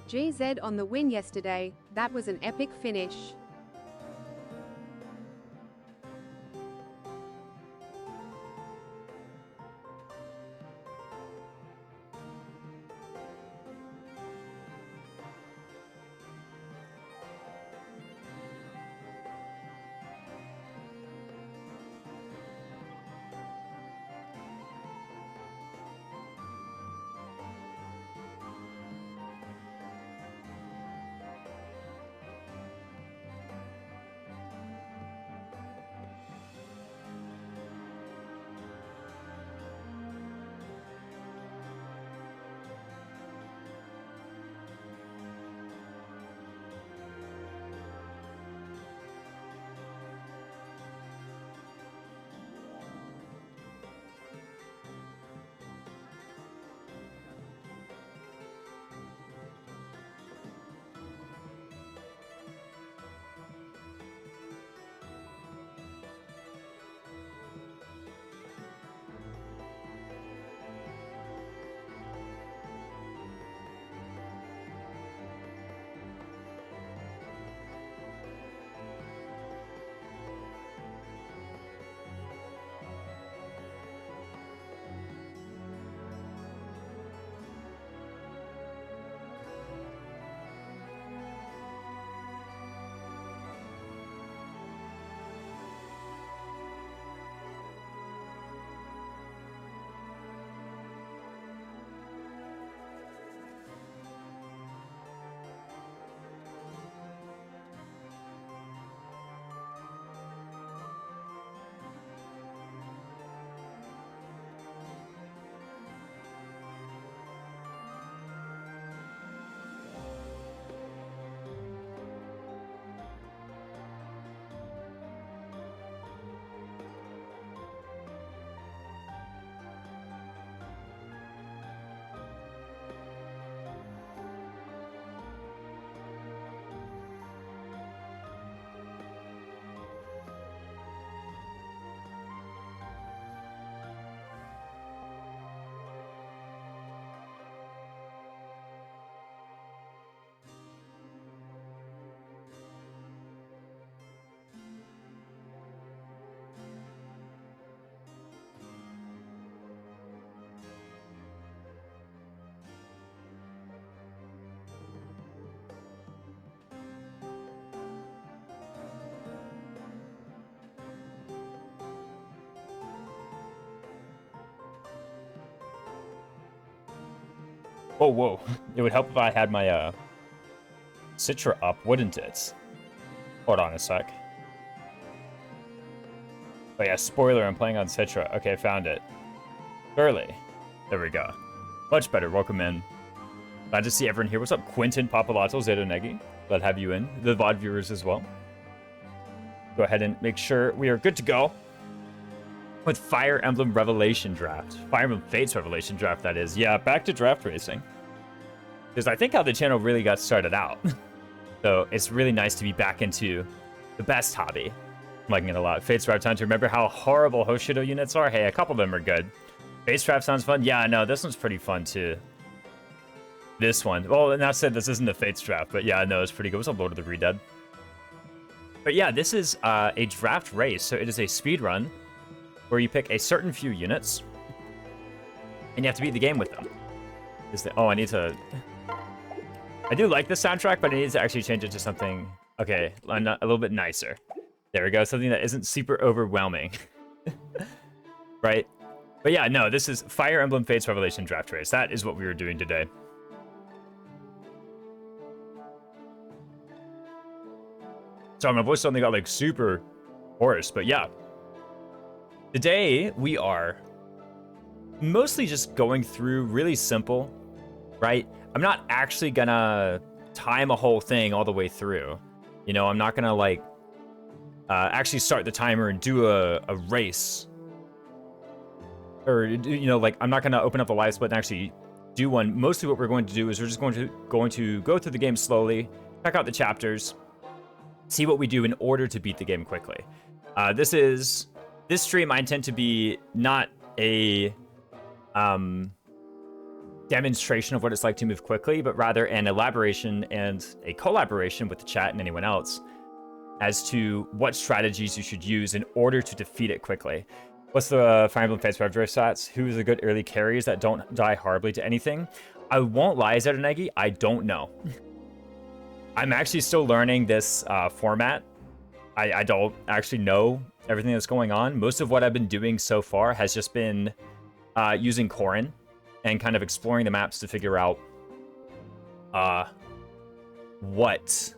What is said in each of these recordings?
GZ on the win yesterday. That was an epic finish. Oh, whoa. It would help if I had my Citra up, wouldn't it? Hold on a sec. Oh yeah, spoiler, I'm playing on Citra. Okay, found it. Early. There we go. Much better. Welcome in. Glad to see everyone here. What's up, Quentin, Papalato, Zedo Negi? Glad to have you in. The VOD viewers as well. Go ahead and make sure we are good to go with Fire Emblem Revelation Draft. Fire Emblem Fates Revelation Draft, that is. Yeah, back to draft racing. Because I think how the channel really got started out. So it's really nice to be back into the best hobby. I'm liking it a lot. Fates Draft time to remember how horrible Hoshido units are. Hey, a couple of them are good. Fates Draft sounds fun. Yeah, no, this one's pretty fun too. This one. Well, and that said, this isn't the Fates Draft, but yeah, no, it's pretty good. What's up, Lord of the Redead? But yeah, this is a draft race. So it is a speed run where you pick a certain few units and you have to beat the game with them. Oh, I need to... I do like the soundtrack, but I need to actually change it to something, okay, a little bit nicer. There we go, something that isn't super overwhelming. Right? But yeah, no, this is Fire Emblem Fates Revelation Draft Race. That is what we were doing today. Sorry, my voice suddenly got like super hoarse, but yeah. Today, we are mostly just going through really simple, right? I'm not actually gonna time a whole thing all the way through. You know, I'm not gonna like actually start the timer and do a race. Or, you know, like I'm not gonna open up the live split and actually do one. Mostly what we're going to do is we're just going to go through the game slowly, check out the chapters, see what we do in order to beat the game quickly. This stream I intend to be not a demonstration of what it's like to move quickly, but rather an elaboration and a collaboration with the chat and anyone else as to what strategies you should use in order to defeat it quickly. What's the Fire Emblem Fates Revelation stats? Who's the good early carries that don't die horribly to anything? I won't lie, Zedonegi, I don't know. I'm actually still learning this format. I don't actually know everything that's going on. Most of what I've been doing so far has just been using Corrin and kind of exploring the maps to figure out which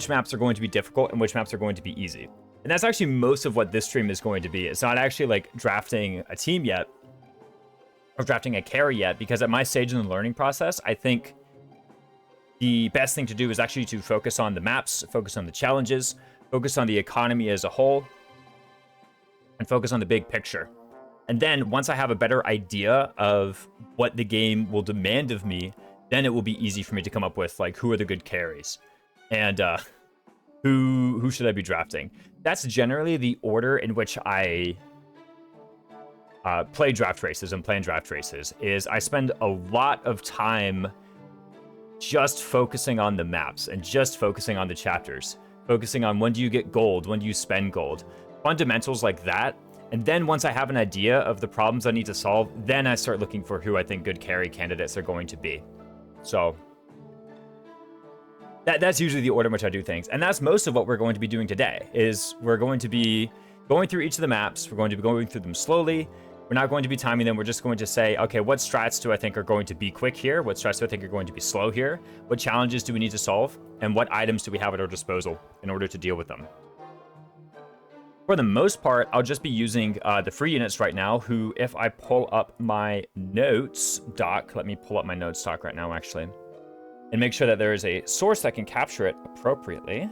maps are going to be difficult and which maps are going to be easy. And that's actually most of what this stream is going to be. It's not actually like drafting a team yet or drafting a carry yet, because at my stage in the learning process, I think the best thing to do is actually to focus on the maps, focus on the challenges, focus on the economy as a whole, and focus on the big picture. And then once I have a better idea of what the game will demand of me, then it will be easy for me to come up with like who are the good carries and who should I be drafting. That's generally the order in which I play draft races and plan draft races. Is I spend a lot of time just focusing on the maps and just focusing on the chapters, focusing on when do you get gold, when do you spend gold, fundamentals like that. And then once I have an idea of the problems I need to solve, then I start looking for who I think good carry candidates are going to be. So that's usually the order in which I do things. And that's most of what we're going to be doing today, is we're going to be going through each of the maps. We're going to be going through them slowly. We're not going to be timing them. We're just going to say, okay, what strats do I think are going to be quick here? What strats do I think are going to be slow here? What challenges do we need to solve? And what items do we have at our disposal in order to deal with them? For the most part, I'll just be using the free units right now, who, if I pull up my notes doc, let me pull up my notes doc right now, actually, and make sure that there is a source that can capture it appropriately.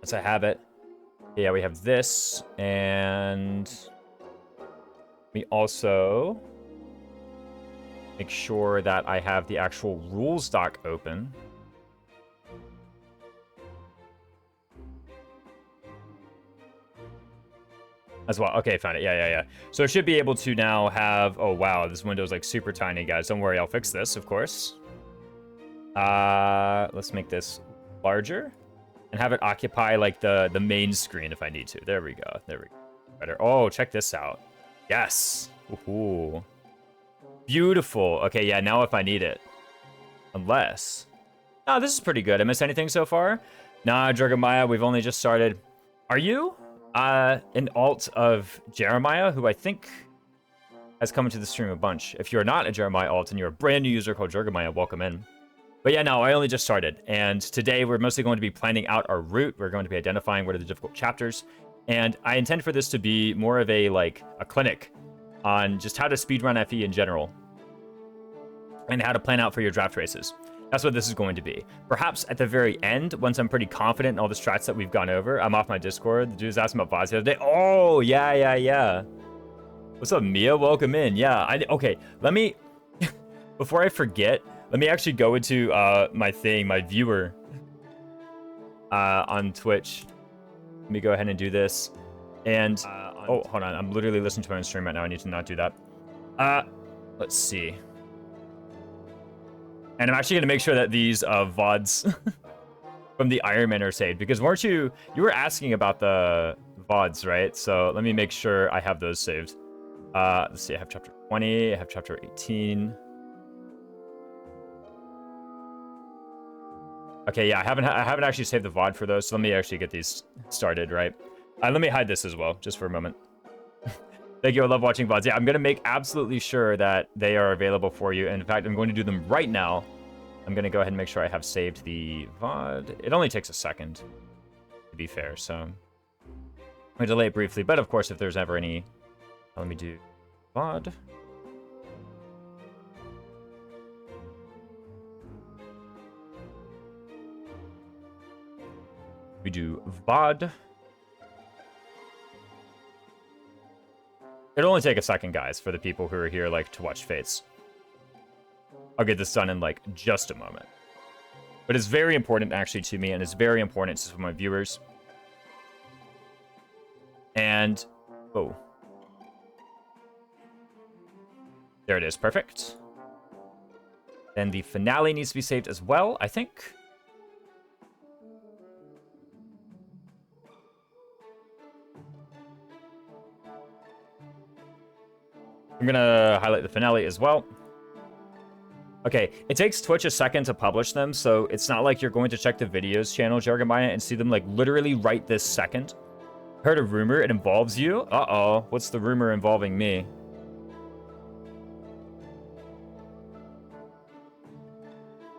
As I have it. Yeah, we have this, and we also make sure that I have the actual rules doc open. As well. Okay, found it. Yeah. So I should be able to now have... Oh, wow. This window is like super tiny, guys. Don't worry. I'll fix this, of course. Let's make this larger and have it occupy like the main screen if I need to. There we go. There we go. Better. Oh, check this out. Yes. Ooh. Beautiful. Okay, yeah. Now if I need it. Unless... Oh, this is pretty good. I missed anything so far? Nah, Jeremiah, we've only just started. Are you... an alt of Jeremiah, who I think has come into the stream a bunch. If you're not a Jeremiah alt and you're a brand new user called Jeremiah, welcome in. But yeah, no, I only just started. And today we're mostly going to be planning out our route. We're going to be identifying what are the difficult chapters. And I intend for this to be more of a clinic on just how to speedrun FE in general and how to plan out for your draft races. That's what this is going to be. Perhaps at the very end, once I'm pretty confident in all the strats that we've gone over, I'm off my Discord. The dude was asking about VODs the other day. Oh, yeah. What's up, Mia? Welcome in. Yeah, okay, let me, before I forget, let me actually go into my viewer on Twitch. Let me go ahead and do this. And, oh, hold on. I'm literally listening to my own stream right now. I need to not do that. Let's see. And I'm actually going to make sure that these VODs from the Iron Man are saved. Because weren't you were asking about the VODs, right? So let me make sure I have those saved. Let's see, I have chapter 20, I have chapter 18. Okay, yeah, I haven't actually saved the VOD for those, so let me actually get these started, right? Let me hide this as well, just for a moment. Thank you, I love watching VODs. Yeah, I'm going to make absolutely sure that they are available for you. And in fact, I'm going to do them right now. I'm going to go ahead and make sure I have saved the VOD. It only takes a second, to be fair, so I'm going to delay it briefly. But of course, if there's ever any... Let me do VOD. We do VOD. It'll only take a second, guys, for the people who are here, to watch Fates. I'll get this done in, just a moment. But it's very important, actually, to me, and it's very important to some of my viewers. And, oh. There it is, perfect. Then the finale needs to be saved as well, I think. I'm gonna highlight the finale as well. Okay, it takes Twitch a second to publish them, so it's not like you're going to check the videos channel, Jargamaya, and see them like literally right this second. Heard a rumor, it involves you? Uh-oh, what's the rumor involving me?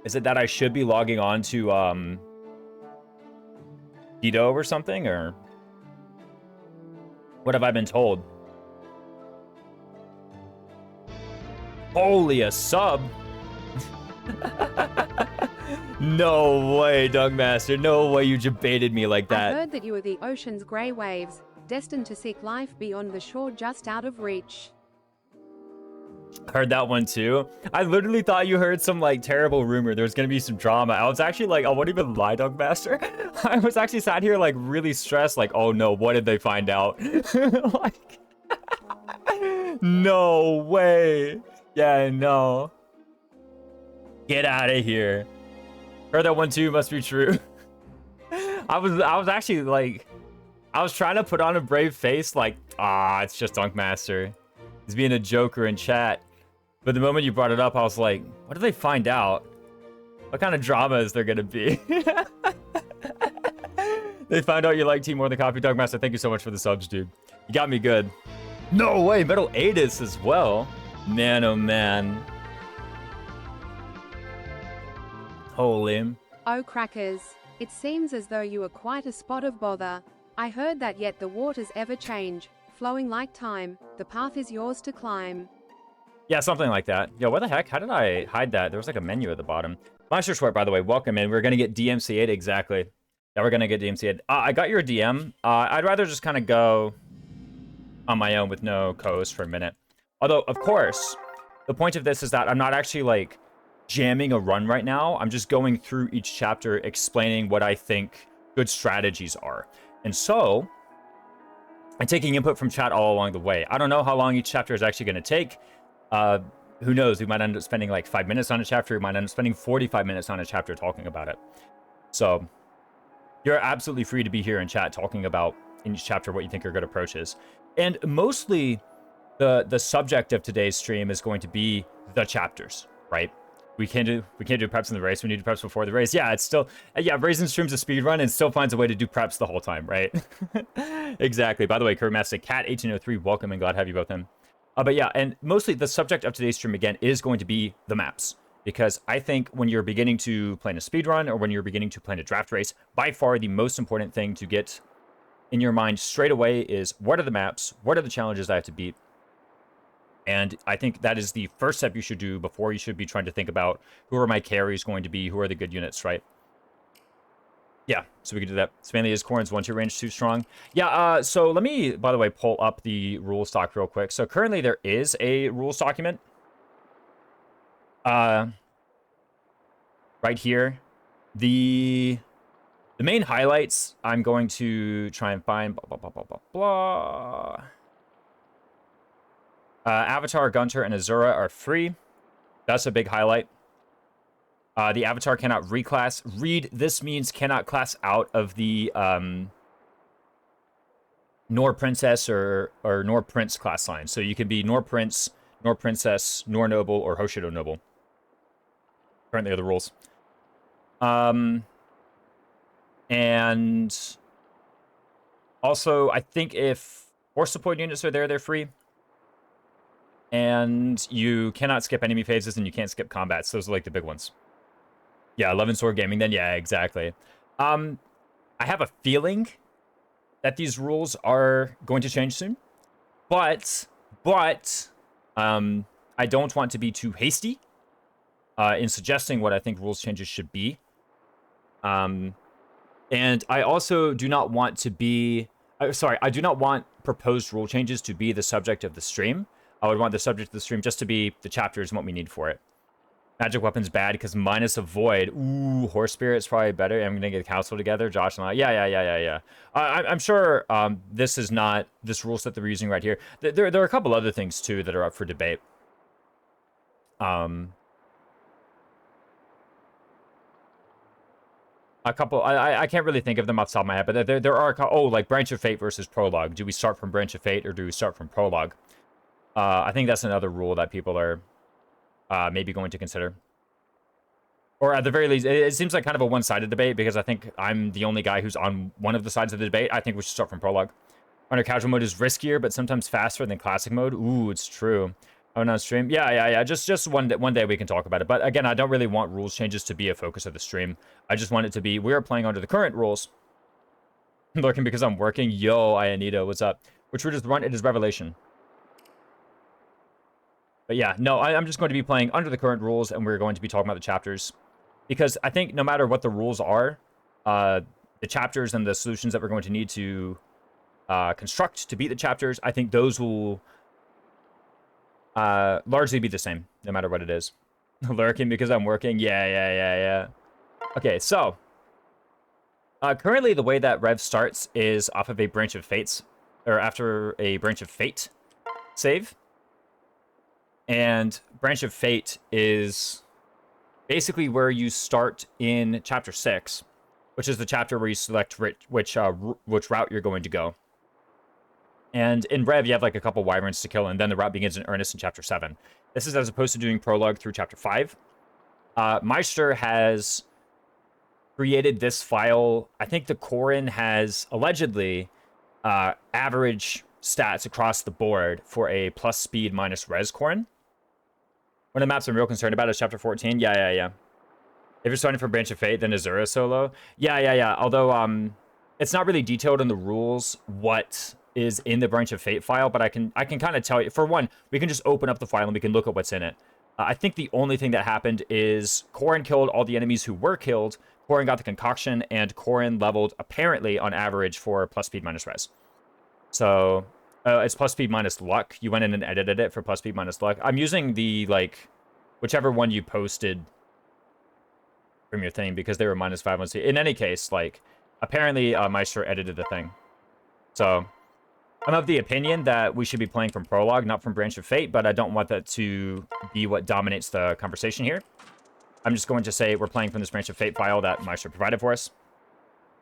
Is it that I should be logging on to, Keto or something, or? What have I been told? Holy, a sub! No way, Dungmaster. No way you baited me like that. I heard that you are the ocean's grey waves, destined to seek life beyond the shore just out of reach. Heard that one too. I literally thought you heard some like terrible rumor. There was gonna be some drama. I was actually like, I won't even lie, Dungmaster. I was actually sat here like really stressed, like, oh no, what did they find out? Like, no way. Yeah, no. Get out of here. Heard that one too, must be true. I was actually like, I was trying to put on a brave face, like, it's just Dunkmaster. He's being a joker in chat. But the moment you brought it up, I was like, what do they find out? What kind of drama is there gonna be? They found out you like tea more than coffee. Dunkmaster, thank you so much for the subs, dude. You got me good. No way, Metal Atis as well. Man, oh man. Holy. Oh crackers, it seems as though you are quite a spot of bother. I heard that yet the waters ever change, flowing like time, the path is yours to climb. Yeah, something like that. Yo, what the heck? How did I hide that? There was like a menu at the bottom. Monster Short, by the way, welcome in. We're gonna get DMCA'd, exactly. Yeah, we're gonna get DMCA'd. I got your DM. I'd rather just kind of go on my own with no co-host for a minute. Although, of course, the point of this is that I'm not actually like jamming a run right now. I'm just going through each chapter explaining what I think good strategies are. And so, I'm taking input from chat all along the way. I don't know how long each chapter is actually going to take. Who knows? We might end up spending like 5 minutes on a chapter. We might end up spending 45 minutes on a chapter talking about it. So, you're absolutely free to be here in chat talking about in each chapter what you think are good approaches. And mostly, the subject of today's stream is going to be the chapters, right? We can't do preps in the race. We need to do preps before the race. Yeah, it's still, yeah, Raisin streams a speed run and still finds a way to do preps the whole time, right? Exactly. By the way, Kermaster Cat 1803, welcome and glad to have you both in. But yeah, and mostly the subject of today's stream again is going to be the maps, because I think when you're beginning to plan a speed run or when you're beginning to plan a draft race, by far the most important thing to get in your mind straight away is what are the maps, what are the challenges I have to beat. And I think that is the first step you should do before you should be trying to think about who are my carries going to be, who are the good units, right? Yeah, so we can do that. Spanley is Corn's 1-2 range too strong. Yeah, so let me, by the way, pull up the rules doc real quick. So currently there is a rules document. Right here. The main highlights I'm going to try and find, blah, blah, blah, blah, blah. Avatar, Gunter, and Azura are free. That's a big highlight. The Avatar cannot reclass. Read, this means cannot class out of the Nor Princess or Nor Prince class line. So you can be Nor Prince, Nor Princess, Nor Noble, or Hoshido Noble. Currently are the rules. And also, I think if Force Support units are there, they're free. And you cannot skip enemy phases, and you can't skip combats. Those are like the big ones. Yeah, 11 Sword Gaming, then yeah, exactly. I have a feeling that these rules are going to change soon. But I don't want to be too hasty in suggesting what I think rules changes should be. And I also do not want to be... I do not want proposed rule changes to be the subject of the stream. I would want the subject of the stream just to be the chapters and what we need for it. Magic weapon's bad because minus a void. Ooh, horse spirit's probably better. I'm gonna get a council together. Josh and I. Yeah. I'm sure this is not this rule set that we're using right here. There are a couple other things too that are up for debate. A couple. I can't really think of them off the top of my head, but there are a couple. Oh, like Branch of Fate versus Prologue. Do we start from Branch of Fate or do we start from Prologue? I think that's another rule that people are maybe going to consider. Or at the very least, it seems like kind of a one-sided debate because I think I'm the only guy who's on one of the sides of the debate. I think we should start from Prologue. Under casual mode is riskier, but sometimes faster than classic mode. Ooh, it's true. Oh, no, stream. Yeah. Just one day we can talk about it. But again, I don't really want rules changes to be a focus of the stream. I just want it to be, we are playing under the current rules. Lurking because I'm working. Yo, Ayanito, what's up? Which route is the run? It is Revelation. But yeah, no, I'm just going to be playing under the current rules, and we're going to be talking about the chapters. Because I think no matter what the rules are, the chapters and the solutions that we're going to need to construct to beat the chapters, I think those will largely be the same, no matter what it is. Lurking because I'm working. Yeah. Okay, so currently the way that Rev starts is off of a Branch of Fates, or after a Branch of Fate save. And Branch of Fate is basically where you start in Chapter 6, which is the chapter where you select which route you're going to go. And in Rev, you have like a couple wyverns to kill, and then the route begins in earnest in Chapter 7. This is as opposed to doing Prologue through Chapter 5. Meister has created this file. I think the Korin has allegedly average stats across the board for a plus speed minus res Korin. One of the maps I'm real concerned about is Chapter 14. Yeah. If you're starting from Branch of Fate, then Azura solo. Yeah. Although it's not really detailed in the rules what is in the Branch of Fate file, but I can kind of tell you. For one, we can just open up the file and we can look at what's in it. I think the only thing that happened is Korin killed all the enemies who were killed. Korin got the concoction, and Korin leveled apparently on average for plus speed minus res. So it's plus speed minus luck. You went in and edited it for plus speed minus luck. I'm using the, like, whichever one you posted from your thing because they were minus 5 on speed. In any case, like, apparently Meister edited the thing. So I'm of the opinion that we should be playing from Prologue, not from Branch of Fate, but I don't want that to be what dominates the conversation here. I'm just going to say we're playing from this Branch of Fate file that Meister provided for us.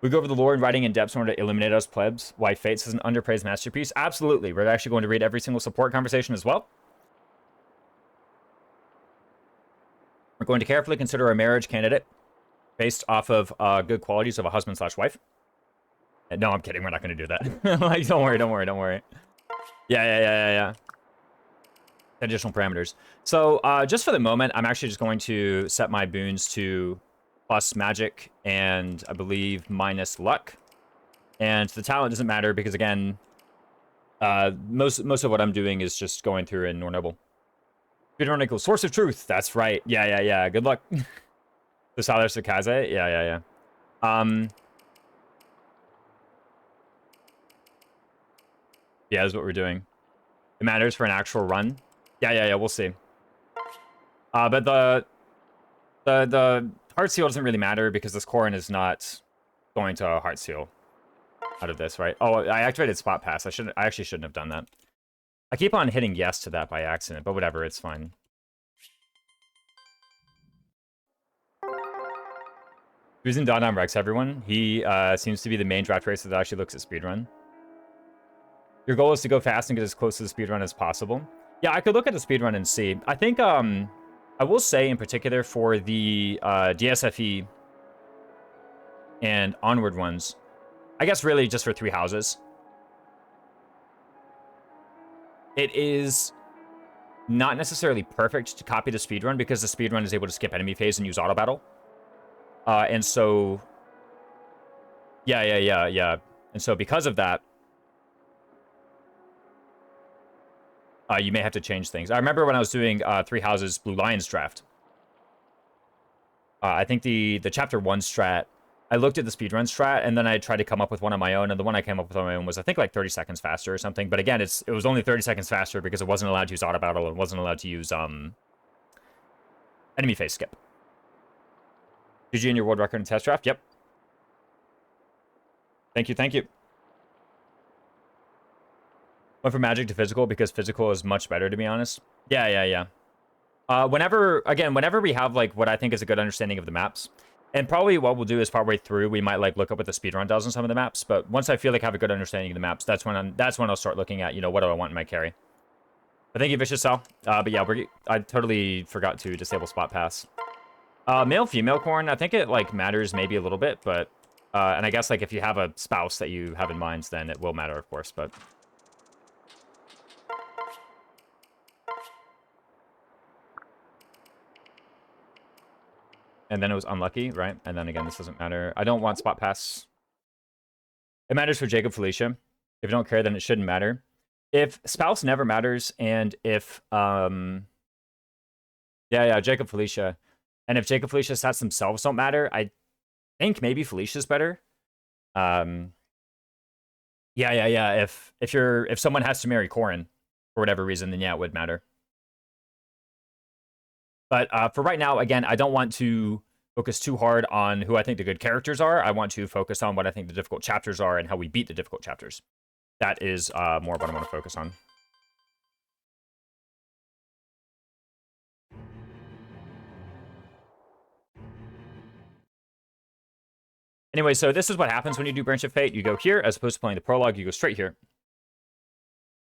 We go over the lore and writing in depth in order to eliminate us plebs. Why Fates is an underpraised masterpiece? Absolutely. We're actually going to read every single support conversation as well. We're going to carefully consider a marriage candidate based off of good qualities of a husband/wife. No, I'm kidding. We're not going to do that. Like, don't worry. Yeah. Additional parameters. So just for the moment, I'm actually just going to set my boons to plus magic and I believe minus luck. And the talent doesn't matter because again, most of what I'm doing is just going through in Noble. Speedrun equals source of truth. That's right. Yeah. Good luck. The Salar Sakaze. Yeah. Yeah, that's what we're doing. It matters for an actual run. Yeah. We'll see. But the heart seal doesn't really matter because this Korin is not going to heart seal out of this, right? Oh, I activated spot pass. I actually shouldn't have done that. I keep on hitting yes to that by accident, but whatever, it's fine. Using Dodom Rex, everyone. He seems to be the main draft racer that actually looks at speedrun. Your goal is to go fast and get as close to the speedrun as possible. Yeah, I could look at the speedrun and see. I think, I will say in particular for the DSFE and onward ones, I guess really just for 3 houses, it is not necessarily perfect to copy the speedrun because the speedrun is able to skip enemy phase and use auto battle. And so, yeah. And so because of that, you may have to change things. I remember when I was doing 3 houses Blue Lions draft. I think the chapter 1 strat, I looked at the speedrun strat, and then I tried to come up with one on my own, and the one I came up with on my own was, I think, like 30 seconds faster or something. But again, it was only 30 seconds faster because it wasn't allowed to use auto battle and wasn't allowed to use Enemy phase skip. GG in your world record in test draft? Yep. Thank you, thank you. Went from magic to physical because physical is much better, to be honest. Yeah. Whenever we have, like, what I think is a good understanding of the maps, and probably what we'll do is partway through, we might, like, look up what the speedrun does on some of the maps, but once I feel like I have a good understanding of the maps, that's when I'll start looking at, you know, what do I want in my carry. But thank you, Vicious Cell. But yeah, I totally forgot to disable Spot Pass. Male-female corn, I think it, like, matters maybe a little bit, but... and I guess, like, if you have a spouse that you have in mind, then it will matter, of course, but... And then it was unlucky, right? And then again, this doesn't matter. I don't want Spot Pass. It matters for Jacob Felicia. If you don't care, then it shouldn't matter. If spouse never matters, and if... Yeah, Jacob Felicia. And if Jacob Felicia stats themselves don't matter, I think maybe Felicia's better. Yeah. If someone has to marry Corrin for whatever reason, then yeah, it would matter. But for right now, again, I don't want to focus too hard on who I think the good characters are. I want to focus on what I think the difficult chapters are and how we beat the difficult chapters. That is more what I want to focus on. Anyway, so this is what happens when you do Branch of Fate. You go here, as opposed to playing the prologue, you go straight here.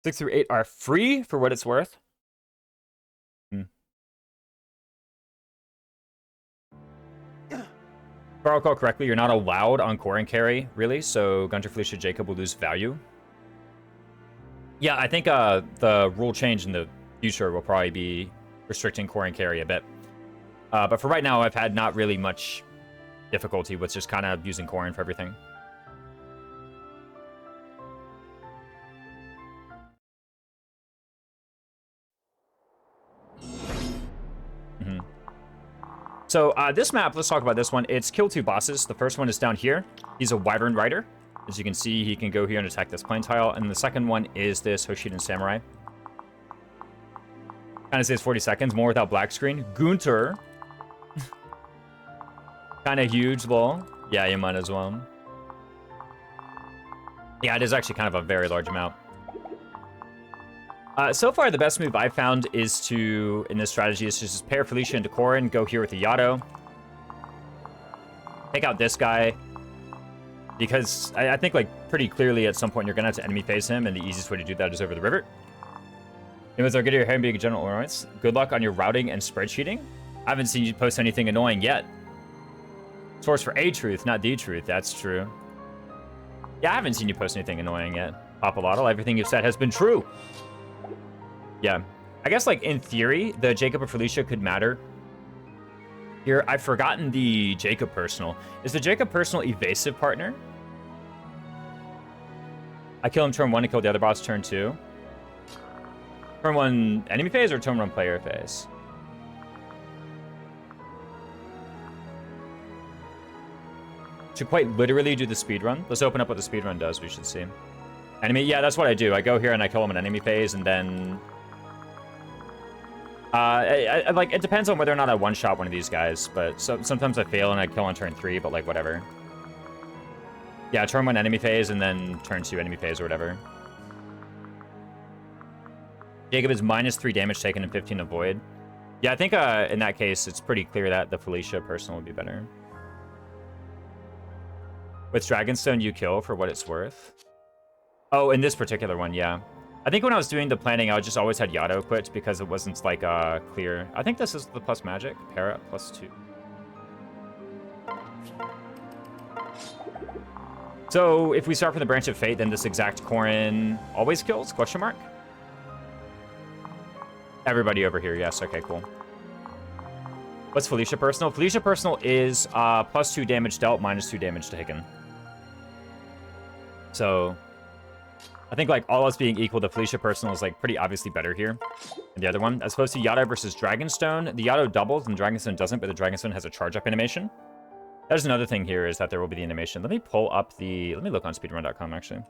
6 through 8 are free for what it's worth. If I recall correctly, you're not allowed on Corrin carry, really, so Gunter, Felicia, Jacob will lose value. Yeah, I think the rule change in the future will probably be restricting Corrin carry a bit. But for right now, I've had not really much difficulty with just kind of using Corrin for everything. So this map, let's talk about this one. It's kill 2 bosses. The first one is down here. He's a Wyvern Rider. As you can see, he can go here and attack this plain tile. And the second one is this Hoshidan Samurai. Kind of saves 40 seconds, more without black screen. Gunter. Kind of huge, lol. Yeah, you might as well. Yeah, it is actually kind of a very large amount. So far, the best move I've found is to, in this strategy, is just pair Felicia into Corrin, go here with the Yado. Take out this guy. Because I think, like, pretty clearly at some point you're going to have to enemy phase him, and the easiest way to do that is over the river. And with our good your hair and being a general alliance, good luck on your routing and spreadsheeting. I haven't seen you post anything annoying yet. Source for a truth, not the truth. That's true. Yeah, I haven't seen you post anything annoying yet. Papalotl, everything you've said has been true. Yeah. I guess, like, in theory, the Jacob or Felicia could matter. Here, I've forgotten the Jacob personal. Is the Jacob personal evasive partner? I kill him turn 1 to kill the other boss turn 2. Turn 1 enemy phase or turn 1 player phase? To quite literally do the speedrun. Let's open up what the speedrun does, we should see. Enemy, yeah, that's what I do. I go here and I kill him in enemy phase, and then... like, it depends on whether or not I one-shot one of these guys, but sometimes I fail and I kill on turn 3, but, like, whatever. Yeah, turn 1 enemy phase, and then turn 2 enemy phase or whatever. Jacob is -3 damage taken and 15 avoid. Yeah, I think in that case, it's pretty clear that the Felicia personal would be better. With Dragonstone, you kill for what it's worth. Oh, in this particular one, yeah. I think when I was doing the planning, I just always had Yado equipped because it wasn't, like, clear. I think this is the plus magic. Para, +2. So, if we start from the Branch of Fate, then this exact Corrin always kills? Question mark? Everybody over here, yes. Okay, cool. What's Felicia personal? Felicia personal is +2 damage dealt, -2 damage taken. So... I think, like, all else being equal, the Felicia personal is, like, pretty obviously better here than the other one. As opposed to Yado versus Dragonstone, the Yado doubles and Dragonstone doesn't, but the Dragonstone has a charge-up animation. There's another thing here, is that there will be the animation. Let me pull up the... Let me look on speedrun.com, actually.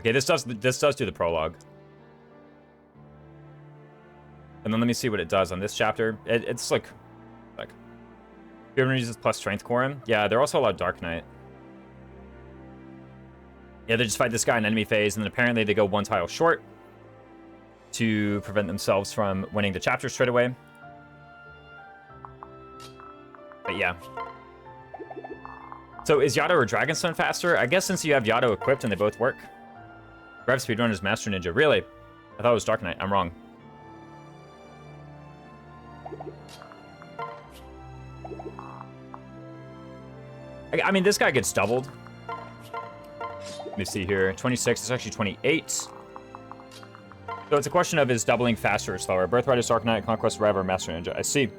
Okay, this does do the prologue. And then let me see what it does on this chapter. It's like Speedrun uses plus strength quorum. Yeah, they're also allowed Dark Knight. Yeah, they just fight this guy in enemy phase, and then apparently they go one tile short to prevent themselves from winning the chapter straight away. But yeah. So is Yato or Dragonstone faster? I guess since you have Yato equipped and they both work. Rev Speedrun is Master Ninja. Really? I thought it was Dark Knight. I'm wrong. I mean, this guy gets doubled. Let me see here. 26, it's actually 28. So it's a question of is doubling faster or slower? Birthright is Dark Knight, Conquest Rev, or Master Ninja. I see.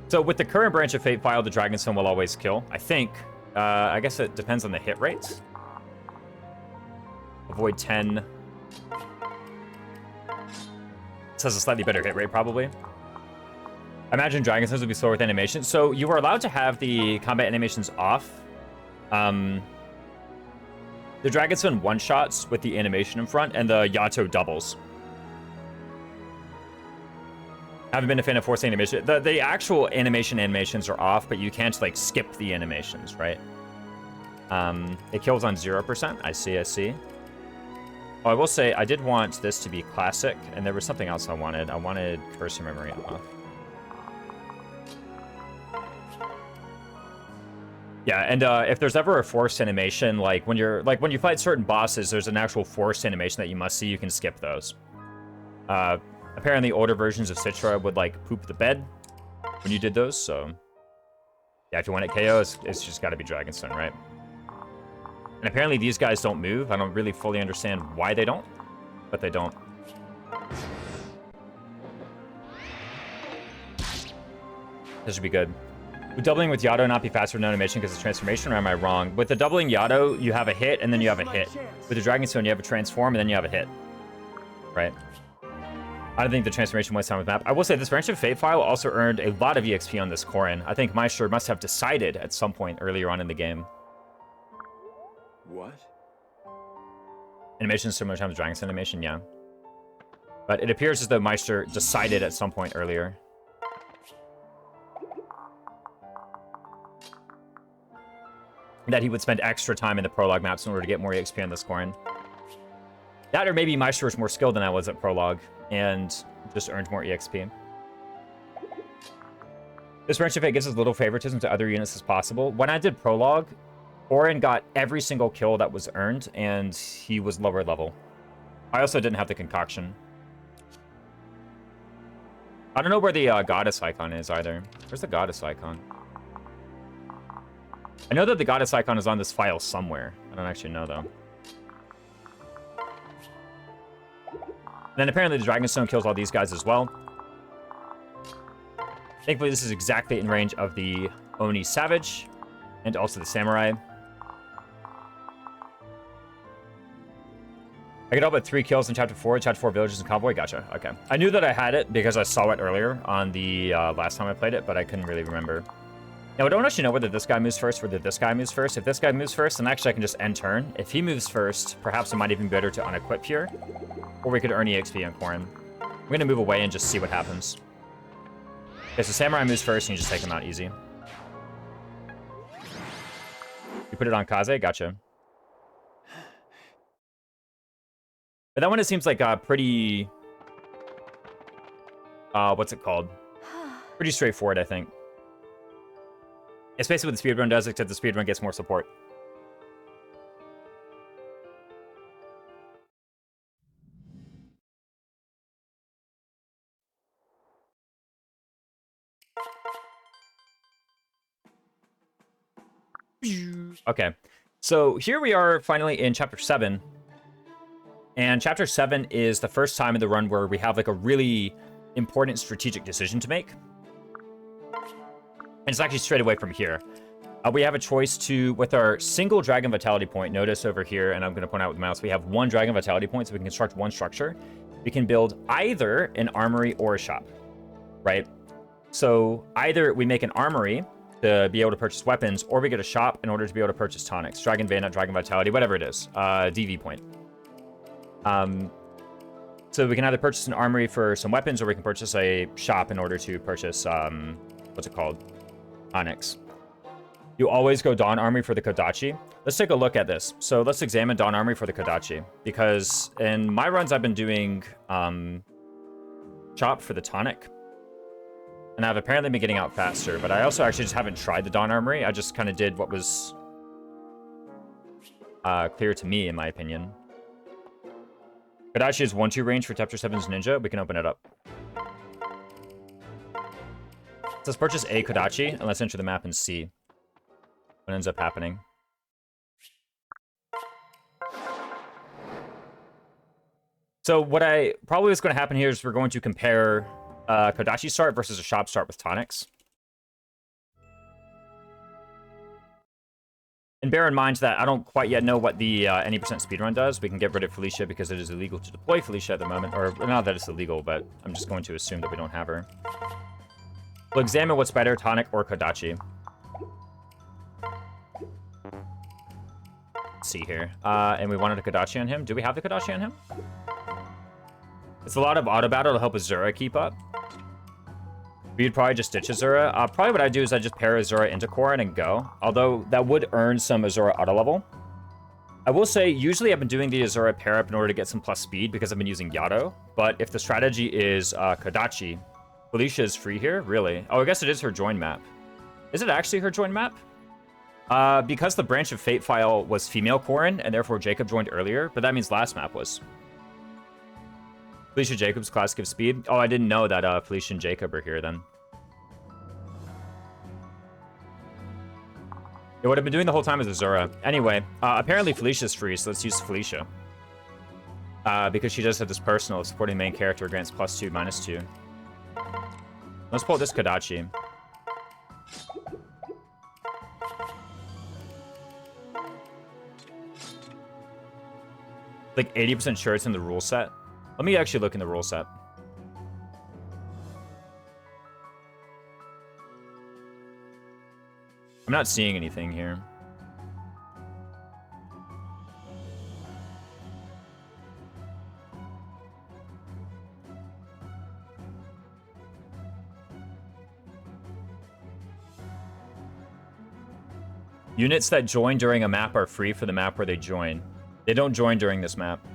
So with the current branch of Fate file, the Dragonstone will always kill. I think. I guess it depends on the hit rates. Avoid 10. This has a slightly better hit rate, probably. I imagine Dragonstones would be slower with animation. So you were allowed to have the combat animations off. The Dragonstone one-shots with the animation in front, and the Yato doubles. I haven't been a fan of forcing animation. The actual animations are off, but you can't, like, skip the animations, right? It kills on 0%. I see. Oh, I will say, I did want this to be classic, and there was something else I wanted. I wanted cursor memory off. Yeah, and if there's ever a forced animation, like when you fight certain bosses, there's an actual forced animation that you must see. You can skip those. Apparently, older versions of Citra would like poop the bed when you did those. So, yeah, if you want it KO, it's just got to be Dragonstone, right? And apparently, these guys don't move. I don't really fully understand why they don't, but they don't. This should be good. Would doubling with Yato not be faster than animation because of transformation, or am I wrong? With the doubling Yato, you have a hit, and then you have a hit. With the Dragonstone, you have a transform, and then you have a hit. Right? I don't think the transformation wastes time with map. I will say this Branch of Fate file also earned a lot of EXP on this Korin. I think Meister must have decided at some point earlier on in the game. What? Animation is similar time to Dragonstone animation, yeah. But it appears as though Meister decided at some point earlier. That he would spend extra time in the prologue maps in order to get more EXP on this Korin. That or maybe Meister was more skilled than I was at prologue and just earned more EXP. This Branch of Fate gives as little favoritism to other units as possible. When I did prologue, Orin got every single kill that was earned, and he was lower level. I also didn't have the concoction. I don't know where the goddess icon is either. Where's the goddess icon? I know that the goddess icon is on this file somewhere. I don't actually know, though. And then apparently the Dragonstone kills all these guys as well. Thankfully, this is exactly in range of the Oni Savage and also the Samurai. I get all but 3 kills in Chapter 4. Chapter 4 Villages and Convoy. Gotcha. Okay. I knew that I had it because I saw it earlier on the last time I played it, but I couldn't really remember. Now, I don't actually know whether this guy moves first or whether this guy moves first. If this guy moves first, then actually I can just end turn. If he moves first, perhaps it might even be better to unequip here. Or we could earn EXP on Korin. I'm going to move away and just see what happens. Okay, so Samurai moves first and you just take him out easy. You put it on Kaze? Gotcha. But that one, it seems like pretty... what's it called? Pretty straightforward, I think. It's basically what the speedrun does, except the speedrun gets more support. Okay, so here we are finally in Chapter 7. And Chapter 7 is the first time in the run where we have like a really important strategic decision to make. And it's actually straight away from here. We have a choice to, with our single Dragon Vitality point, notice over here, and I'm going to point out with the mouse, we have 1 Dragon Vitality point, so we can construct 1 structure. We can build either an armory or a shop, right? So either we make an armory, to be able to purchase weapons, or we get a shop in order to be able to purchase tonics. Dragon Bane, Dragon Vitality, whatever it is. DV point. So we can either purchase an armory for some weapons, or we can purchase a shop in order to purchase, what's it called? Tonics. You always go Dawn Armory for the Kodachi. Let's take a look at this. So let's examine Dawn Armory for the Kodachi. Because in my runs, I've been doing shop for the tonic. And I've apparently been getting out faster, but I also actually just haven't tried the Dawn Armory. I just kind of did what was clear to me, in my opinion. Kodachi is 1-2 range for Chapter 7's Ninja. We can open it up. So let's purchase a Kodachi, and let's enter the map and see what ends up happening. So what I probably is going to happen here is we're going to compare Kodachi start versus a shop start with tonics. And bear in mind that I don't quite yet know what the any percent speedrun does. We can get rid of Felicia because it is illegal to deploy Felicia at the moment. Or not that it's illegal, but I'm just going to assume that we don't have her. We'll examine what's better, tonic or Kodachi. Let's see here. And we wanted a Kodachi on him. Do we have the Kodachi on him? It's a lot of auto battle to help Azura keep up. We'd probably just ditch Azura. Probably what I do is I just pair Azura into Corrin and go. Although that would earn some Azura auto level. I will say, usually I've been doing the Azura pair up in order to get some plus speed because I've been using Yato. But if the strategy is Kodachi, Felicia is free here? Really? Oh, I guess it is her join map. Is it actually her join map? Because the Branch of Fate file was female Corrin, and therefore Jacob joined earlier, but that means last map was. Felicia Jacob's class gives speed. Oh, I didn't know that Felicia and Jacob are here then. Yeah, what I've been doing the whole time is Azura. Anyway, apparently Felicia's free, so let's use Felicia. Because she does have this personal supporting main character grants +2, -2. Let's pull this Kodachi. Like 80% sure it's in the rule set. Let me actually look in the rule set. I'm not seeing anything here. Units that join during a map are free for the map where they join. They don't join during this map.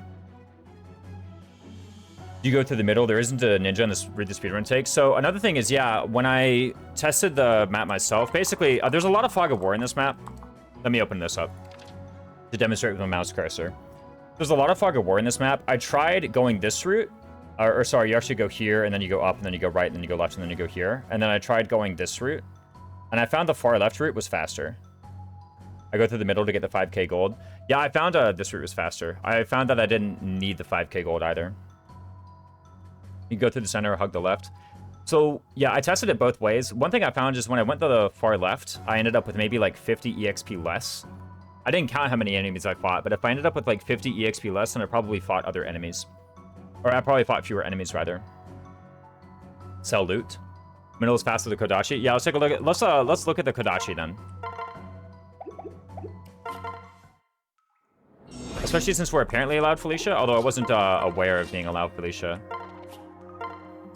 You go through the middle. There isn't a ninja in this read the speedrun take. So another thing is, yeah, when I tested the map myself, basically, there's a lot of fog of war in this map. Let me open this up to demonstrate with my mouse cursor. There's a lot of fog of war in this map. I tried going this route, or sorry, you actually go here, and then you go up, and then you go right, and then you go left, and then you go here. And then I tried going this route, and I found the far left route was faster. I go through the middle to get the 5k gold. Yeah, I found this route was faster. I found that I didn't need the 5k gold either. You go through the center or hug the left. So, yeah, I tested it both ways. One thing I found is when I went to the far left, I ended up with maybe like 50 EXP less. I didn't count how many enemies I fought, but if I ended up with like 50 EXP less, then I probably fought other enemies. Or I probably fought fewer enemies, rather. Sell loot. Middle is faster than the Kodachi. Yeah, let's take a look at... Let's look at the Kodachi, then. Especially since we're apparently allowed Felicia, although I wasn't aware of being allowed Felicia.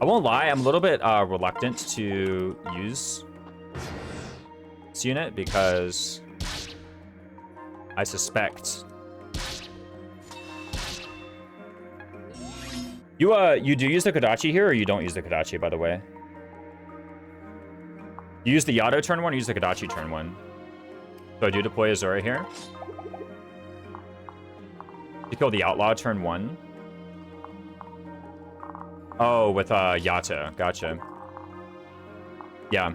I won't lie, I'm a little bit reluctant to use this unit because I suspect you do use the Kodachi here, or you don't use the Kodachi, by the way? You use the Yato turn 1 or use the Kodachi turn 1? So I do deploy Azura here. You kill the Outlaw turn 1. Oh, with Yato. Gotcha. Yeah.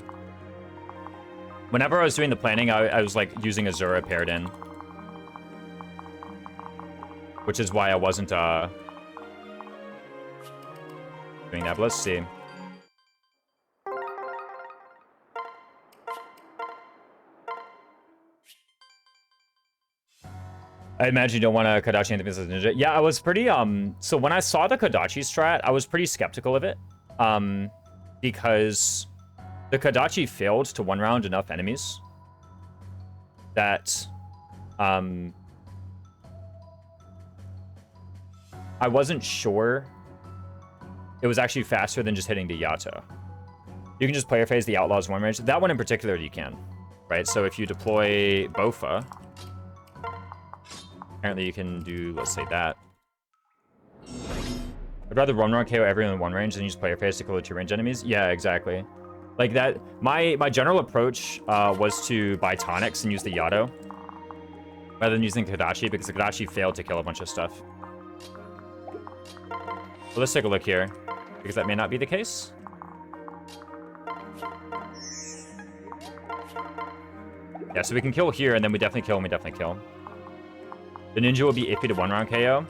Whenever I was doing the planning, I was like using Azura paired in. Which is why I wasn't doing that, but let's see. I imagine you don't want to Kodachi and the Business Ninja. Yeah, I was pretty, so when I saw the Kodachi strat, I was pretty skeptical of it. Because The Kadachi failed to one-round enough enemies that I wasn't sure it was actually faster than just hitting the Yato. You can just player phase the Outlaws one range. That one in particular you can, right? So if you deploy Bofa, apparently you can do, let's say that. I'd rather one-round KO everyone in one range than use player phase to kill the two-range enemies. Yeah, exactly. Like that, my general approach was to buy tonics and use the Yato rather than using Kadachi, because the Kadachi failed to kill a bunch of stuff. So let's take a look here, because that may not be the case. Yeah, so we can kill here, and then we definitely kill, and we definitely kill. The ninja will be AP to one-round KO.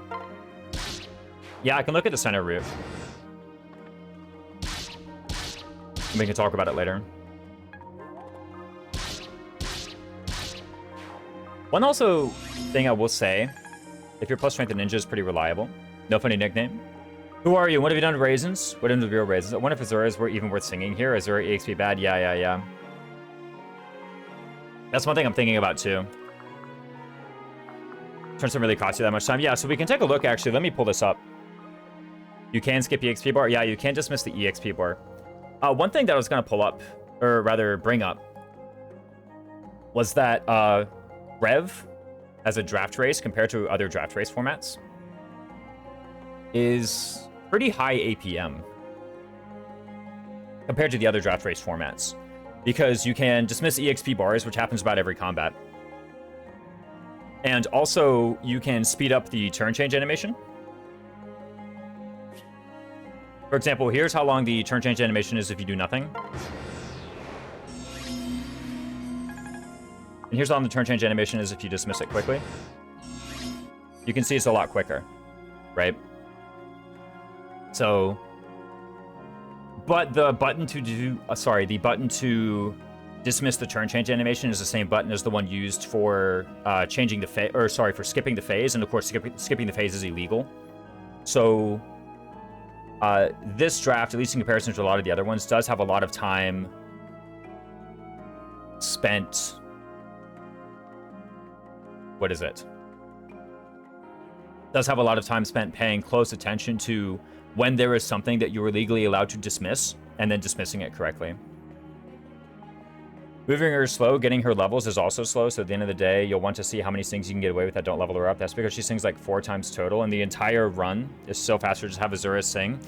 Yeah, I can look at the center route. We can talk about it later. One also thing I will say, if your plus strength of ninja is pretty reliable. No funny nickname. Who are you? What have you done to Raisins? What have you done to real Raisins? I wonder if Azura's were even worth singing here. Azura EXP bad? Yeah. That's one thing I'm thinking about too. Turns to really cost you that much time. Yeah, so we can take a look actually. Let me pull this up. You can skip EXP bar. Yeah, you can't dismiss the EXP bar. One thing that I was going to pull up, or rather bring up, was that Rev, as a draft race compared to other draft race formats, is pretty high APM compared to the other draft race formats, because you can dismiss EXP bars, which happens about every combat. And also, you can speed up the turn change animation. For example, here's how long the turn change animation is if you do nothing. And here's how long the turn change animation is if you dismiss it quickly. You can see it's a lot quicker, right? So, but the button to do, the button to dismiss the turn change animation is the same button as the one used for changing the phase, or sorry, for skipping the phase. And of course, skipping the phase is illegal. So, this draft, at least in comparison to a lot of the other ones, does have a lot of time spent. What is it? Does have a lot of time spent paying close attention to when there is something that you are legally allowed to dismiss, and then dismissing it correctly. Moving her slow, getting her levels is also slow, so at the end of the day, you'll want to see how many things you can get away with that don't level her up. That's because she sings like 4 times total, and the entire run is so fast to just have Azura sing.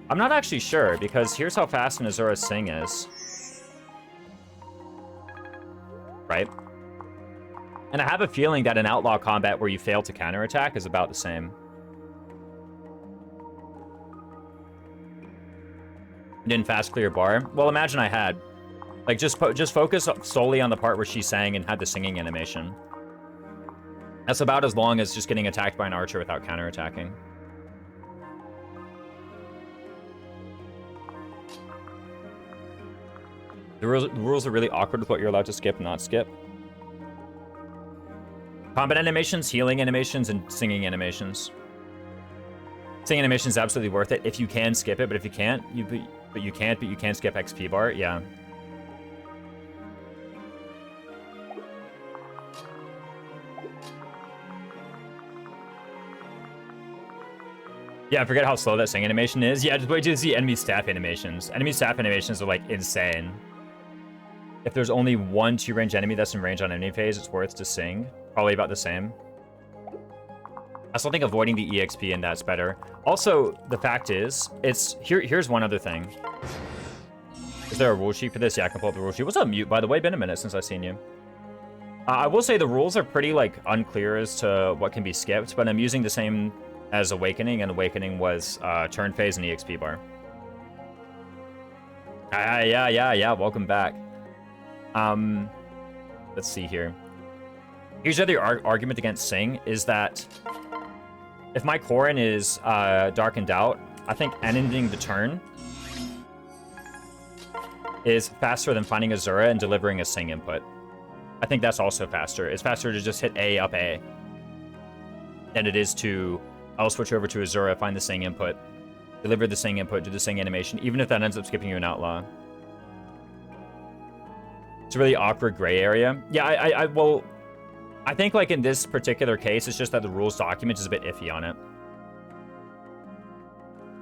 I'm not actually sure, because here's how fast an Azura sing is. Right? And I have a feeling that an outlaw combat where you fail to counterattack is about the same. Didn't fast clear bar. Well, imagine I had. Like, just focus solely on the part where she sang and had the singing animation. That's about as long as just getting attacked by an archer without counterattacking. The rules are really awkward with what you're allowed to skip and not skip. Combat animations, healing animations, and singing animations. Singing animation is absolutely worth it if you can skip it, but if you can't, you can skip XP bar. Yeah. Yeah, I forget how slow that sing animation is. Yeah, just wait till you see enemy staff animations. Enemy staff animations are like insane. If there's only one 2-range enemy that's in range on enemy phase, it's worth to sing. Probably about the same. I still think avoiding the EXP and that's better. Also, the fact is, here's one other thing. Is there a rule sheet for this? Yeah, I can pull up the rule sheet. What's up, Mute, by the way? Been a minute since I've seen you. I will say the rules are pretty, like, unclear as to what can be skipped, but I'm using the same as Awakening, and Awakening was turn phase and EXP bar. Yeah, welcome back. Let's see here. Here's the other argument against Sing, is that if my Corrin is Darkened Out, I think ending the turn is faster than finding Azura and delivering a Sing input. I think that's also faster. It's faster to just hit A up A than it is to, I'll switch over to Azura, find the Sing input, deliver the Sing input, do the Sing animation, even if that ends up skipping you an Outlaw. It's a really awkward gray area. Yeah, well, I think like in this particular case, it's just that the rules document is a bit iffy on it.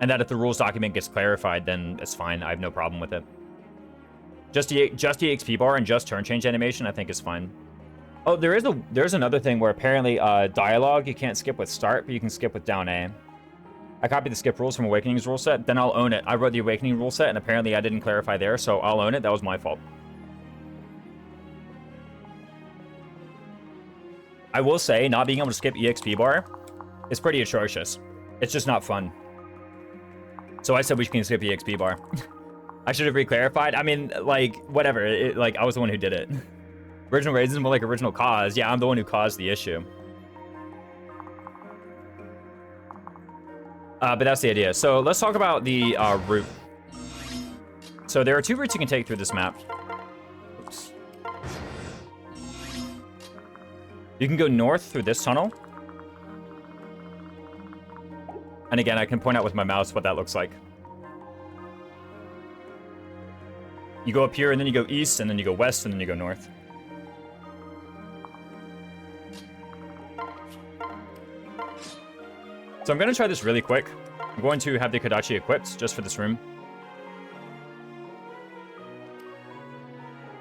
And that if the rules document gets clarified, then it's fine. I have no problem with it. Just the XP bar and just turn change animation, I think is fine. Oh, there's another thing where apparently dialogue you can't skip with start, but you can skip with down A. I copied the skip rules from Awakening's rule set, then I'll own it. I wrote the Awakening rule set, and apparently I didn't clarify there, so I'll own it. That was my fault. I will say, not being able to skip EXP bar is pretty atrocious. It's just not fun. So I said we can skip EXP bar. I should have re-clarified. I mean, like, whatever. Like, I was the one who did it. Original Raisins more like original cause. Yeah, I'm the one who caused the issue. But that's the idea. So let's talk about the route. So there are 2 routes you can take through this map. Oops. You can go north through this tunnel. And again, I can point out with my mouse what that looks like. You go up here, and then you go east, and then you go west, and then you go north. So I'm going to try this really quick. I'm going to have the Kodachi equipped just for this room.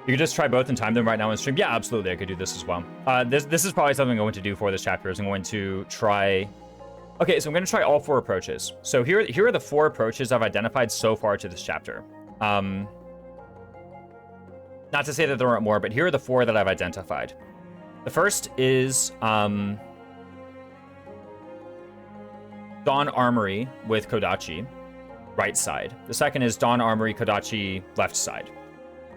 You could just try both and time them right now in stream. Yeah, absolutely. I could do this as well. This is probably something I'm going to do for this chapter. Is I'm going to try... Okay, so I'm going to try all 4 approaches. So here are the 4 approaches I've identified so far to this chapter. Not to say that there aren't more, but here are the 4 that I've identified. The first is Dawn Armory with Kodachi, right side. The second is Dawn Armory, Kodachi, left side.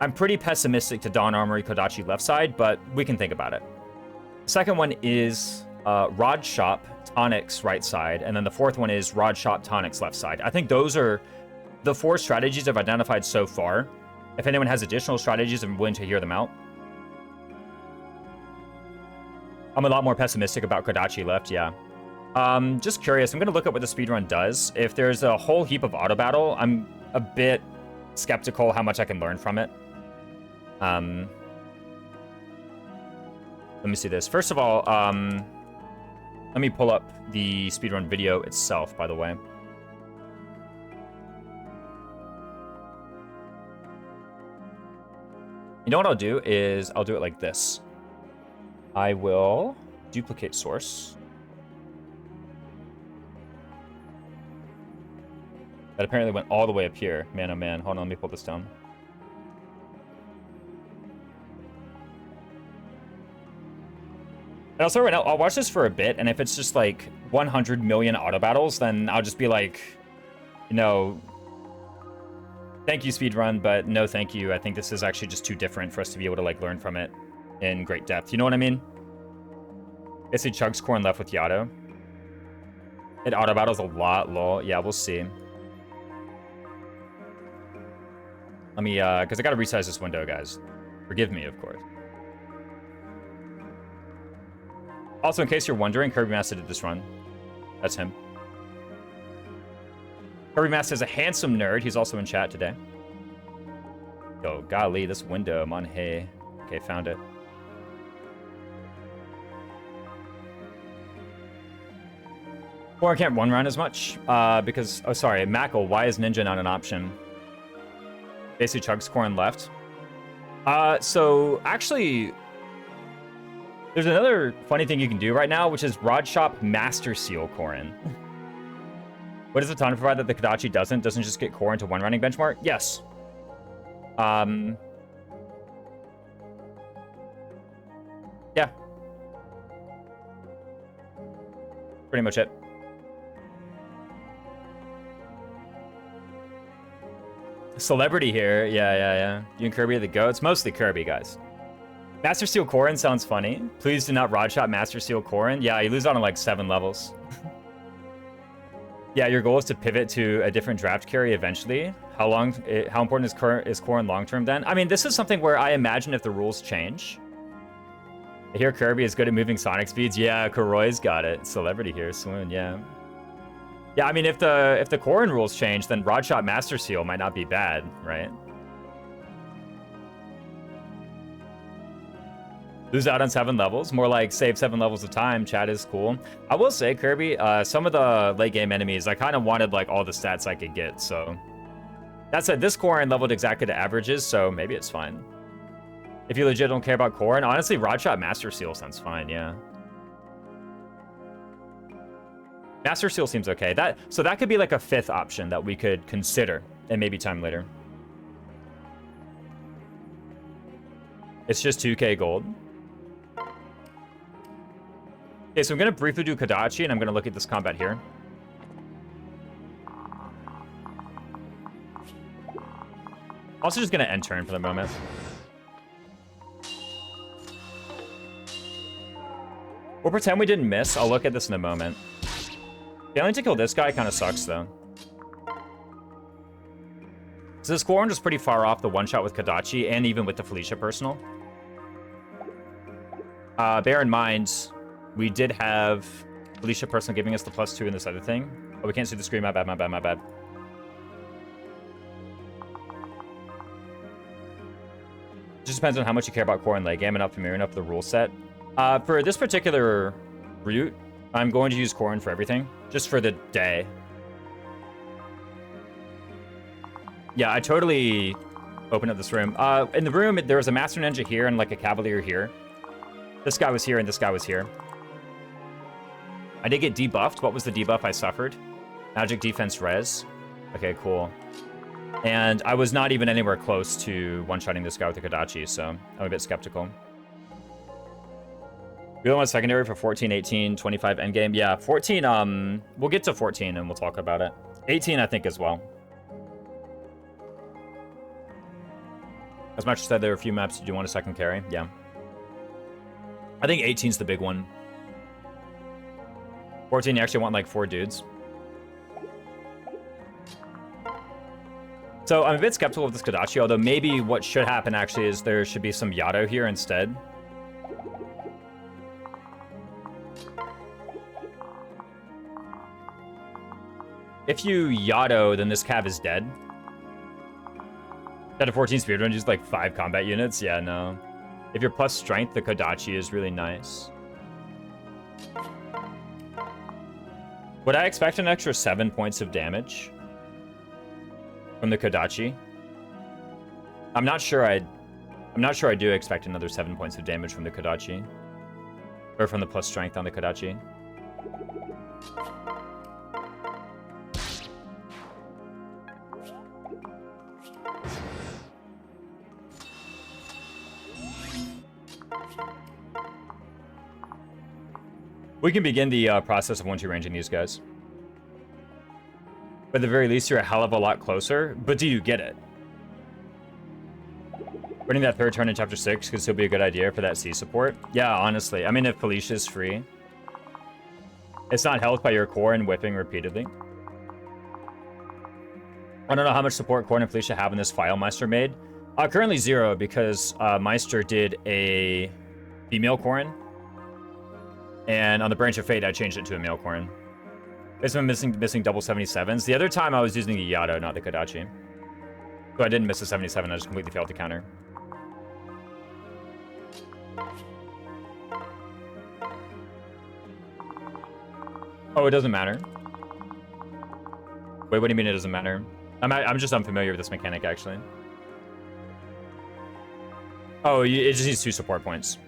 I'm pretty pessimistic to Dawn Armory, Kodachi, left side, but we can think about it. The second one is Rod Shop, Tonics, right side, and then the 4th one is Rod Shop, Tonics, left side. I think those are the 4 strategies I've identified so far. If anyone has additional strategies, I'm willing to hear them out. I'm a lot more pessimistic about Kodachi left, yeah. Just curious, I'm going to look up what the speedrun does. If there's a whole heap of auto battle, I'm a bit skeptical how much I can learn from it. Let me see this. First of all, let me pull up the speedrun video itself, by the way. You know what I'll do is I'll do it like this. I will duplicate source. That apparently went all the way up here. Man, oh man. Hold on, let me pull this down. And also right now, I'll watch this for a bit, and if it's just like 100 million auto battles, then I'll just be like, you know, thank you, speedrun, but no thank you. I think this is actually just too different for us to be able to like learn from it in great depth. You know what I mean? Basically chugs corn left with Yato. It auto battles a lot, lol. Yeah, we'll see. Let me, because I gotta resize this window, guys. Forgive me, of course. Also, in case you're wondering, Kirby Master did this run. That's him. Kirby Master is a handsome nerd. He's also in chat today. Yo, golly, this window, man, hey. Okay, found it. Or I can't one run as much, because, oh, sorry, Mackle, why is Ninja not an option? Basically chugs corn left. So, actually, there's another funny thing you can do right now, which is Rod Shop Master Seal Korin. What does the ton provide that the Kodachi doesn't? Doesn't just get core into one running benchmark? Yes. Yeah. Pretty much it. Celebrity here. Yeah. You and Kirby are the goats. Mostly Kirby, guys. Master Seal Korin sounds funny. Please do not Rod Shop Master Seal Korin. Yeah, you lose on like 7 levels. Yeah, your goal is to pivot to a different draft carry eventually. How important is Korin long term then? I mean, this is something where I imagine if the rules change. I hear Kirby is good at moving Sonic speeds. Yeah, Koroi's got it. Celebrity here, swoon, yeah. Yeah, I mean, if the Korin rules change, then Rod Shop Master Seal might not be bad, right? Lose out on 7 levels. More like save 7 levels of time. Chat is cool. I will say, Kirby, some of the late game enemies, I kind of wanted like all the stats I could get. So that said, this Corrin leveled exactly to averages, so maybe it's fine. If you legit don't care about Corrin, honestly, Rodshot Master Seal sounds fine, yeah. Master Seal seems okay. So that could be like a 5th option that we could consider and maybe time later. It's just 2k gold. Okay, so I'm going to briefly do Kodachi, and I'm going to look at this combat here. Also just going to end turn for the moment. We'll pretend we didn't miss. I'll look at this in a moment. Failing to kill this guy kind of sucks, though. So this Corrin is pretty far off the one-shot with Kodachi, and even with the Felicia personal. Bear in mind, we did have Felicia personal giving us the +2 in this other thing. Oh, we can't see the screen. My bad, my bad, my bad. Just depends on how much you care about Corrin late game and not familiar enough with the rule set. For this particular route, I'm going to use Corrin for everything, just for the day. Yeah, I totally opened up this room. In the room, there was a Master Ninja here and like a Cavalier here. This guy was here and this guy was here. I did get debuffed. What was the debuff I suffered? Magic Defense Res. Okay, cool. And I was not even anywhere close to one-shotting this guy with the Kodachi, so I'm a bit skeptical. We don't want secondary for 14, 18, 25 endgame. Yeah, 14, we'll get to 14 and we'll talk about it. 18, I think, as well. As much as said, there are a few maps you do want a second carry. Yeah. I think 18's the big one. 14, you actually want like 4 dudes. So I'm a bit skeptical of this Kodachi, although maybe what should happen actually is there should be some Yato here instead. If you Yato, then this Cav is dead. At a 14 speedrun, just like 5 combat units? Yeah, no. If you're plus strength, the Kodachi is really nice. Would I expect an extra 7 points of damage from the Kodachi? I'm not sure I do expect another 7 points of damage from the Kodachi. Or from the plus strength on the Kodachi. We can begin the process of 1-2 ranging these guys. But at the very least, you're a hell of a lot closer. But do you get it? Running that 3rd turn in Chapter 6 could still be a good idea for that C support. Yeah, honestly. I mean, if Felicia's free. It's not helped by your core and whipping repeatedly. I don't know how much support Core and Felicia have in this file Meister made. Currently 0, because Meister did a female Corrin. And on the Branch of Fate, I changed it to a male Corrin. Basically, I'm missing double 77s. The other time, I was using the Yato, not the Kodachi. So I didn't miss a 77, I just completely failed to counter. Oh, it doesn't matter? Wait, what do you mean it doesn't matter? I'm just unfamiliar with this mechanic, actually. Oh, it just needs 2 support points.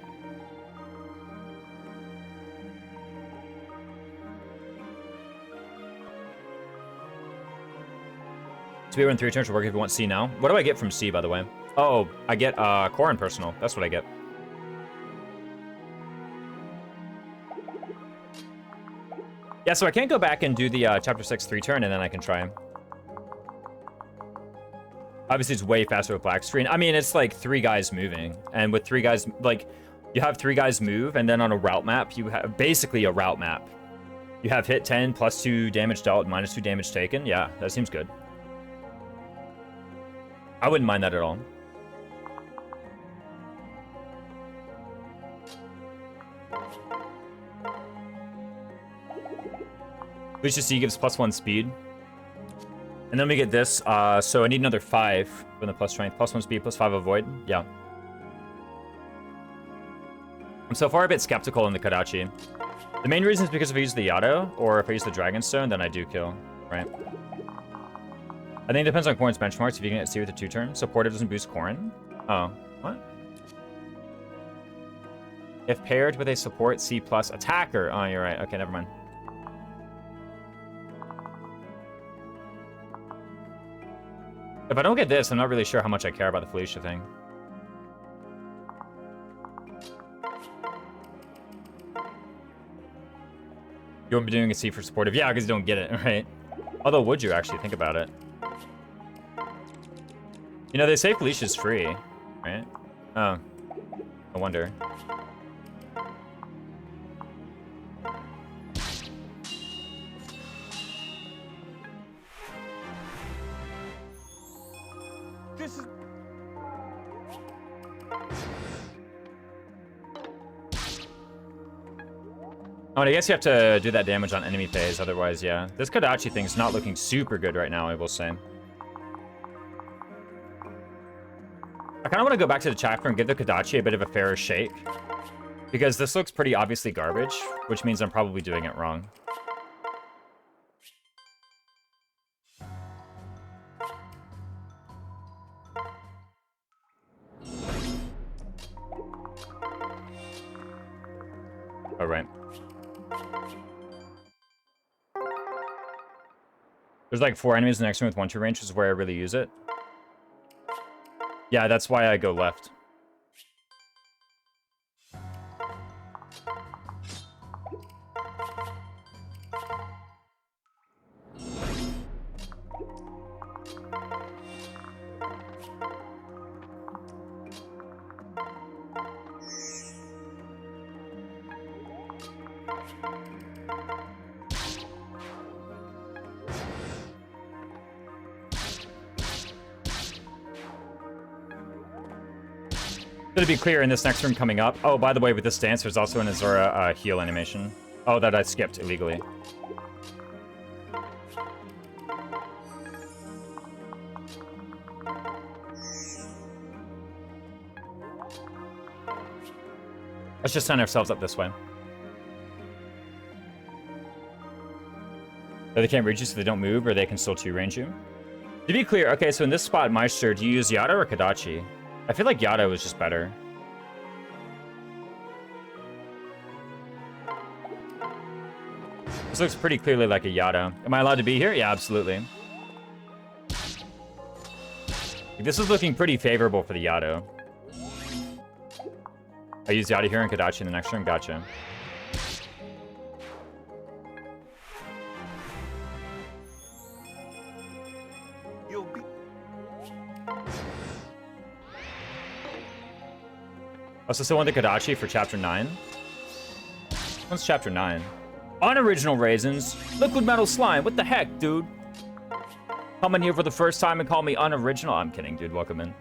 Speedrun 3 turns will work if you want C now. What do I get from C, by the way? Oh, I get Corrin personal. That's what I get. Yeah, so I can't go back and do the Chapter 6 3 turn, and then I can try him. Obviously, it's way faster with black screen. I mean, it's like 3 guys moving. And with 3 guys, like, you have 3 guys move, and then on a route map, you have basically a route map. You have hit 10, plus 2 damage dealt, minus 2 damage taken. Yeah, that seems good. I wouldn't mind that at all. Felicia C gives +1 speed. And then we get this, so I need another 5 from the plus strength. +1 speed, +5 avoid. Yeah. I'm so far a bit skeptical in the Kodachi. The main reason is because if I use the Yato, or if I use the Dragonstone, then I do kill, right? I think it depends on Corrin's benchmarks. If you can get C with a 2-turn. Supportive doesn't boost Corrin. Oh, what? If paired with a support C+ attacker. Oh, you're right. Okay, never mind. If I don't get this, I'm not really sure how much I care about the Felicia thing. You won't be doing a C for supportive. Yeah, because you don't get it, right? Although, would you actually think about it? You know, they say Felicia's free, right? Oh, I wonder. This is... Oh, and I guess you have to do that damage on enemy phase, otherwise, yeah. This Kodachi thing's not looking super good right now, I will say. I kind of want to go back to the chapter and give the Kodachi a bit of a fairer shake. Because this looks pretty obviously garbage, which means I'm probably doing it wrong. All right. There's like 4 enemies in the next room with 1-2 range, which is where I really use it. Yeah, that's why I go left. To be clear, in this next room coming up... Oh, by the way, with this dance, there's also an Azura heal animation. Oh, that I skipped illegally. Let's just sign ourselves up this way. They can't reach you, so they don't move, or they can still 2-range you. To be clear, okay, so in this spot, Meister, do you use Yato or Kodachi? I feel like Yato is just better. This looks pretty clearly like a Yato. Am I allowed to be here? Yeah, absolutely. This is looking pretty favorable for the Yato. I use Yato here and Kodachi in the next turn. Gotcha. Also, still want the Kodachi for Chapter 9. What's Chapter 9? Unoriginal Raisins. Liquid Metal Slime. What the heck, dude? Coming here for the first time and call me unoriginal? I'm kidding, dude. Welcome in.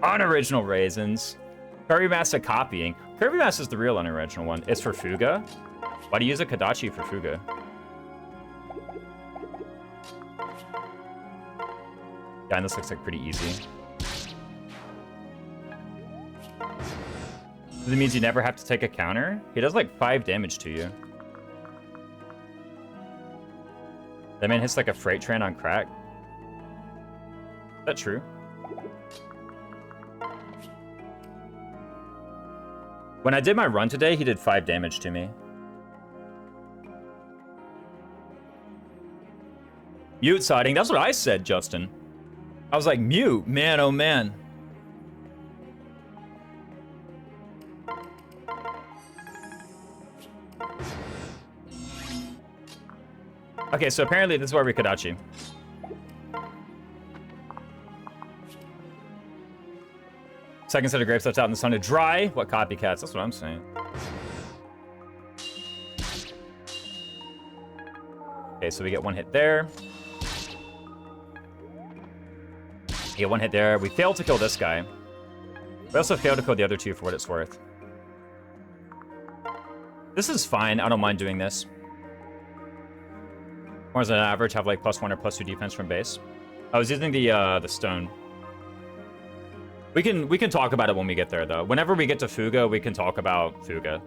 Unoriginal Raisins. Kirby Master copying. Kirby Master is the real unoriginal one. It's for Fuga. Why do you use a Kodachi for Fuga? Yeah, and this looks like pretty easy. That means you never have to take a counter? He does like 5 damage to you. That man hits like a freight train on crack. Is that true? When I did my run today, he did 5 damage to me. Mute siding, that's what I said, Justin. I was like, mute, man, oh man. Okay, so apparently this is where we Kodachi. Second set of grapes left out in the sun to dry. What copycats? That's what I'm saying. Okay, so we get 1 hit there. We get 1 hit there. We failed to kill this guy. We also failed to kill the other 2 for what it's worth. This is fine. I don't mind doing this. Or as an average, have like +1 or +2 defense from base. I was using the stone. We can talk about it when we get there, though. Whenever we get to Fuga, we can talk about Fuga.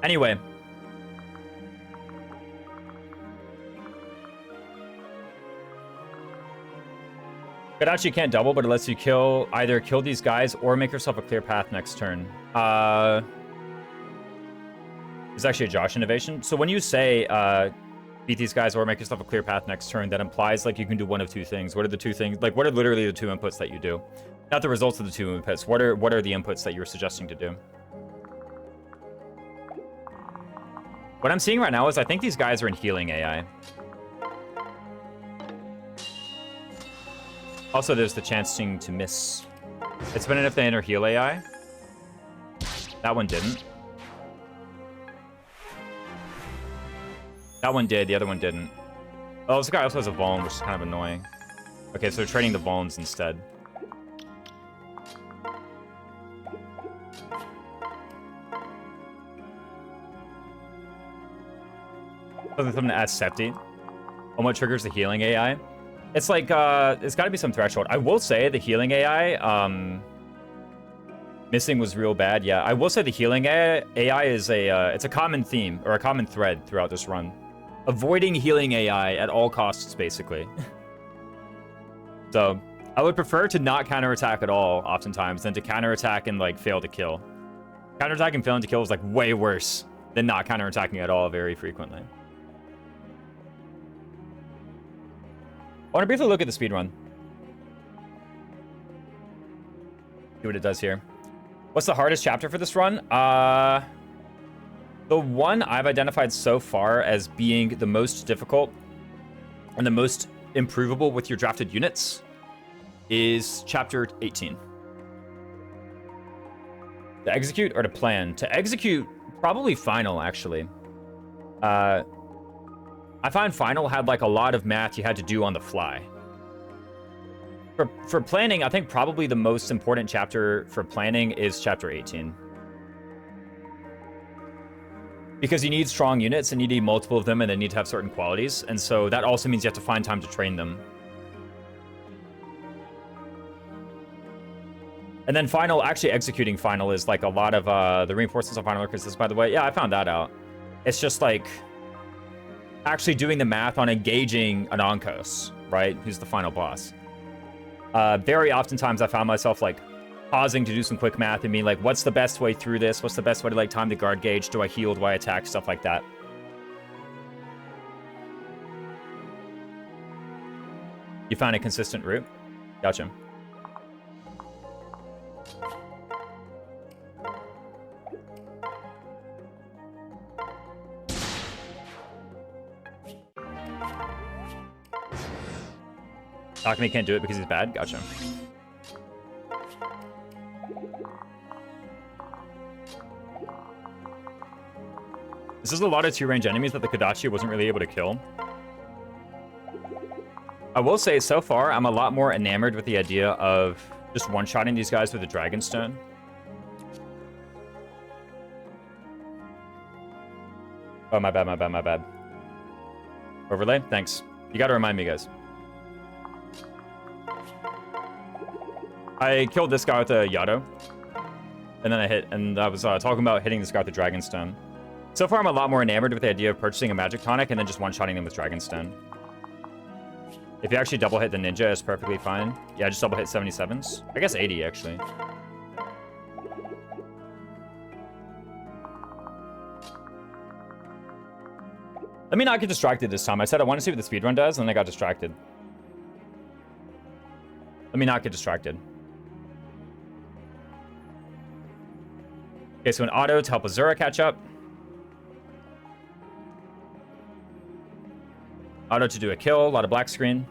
Anyway. Kodachi can't double, but it lets you either kill these guys or make yourself a clear path next turn. It's actually a Josh innovation. So when you say beat these guys or make yourself a clear path next turn, that implies like you can do one of two things. What are the two things? Like, what are literally the two inputs that you do? Not the results of the two inputs. What are the inputs that you're suggesting to do? What I'm seeing right now is I think these guys are in healing AI. Also, there's the chancing to miss. It's been if they enter heal AI. That one didn't. That one did, the other one didn't. Oh, this guy also has a Vuln, which is kind of annoying. Okay, so they're trading the Vulns instead. Something to add Septi. On what triggers the healing AI? It's like, it's got to be some threshold. I will say the healing AI, missing was real bad. Yeah, I will say the healing AI is it's a common theme, or a common thread throughout this run. Avoiding healing AI at all costs, basically. So, I would prefer to not counterattack at all, oftentimes, than to counterattack and, like, fail to kill. Counterattacking and failing to kill is, like, way worse than not counterattacking at all very frequently. I want to briefly look at the speedrun. See what it does here. What's the hardest chapter for this run? The one I've identified so far as being the most difficult and the most improvable with your drafted units is chapter 18. To execute or to plan? To execute, probably final, actually. I find final had like a lot of math you had to do on the fly. For planning, I think probably the most important chapter for planning is chapter 18. Because you need strong units and you need multiple of them and they need to have certain qualities. And so that also means you have to find time to train them. And then final, actually executing final is like a lot of the reinforcements on final are consistent, by the way. Yeah, I found that out. It's just like actually doing the math on engaging an Onkos, right? Who's the final boss. Very oftentimes I found myself like pausing to do some quick math and being like, what's the best way through this? What's the best way to like time the guard gauge? Do I heal? Do I attack? Stuff like that. You found a consistent route? Gotcha. Takumi can't do it because he's bad? Gotcha. This is a lot of two-range enemies that the Kodachi wasn't really able to kill. I will say, so far, I'm a lot more enamored with the idea of just one-shotting these guys with a Dragonstone. Oh, my bad, my bad, my bad. Overlay? Thanks. You gotta remind me, guys. I killed this guy with a Yado. And then I was talking about hitting this guy with the Dragonstone. So far, I'm a lot more enamored with the idea of purchasing a Magic Tonic and then just one-shotting them with Dragonstone. If you actually double hit the Ninja, it's perfectly fine. Yeah, just double hit 77s. I guess 80, actually. Let me not get distracted this time. I said I want to see what the speedrun does, and then I got distracted. Let me not get distracted. Okay, so an auto to help Azura catch up. Auto to do a kill, a lot of black screen.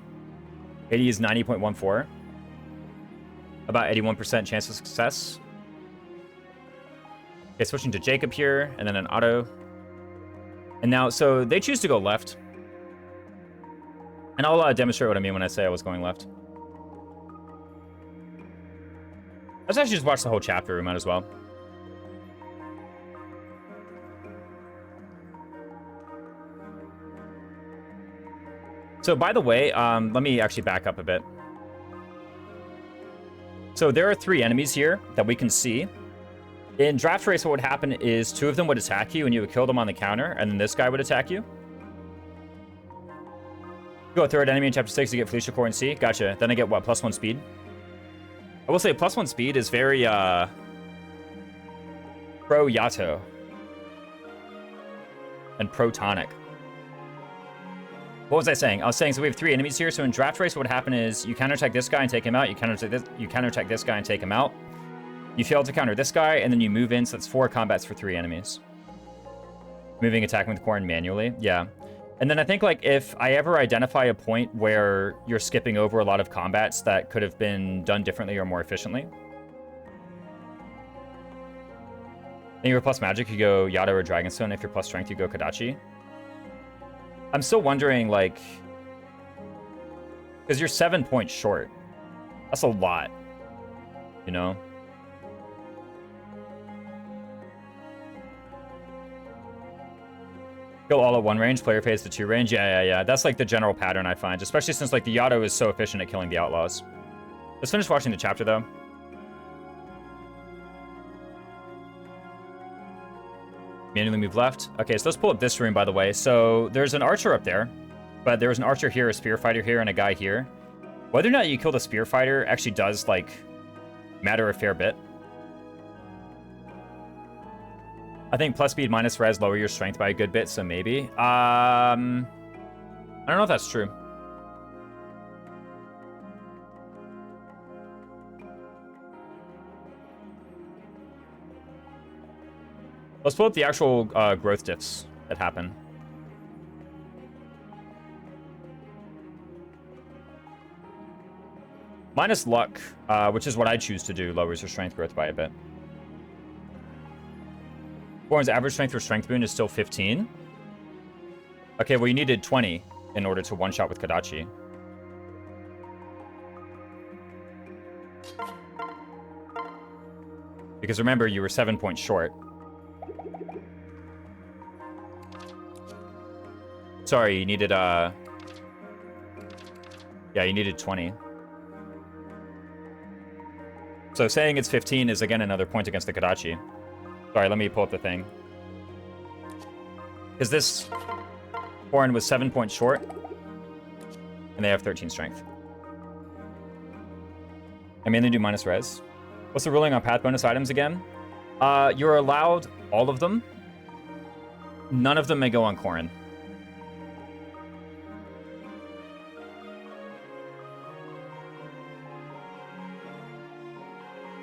80 is 90.14. About 81% chance of success. Okay, switching to Jacob here, and then an auto. And now, so they choose to go left. And I'll demonstrate what I mean when I say I was going left. Let's actually just watch the whole chapter, we might as well. So by the way, let me actually back up a bit. So there are 3 enemies here that we can see. In Draft Race, what would happen is 2 of them would attack you and you would kill them on the counter, and then this guy would attack you. Go 3rd enemy in chapter 6 to get Felicia Core and C. Gotcha. Then I get what, +1 speed? I will say +1 speed is very pro Yato. And pro Tonic. What was I saying? I was saying, so we have 3 enemies here. So in Draft Race, what would happen is you counterattack this guy and take him out. You counterattack this guy and take him out. You fail to counter this guy, and then you move in. So that's 4 combats for 3 enemies. Moving, attacking with Corrin manually. Yeah. And then I think, like, if I ever identify a point where you're skipping over a lot of combats that could have been done differently or more efficiently. Then you're plus magic, you go Yato or Dragonstone. If you're plus strength, you go Kodachi. I'm still wondering, like, because you're 7 points short. That's a lot, you know? Go all at 1 range, player fades to 2 range. Yeah. That's like the general pattern I find, especially since like the Yato is so efficient at killing the outlaws. Let's finish watching the chapter though. Manually move left. Okay, so let's pull up this room, by the way. So there's an archer up there, but there's an archer here, a spear fighter here, and a guy here. Whether or not you kill the spear fighter actually does, like, matter a fair bit. I think plus speed minus res lower your strength by a good bit, so maybe. I don't know if that's true. Let's pull up the actual growth diffs that happen. Minus luck, which is what I choose to do, lowers your strength growth by a bit. Corrin's average strength for strength boon is still 15. Okay, well you needed 20 in order to one-shot with Kodachi. Because remember, you were 7 points short. Sorry, you needed, yeah, you needed 20. So saying it's 15 is, again, another point against the Kodachi. Sorry, let me pull up the thing. Because this Corrin was 7 points short, and they have 13 strength. I mainly do minus res. What's the ruling on path bonus items again? You're allowed all of them. None of them may go on Corrin.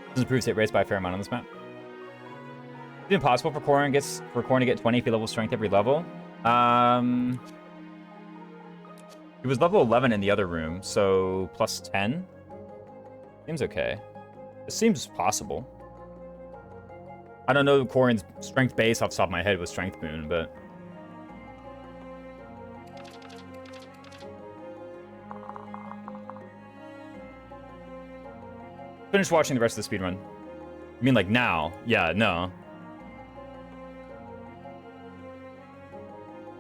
Doesn't improve state rates by a fair amount on this map. Is it impossible for Corrin to get 20 if he levels strength every level? He was level 11 in the other room, so plus 10. Seems okay. It seems possible. I don't know Corrin's strength base off the top of my head with strength boon, but finish watching the rest of the speedrun. You mean like now? Yeah, no.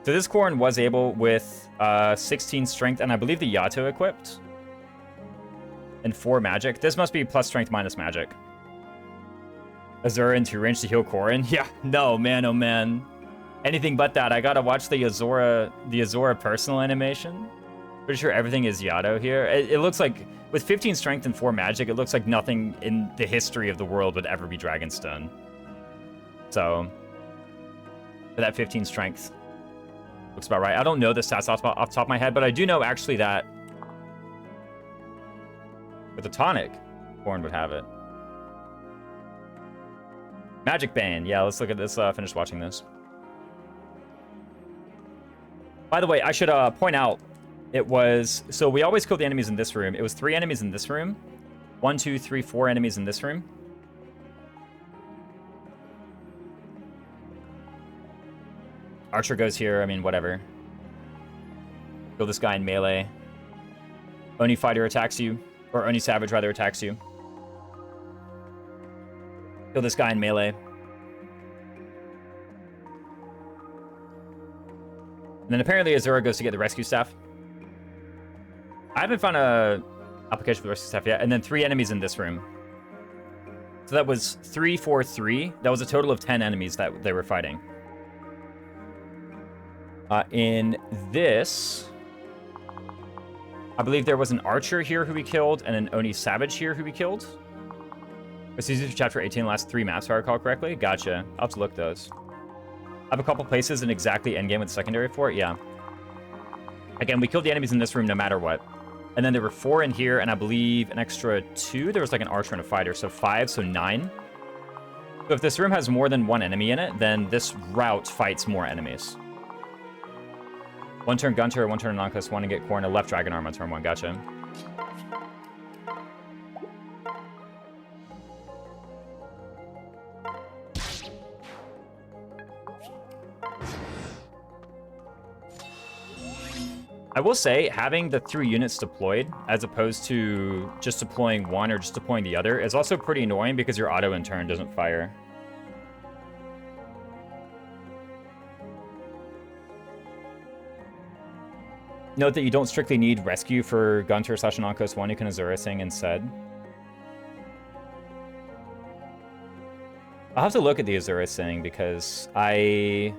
So this Corrin was able with 16 strength, and I believe the Yato equipped, and 4 magic. This must be plus strength minus magic. Azura in 2 range to heal Corrin? Yeah, no, man, oh man. Anything but that. I gotta watch the Azura personal animation. Pretty sure everything is Yato here. It looks like, with 15 strength and 4 magic, it looks like nothing in the history of the world would ever be Dragonstone. So, for that 15 strength, looks about right. I don't know the stats off the top of my head, but I do know actually that with the tonic, Corrin would have it. Magic Bane. Yeah, let's look at this. Finish watching this. By the way, I should point out, it was, so we always kill the enemies in this room. It was 3 enemies in this room. 1, 2, 3, 4 enemies in this room. Archer goes here, I mean, whatever. Kill this guy in melee. Oni fighter attacks you, or Oni savage rather attacks you. Kill this guy in melee. And then apparently Azura goes to get the rescue staff. I haven't found a application for the rest of the stuff yet. And then 3 enemies in this room. So that was 3, 4, 3. That was a total of 10 enemies that they were fighting. In this, I believe there was an archer here who we killed and an Oni Savage here who we killed. This is chapter 18, last 3 maps, if I recall correctly. Gotcha. I'll have to look those. I have a couple places in exactly endgame with secondary for it, yeah. Again, we killed the enemies in this room no matter what. And then there were 4 in here, and I believe an extra 2. There was like an archer and a fighter, so 5, so 9. So if this room has more than 1 enemy in it, then this route fights more enemies. 1 turn Gunter, 1 turn Nonquest 1 and get Corn, a left Dragon Arm on turn 1. Gotcha. I will say, having the 3 units deployed, as opposed to just deploying one or just deploying the other, is also pretty annoying because your auto in turn doesn't fire. Note that you don't strictly need rescue for Gunter / Nonquest 1. You can Azura Sing instead. I'll have to look at the Azura Sing because I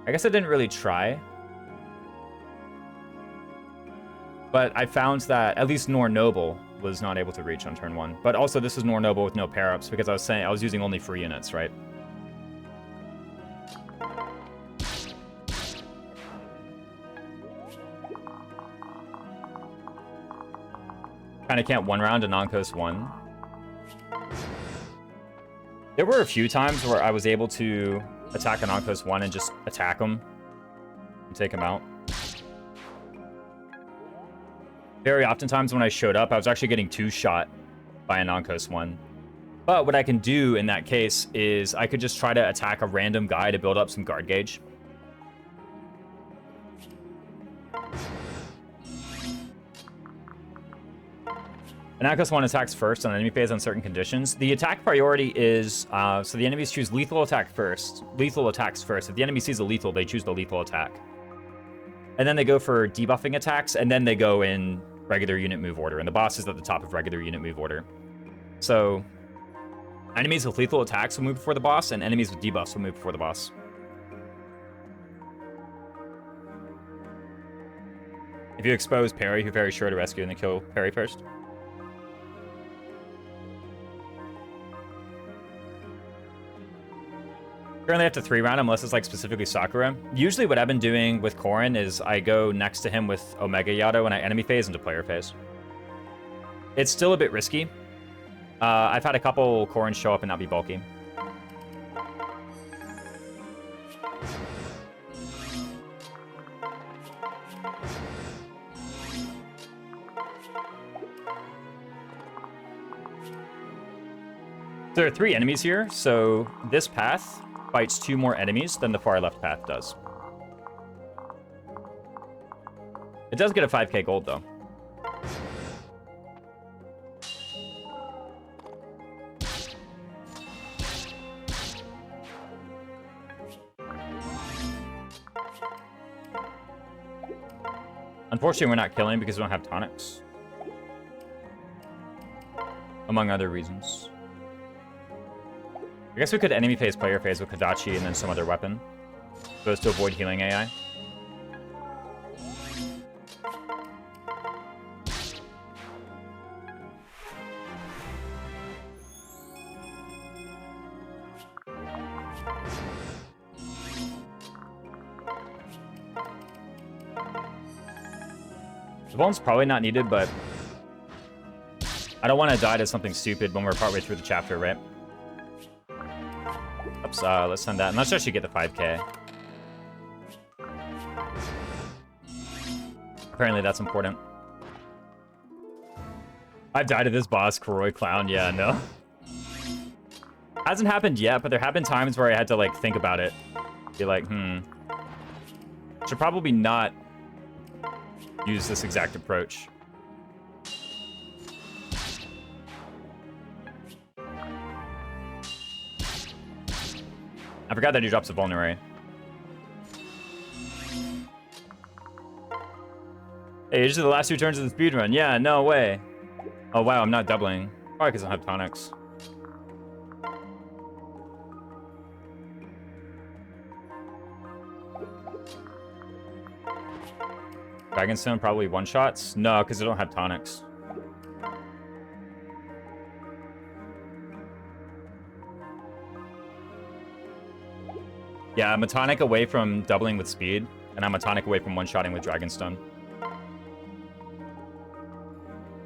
guess I didn't really try. But I found that at least Nor Noble was not able to reach on turn 1. But also this is Nor Noble with no pair-ups because I was saying I was using only free units, right? Kinda can't one round a non-coast 1. There were a few times where I was able to attack a non-coast 1 and just attack him and take him out. Very oftentimes when I showed up, I was actually getting 2-shot by a non-coast 1. But what I can do in that case is I could just try to attack a random guy to build up some guard gauge. An non-coast 1 attacks first on enemy phase on certain conditions. The attack priority is, so the enemies choose lethal attack first. Lethal attacks first. If the enemy sees a lethal, they choose the lethal attack. And then they go for debuffing attacks, and then they go in regular unit move order, and the boss is at the top of regular unit move order. So, enemies with lethal attacks will move before the boss, and enemies with debuffs will move before the boss. If you expose parry, you're very sure to rescue and then kill parry first. Currently have to 3-round unless it's like specifically Sakura. Usually what I've been doing with Corrin is I go next to him with Omega Yato and I enemy phase into player phase. It's still a bit risky. I've had a couple Corrins show up and not be bulky. There are 3 enemies here, so this path fights 2 more enemies than the far left path does. It does get a 5k gold, though. Unfortunately, we're not killing because we don't have tonics. Among other reasons. I guess we could enemy phase player phase with Kadachi and then some other weapon. So as to avoid healing AI. The bone's probably not needed, but I don't want to die to something stupid when we're partway through the chapter, right? Oops, let's send that. And let's actually get the 5k. Apparently that's important. I've died to this boss, Koroi Clown. Yeah, no. Hasn't happened yet, but there have been times where I had to, like, think about it. Be like, should probably not use this exact approach. I forgot that he drops a vulnerary. Hey, these are the last 2 turns of the speedrun. Yeah, no way. Oh, wow, I'm not doubling. Probably because I don't have tonics. Dragonstone probably one-shots? No, because I don't have tonics. Yeah, I'm a tonic away from doubling with speed, and I'm a tonic away from one-shotting with Dragonstone.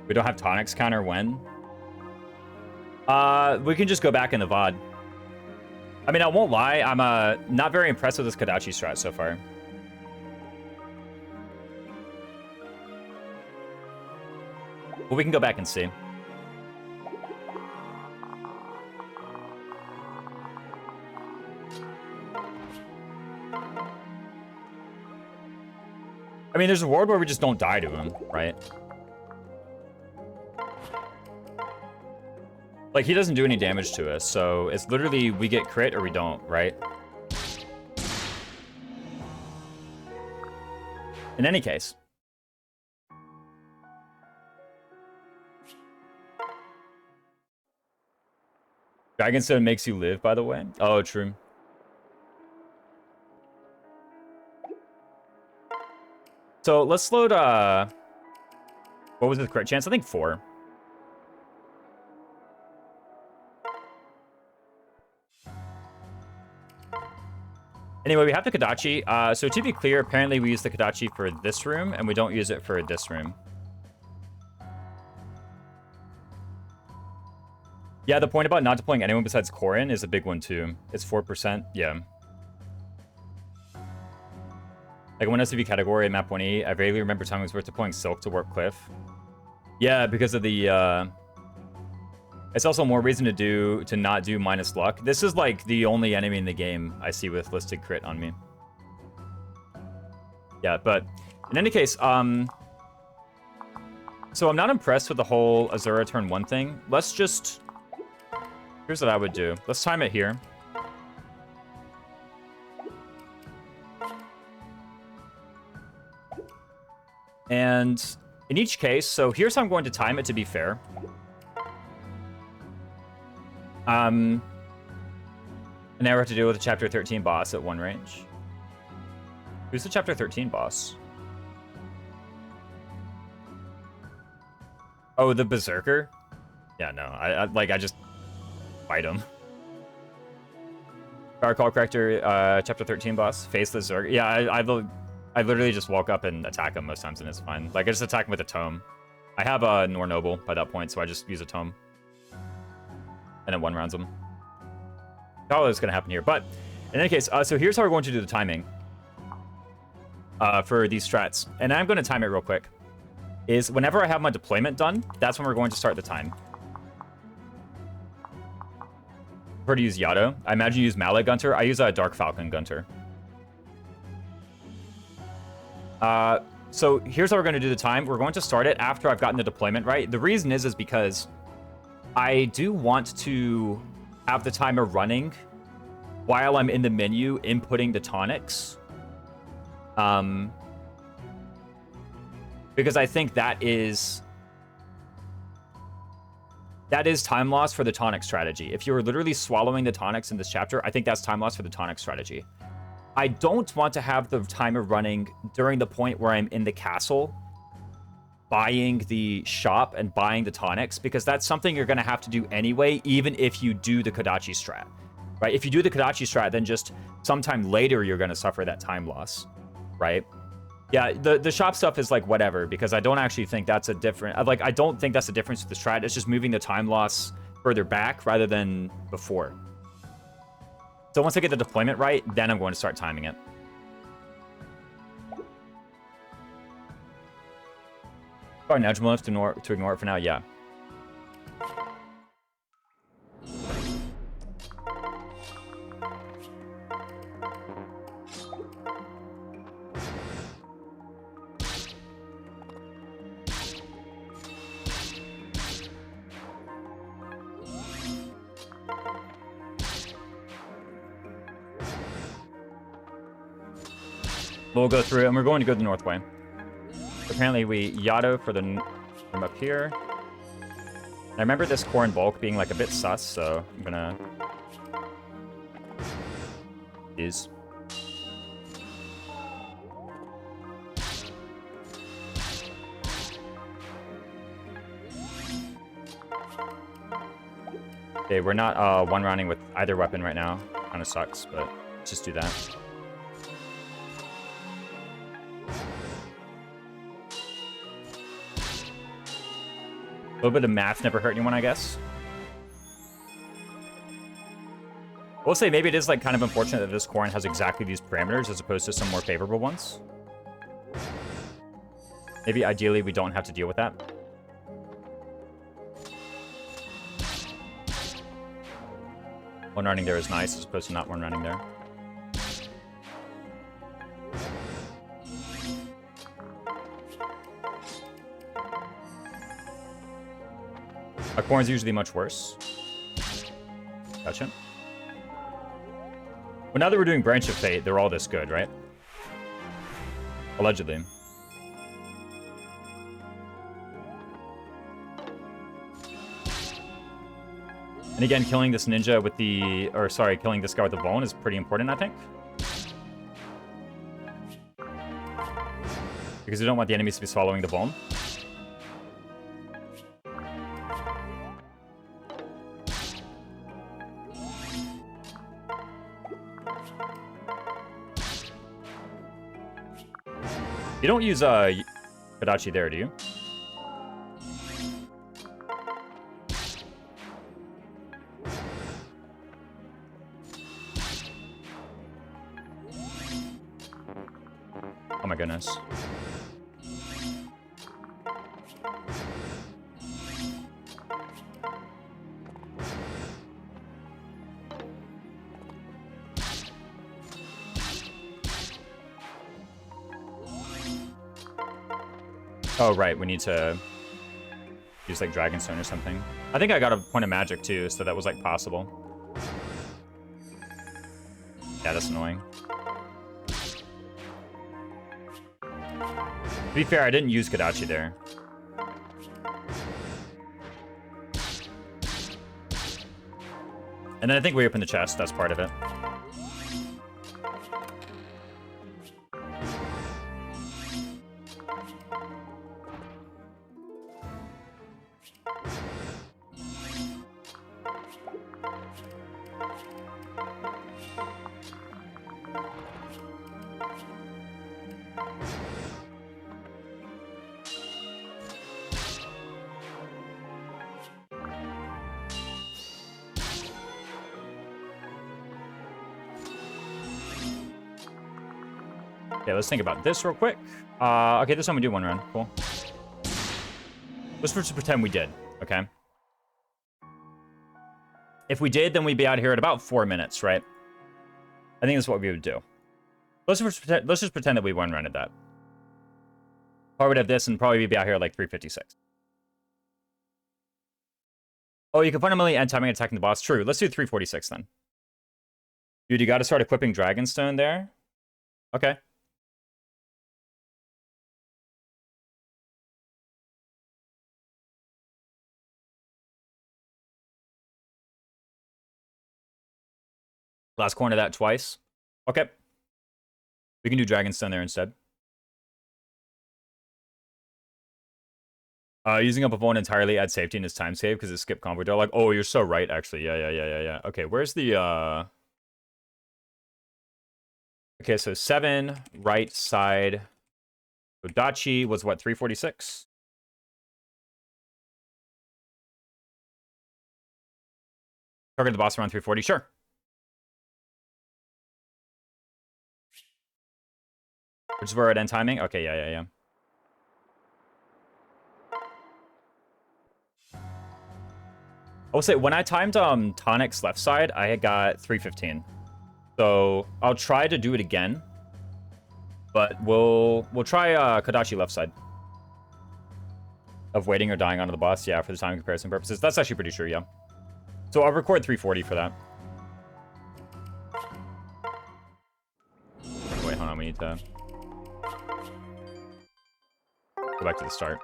We don't have tonics counter when? We can just go back in the VOD. I mean, I won't lie, I'm not very impressed with this Kodachi strat so far. But we can go back and see. I mean, there's a ward where we just don't die to him, right? Like, he doesn't do any damage to us, so it's literally we get crit or we don't, right? In any case. Dragonstone makes you live, by the way. Oh, true. So let's load, what was the crit chance? I think 4. Anyway, we have the Kodachi. So to be clear, apparently we use the Kodachi for this room, and we don't use it for this room. Yeah, the point about not deploying anyone besides Korin is a big one, too. It's 4%. Yeah. Like, one SCV category at map 1E, I vaguely remember time was worth deploying Silk to warp Cliff. Yeah, because of the, it's also more reason to not do minus luck. This is, like, the only enemy in the game I see with listed crit on me. Yeah, but in any case, so I'm not impressed with the whole Azura turn 1 thing. Let's just... Here's what I would do. Let's time it here. And in each case, so here's how I'm going to time it to be fair. And now we have to deal with the Chapter 13 boss at 1 range. Who's the Chapter 13 boss? Oh, the Berserker? Yeah, no, I just fight him. Power Call Corrector, Chapter 13 boss, Faceless Zerg. Yeah, I literally just walk up and attack him most times and it's fine. Like, I just attack him with a tome. I have a Nor Noble by that point, so I just use a tome. And then 1-rounds him. All is going to happen here. But in any case, so here's how we're going to do the timing for these strats. And I'm going to time it real quick. Is whenever I have my deployment done, that's when we're going to start the time. Prefer to use Yato. I imagine you use Mallet Gunter. I use a Dark Falcon Gunter. So here's how we're going to do the time. We're going to start it after I've gotten the deployment right. The reason is because I do want to have the timer running while I'm in the menu inputting the tonics. Because I think that is time loss for the tonic strategy. If you're literally swallowing the tonics in this chapter, I think that's time loss for the tonic strategy. I don't want to have the timer running during the point where I'm in the castle, buying the shop and buying the tonics, because that's something you're going to have to do anyway, even if you do the Kodachi strat, right? If you do the Kodachi strat, then just sometime later you're going to suffer that time loss, right? Yeah, the shop stuff is like whatever, because I don't actually think that's a different... Like, I don't think that's the difference with the strat. It's just moving the time loss further back rather than before. So once I get the deployment right, then I'm going to start timing it. Probably negligible enough to ignore it for now, yeah. We'll go through it, and we're going to go the north way. The Apparently we Yato for the from up here. I remember this core in bulk being like a bit sus, so I'm gonna use. Okay, we're not one-rounding with either weapon right now. Kind of sucks, but let's just do that. A little bit of math never hurt anyone, I guess. We'll say maybe it is like kind of unfortunate that this Corrin has exactly these parameters as opposed to some more favorable ones. Maybe ideally we don't have to deal with that. One running there is nice as opposed to not one running there. A Corrin's usually much worse. Gotcha. Well, now that we're doing Branch of Fate, they're all this good, right? Allegedly. And again, killing this ninja with the... Or, sorry, killing this guy with the bone is pretty important, I think. Because we don't want the enemies to be swallowing the bone. You don't use Kodachi there, do you? Oh my goodness. Oh, right. We need to use, like, Dragonstone or something. I think I got a point of magic, too, so that was, like, possible. Yeah, that's annoying. To be fair, I didn't use Kodachi there. And then I think we opened the chest. That's part of it. Okay, let's think about this real quick. Okay, this time we do one run. Cool. Let's just pretend we did, okay? If we did, then we'd be out here at about 4 minutes, right? I think that's what we would do. Let's just pretend that we one run at that. Probably would have this and probably be out here at like 3:56. Oh, you can fundamentally end timing attacking the boss. True. Let's do 3:46 then. Dude, you got to start equipping Dragonstone there. Okay. Last corner of that twice. Okay. We can do Dragonstone there instead. Using up a phone entirely adds safety in his time save because it skipped combo. They're like, oh, you're so right, actually. Yeah. Okay, where's the... Okay, so 7, right side. Kodachi was what, 3:46? Target the boss around 3:40, sure. Which is where at end timing? Okay, yeah. I will say, when I timed Tonic's left side, I had got 3:15. So I'll try to do it again. But we'll try Kodachi left side. Of waiting or dying onto the boss, yeah, for the time comparison purposes. That's actually pretty true, yeah. So I'll record 3:40 for that. Wait, hold on, we need to... Go back to the start.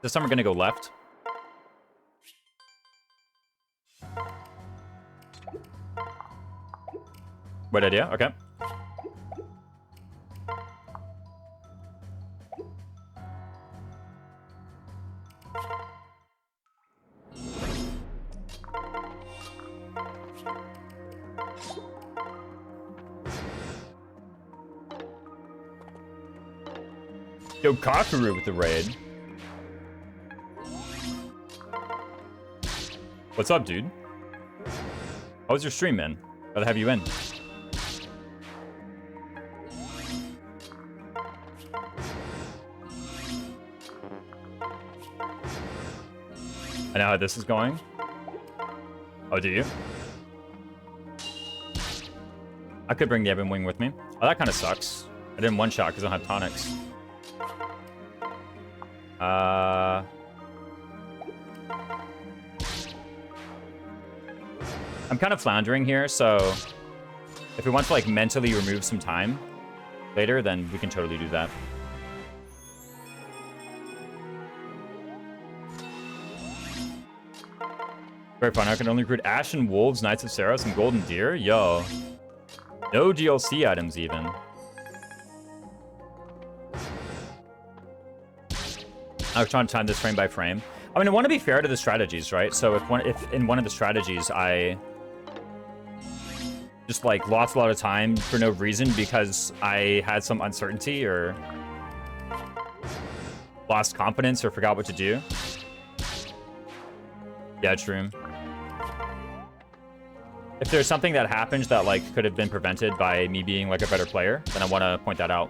This time we're gonna go left. Right idea, okay. Yo, Kakaru with the raid. What's up, dude? How was your stream, man? Gotta have you in. I know how this is going. Oh, do you? I could bring the Ebon Wing with me. Oh, that kind of sucks. I didn't one-shot because I don't have tonics. I'm kind of floundering here, so if we want to like mentally remove some time later, then we can totally do that. Very fun. I can only recruit Ashen Wolves, Knights of Saros, and Golden Deer. Yo. No DLC items even. I was trying to time this frame by frame. I mean, I want to be fair to the strategies, right? So if in one of the strategies I just like lost a lot of time for no reason because I had some uncertainty or lost confidence or forgot what to do. Yeah, true. If there's something that happens that like could have been prevented by me being like a better player, then I want to point that out.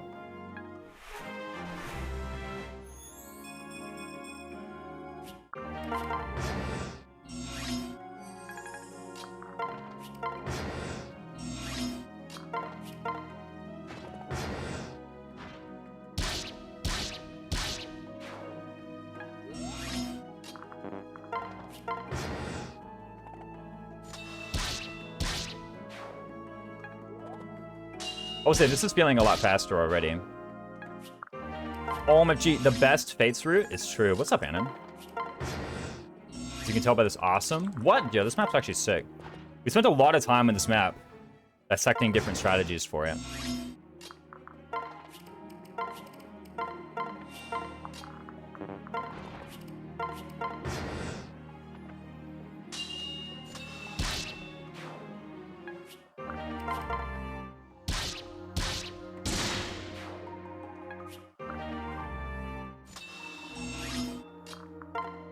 I will say, this is feeling a lot faster already. OMFG, the best Fates route is true. What's up, Anon? As you can tell by this awesome. What? Yeah, this map's actually sick. We spent a lot of time on this map dissecting different strategies for it.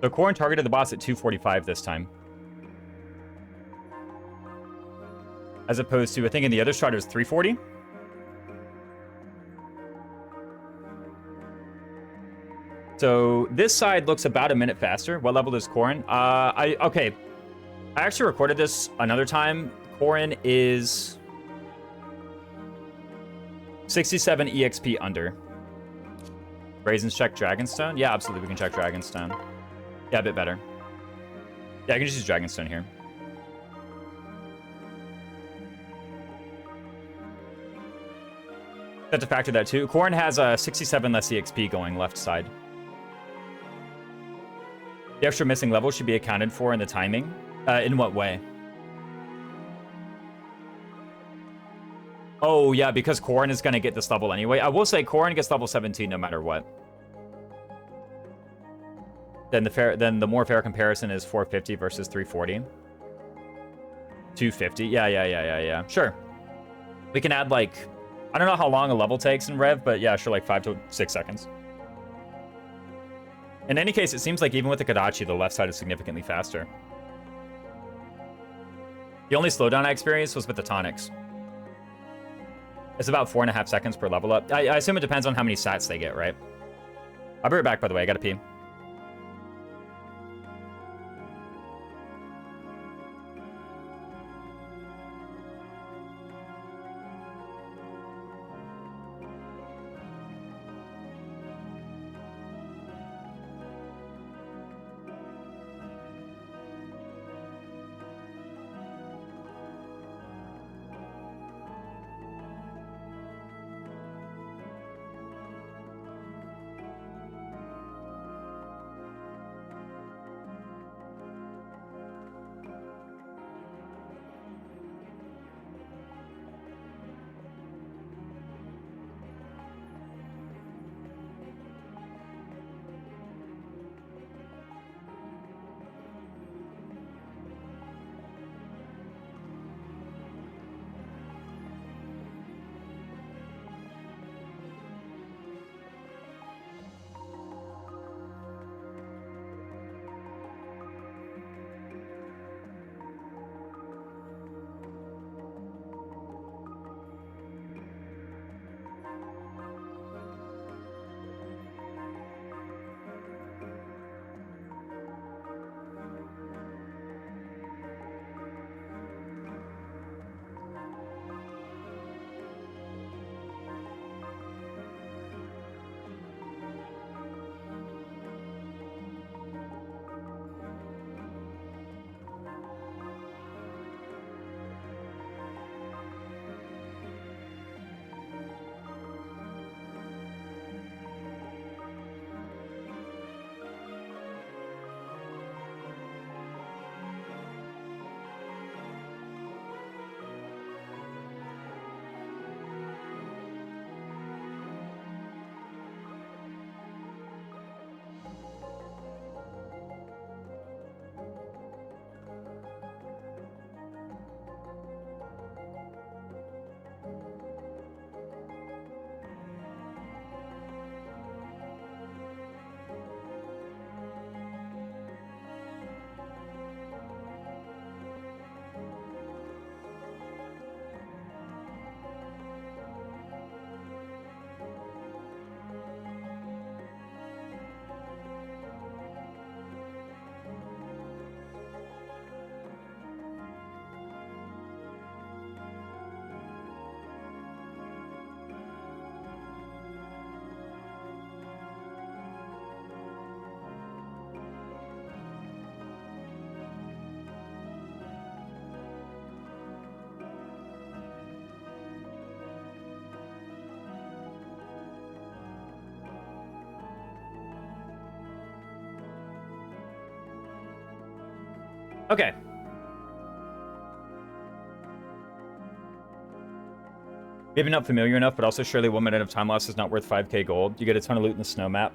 So Corrin targeted the boss at 245 this time. As opposed to, I think in the other strat it was 340. So this side looks about a minute faster. What level is Corrin? Okay. I actually recorded this another time. Corrin is 67 EXP under. Raisins check Dragonstone? Yeah, absolutely. We can check Dragonstone. Yeah, a bit better. Yeah, I can just use Dragonstone here. Have to factor that too. Corrin has 67 less EXP going left side. The extra missing level should be accounted for in the timing. In what way? Oh, yeah, because Corrin is going to get this level anyway. I will say Corrin gets level 17 no matter what. Then the more fair comparison is 450 versus 340. 250. Yeah. Sure. We can add like, I don't know how long a level takes in Rev, but yeah, sure, like 5 to 6 seconds. In any case, it seems like even with the Kodachi, the left side is significantly faster. The only slowdown I experienced was with the tonics. It's about 4.5 seconds per level up. I assume it depends on how many sats they get, right? I'll be right back, by the way. I gotta pee. Okay. Maybe not familiar enough, but also surely 1 minute of time loss is not worth 5k gold. You get a ton of loot in the snow map.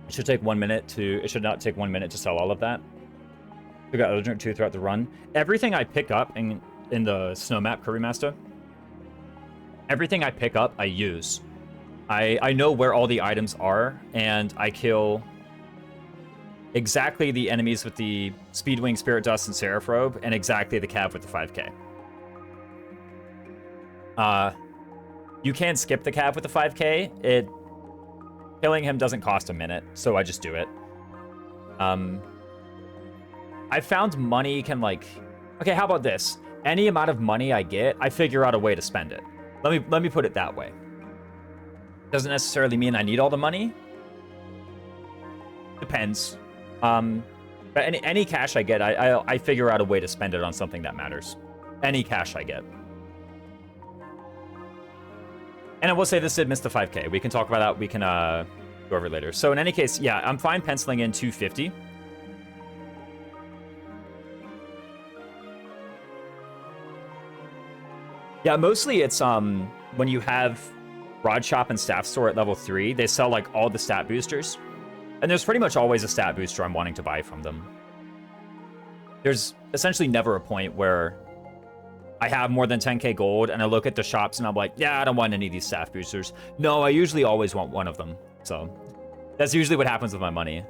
It should take 1 minute to... It should not take 1 minute to sell all of that. We got Elder 2 throughout the run. Everything I pick up in the snow map, Curry Master, everything I pick up, I use. I know where all the items are, and I kill exactly the enemies with the Speedwing, Spirit Dust, and Seraph Robe, and exactly the Cav with the 5k. You can skip the Cav with the 5k. Killing him doesn't cost a minute, so I just do it. I found money can, like... Okay, how about this? Any amount of money I get, I figure out a way to spend it. Let me put it that way. Doesn't necessarily mean I need all the money. Depends. But any cash I get, I figure out a way to spend it on something that matters. Any cash I get. And I will say this did miss the 5k. We can talk about that. We can go over it later. So in any case, yeah, I'm fine penciling in 250. Yeah, mostly it's when you have Rod Shop and Staff Store at level 3, they sell like all the stat boosters. And there's pretty much always a stat booster I'm wanting to buy from them. There's essentially never a point where I have more than 10k gold and I look at the shops and I'm like, yeah, I don't want any of these staff boosters. No, I usually always want one of them. So that's usually what happens with my money.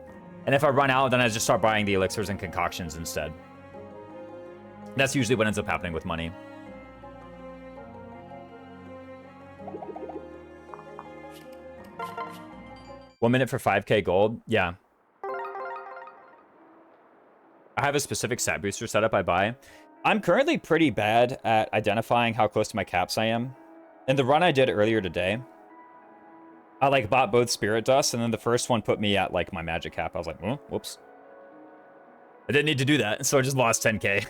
And if I run out, then I just start buying the elixirs and concoctions instead. That's usually what ends up happening with money. One minute for 5k gold? Yeah. I have a specific stat booster setup I buy. I'm currently pretty bad at identifying how close to my caps I am. In the run I did earlier today, I like bought both Spirit Dust, and then the first one put me at like my magic cap. I was like, oh, whoops. I didn't need to do that, so I just lost 10k.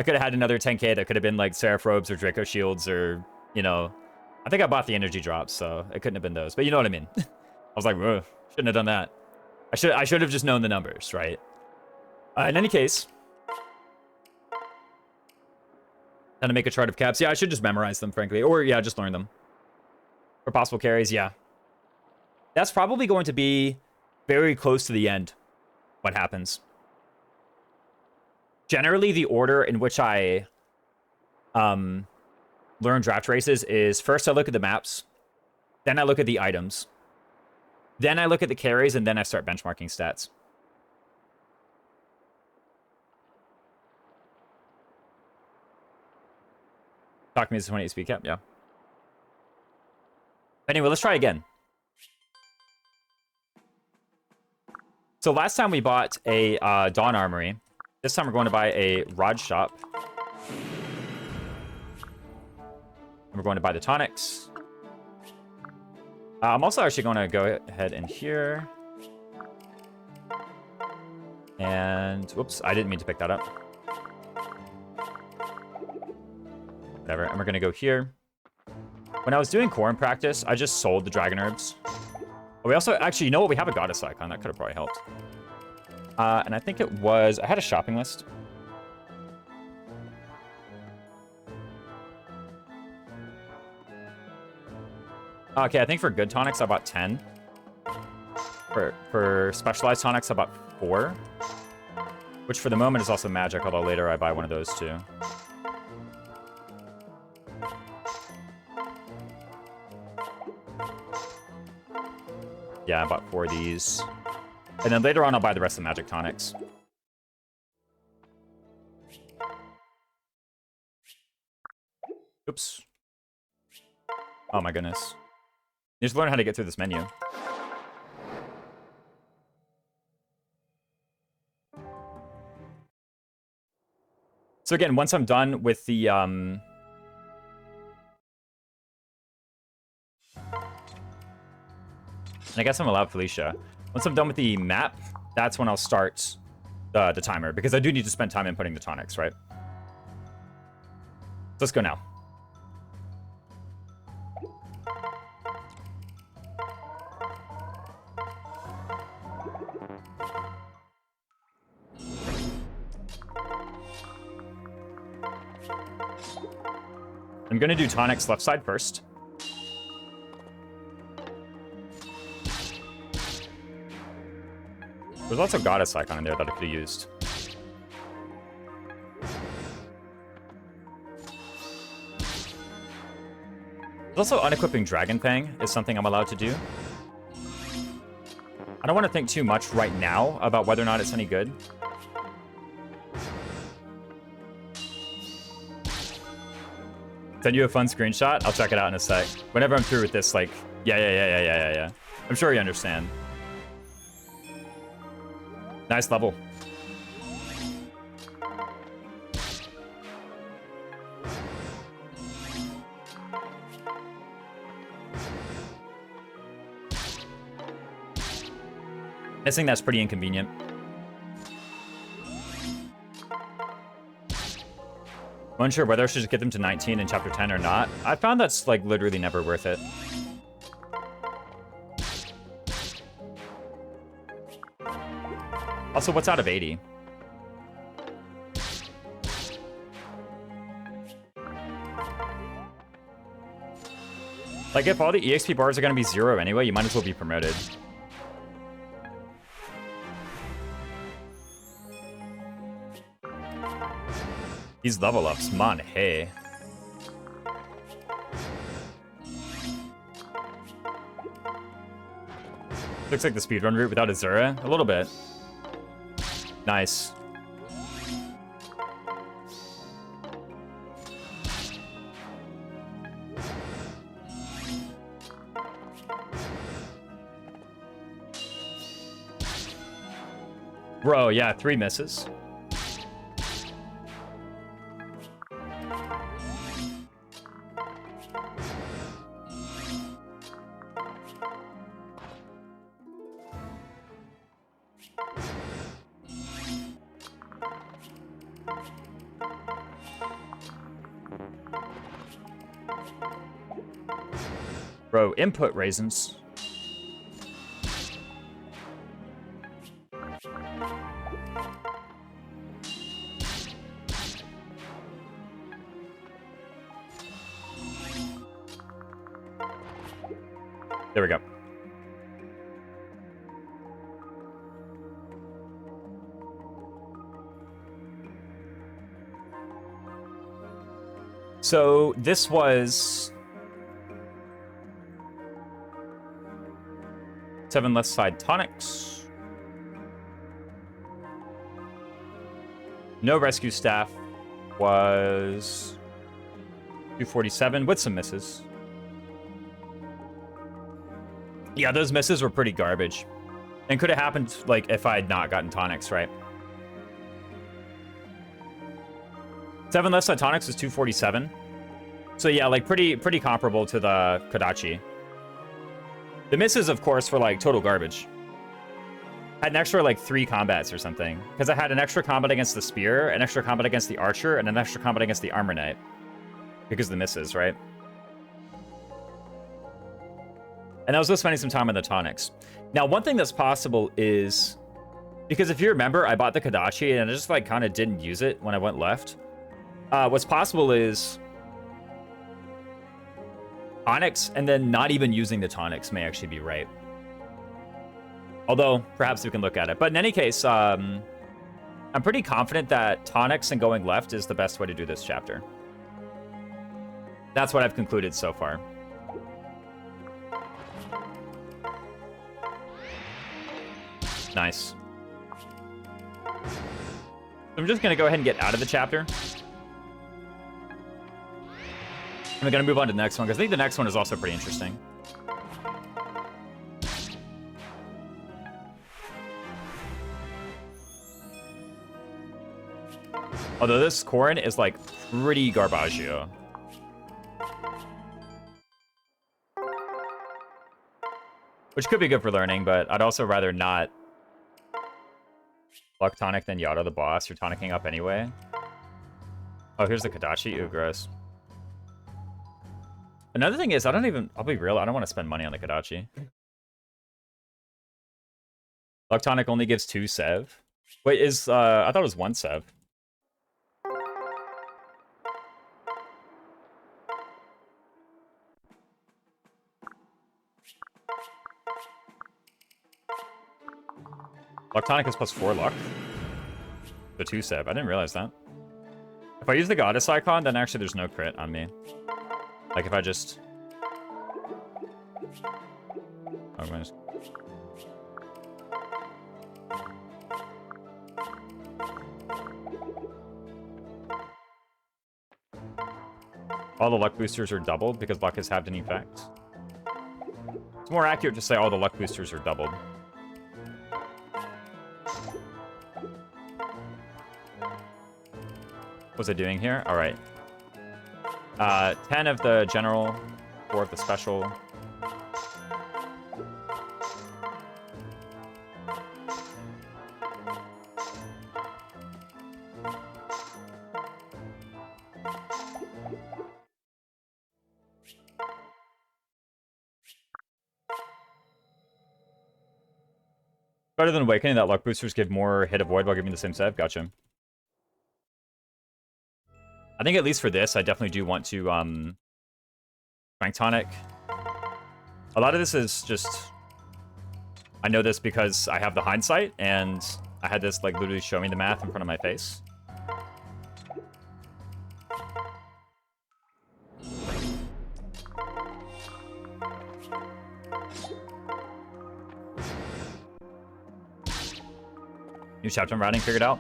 I could have had another 10k that could have been like Seraph Robes or Draco Shields or, you know... I think I bought the energy drops, so it couldn't have been those. But you know what I mean. I was like, shouldn't have done that. I should have just known the numbers, right? In any case... Then to make a chart of caps. Yeah, I should just memorize them, frankly. Or, yeah, just learn them. For possible carries, yeah. That's probably going to be very close to the end, what happens. Generally, the order in which I learn draft races is first I look at the maps, then I look at the items, then I look at the carries, and then I start benchmarking stats. Talk to me as a 28 speed cap, yeah. Anyway, let's try again. So last time we bought a Dawn Armory. This time we're going to buy a Rod Shop. And we're going to buy the tonics. I'm also actually going to go ahead in here. And, whoops, I didn't mean to pick that up. Whatever, and we're going to go here. When I was doing Corn practice, I just sold the Dragon Herbs. We also, actually, you know what? We have a Goddess icon. That could have probably helped. And I think it was, I had a shopping list. Okay, I think for good tonics, I bought 10. For specialized tonics, I bought 4. Which for the moment is also magic, although later I buy one of those too. Yeah, I bought 4 of these. And then later on, I'll buy the rest of the magic tonics. Oops. Oh my goodness. You just learn how to get through this menu. So again, once I'm done with the... I guess I'm allowed Felicia. Once I'm done with the map, that's when I'll start the timer, because I do need to spend time inputting the tonics, right? So let's go now. I'm gonna do tonics left side first. There's lots of goddess icon in there that I could have used. There's also unequipping Dragon Fang is something I'm allowed to do. I don't want to think too much right now about whether or not it's any good. Send you a fun screenshot? I'll check it out in a sec. Whenever I'm through with this, like, yeah. I'm sure you understand. Nice level. Missing that's pretty inconvenient. I'm unsure whether I should just get them to 19 in chapter 10 or not. I found that's like literally never worth it. Also, what's out of 80? Like, if all the EXP bars are going to be 0 anyway, you might as well be promoted. These level ups, man, hey. Looks like the speedrun route without Azura. A little bit. Nice. Bro, yeah, 3 misses. Bro, input raisins. There we go. So this was 7 left side tonics. No rescue staff was 247 with some misses. Yeah, those misses were pretty garbage. And could have happened, like, if I had not gotten tonics, right? 7 left side tonics was 247. So yeah, like, pretty comparable to the Kodachi. The misses, of course, were, like, total garbage. I had an extra, like, 3 combats or something. Because I had an extra combat against the spear, an extra combat against the archer, and an extra combat against the armor knight. Because of the misses, right? And I was just spending some time on the tonics. Now, one thing that's possible is... Because if you remember, I bought the Kodachi, and I just, like, kind of didn't use it when I went left. What's possible is... tonics, and then not even using the tonics may actually be right. Although, perhaps we can look at it. But in any case, I'm pretty confident that tonics and going left is the best way to do this chapter. That's what I've concluded so far. Nice. I'm just going to go ahead and get out of the chapter. I'm going to move on to the next one, because I think the next one is also pretty interesting. Although this Corrin is, like, pretty garbaggio. Which could be good for learning, but I'd also rather not luck tonic than Yada the boss. You're tonicking up anyway. Oh, here's the Kodachi. Ooh, gross. Another thing is, I'll be real, I don't want to spend money on the Kodachi. Luck tonic only gives 2 sev. Wait, I thought it was 1 sev. Luck tonic is +4 luck. The 2 save. I didn't realize that. If I use the goddess icon, then actually there's no crit on me. Like if I just... Oh, just... All the luck boosters are doubled because luck has halved any effect. It's more accurate to say all the luck boosters are doubled. What was I doing here? All right. 10 of the general, 4 of the special. Better than Awakening, that luck boosters give more hit avoid while giving the same save. Gotcha. I think at least for this, I definitely do want to Strength Tonic. A lot of this is just... I know this because I have the hindsight, and I had this like literally show me the math in front of my face. New chapter routing figured out.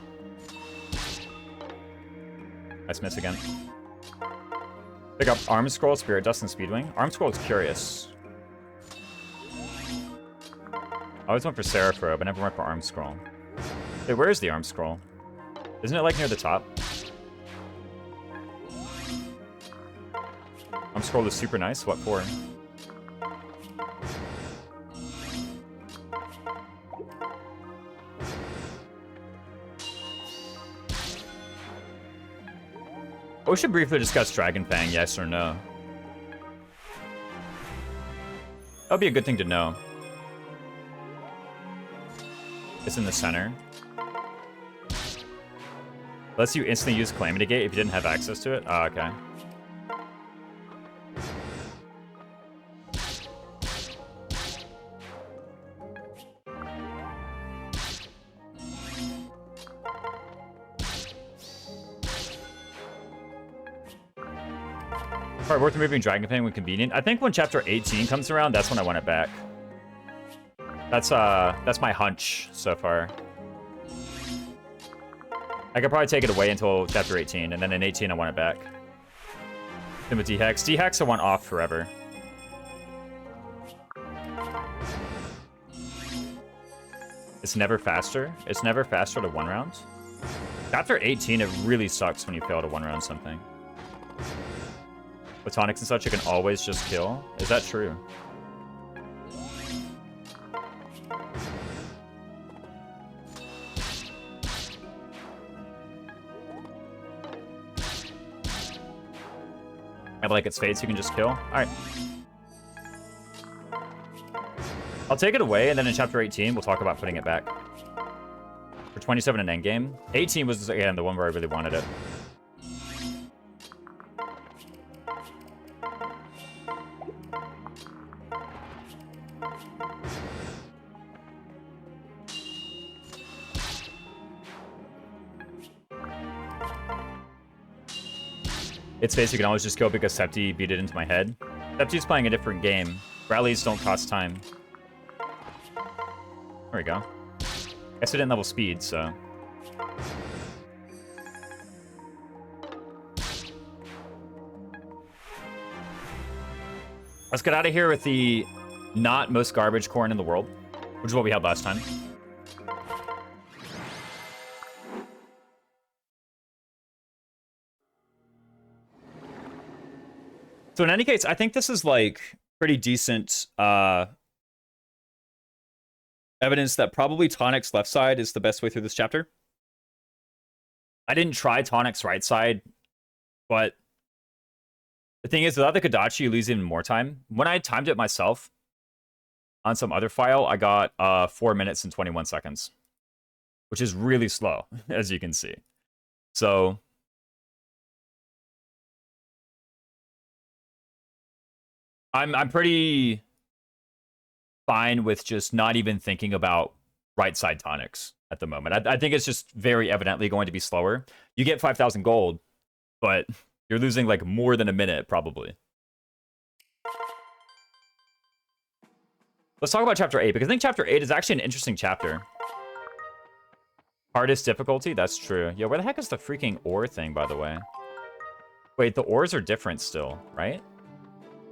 Nice miss again. Pick up Arm Scroll, Spirit Dust, and Speedwing. Arm Scroll is curious. I always went for Seraph Robe, but never went for Arm Scroll. Wait, where is the Arm Scroll? Isn't it like near the top? Arm Scroll is super nice. What for? We should briefly discuss Dragon Fang, yes or no. That would be a good thing to know. It's in the center. Lets you instantly use Calamity Gate if you didn't have access to it. Oh, okay. Probably worth removing Dragon Fang when convenient. I think when Chapter 18 comes around, that's when I want it back. That's my hunch so far. I could probably take it away until Chapter 18, and then in 18 I want it back. Then with D-Hex. D-Hex I want off forever. It's never faster. It's never faster to 1 round. Chapter 18, it really sucks when you fail to 1 round something. With tonics and such, you can always just kill. Is that true? I like its fate, so you can just kill. Alright. I'll take it away, and then in Chapter 18, we'll talk about putting it back. For 27 in endgame. 18 was, again, the one where I really wanted it. Its face you can always just kill because Septi beat it into my head. Septi's playing a different game. Rallies don't cost time. There we go. Guess I didn't level speed, so... Let's get out of here with the not most garbage corn in the world, which is what we had last time. So in any case, I think this is like pretty decent evidence that probably Tonic's left side is the best way through this chapter. I didn't try Tonic's right side, but the thing is, without the Kodachi, you lose even more time. When I timed it myself on some other file, I got 4 minutes and 21 seconds, which is really slow, as you can see. So... I'm pretty fine with just not even thinking about right side tonics at the moment. I think it's just very evidently going to be slower. You get 5,000 gold, but you're losing like more than a minute probably. Let's talk about chapter 8, because I think chapter 8 is actually an interesting chapter. Hardest difficulty? That's true. Yo, where the heck is the freaking ore thing, by the way? Wait, the ores are different still, right?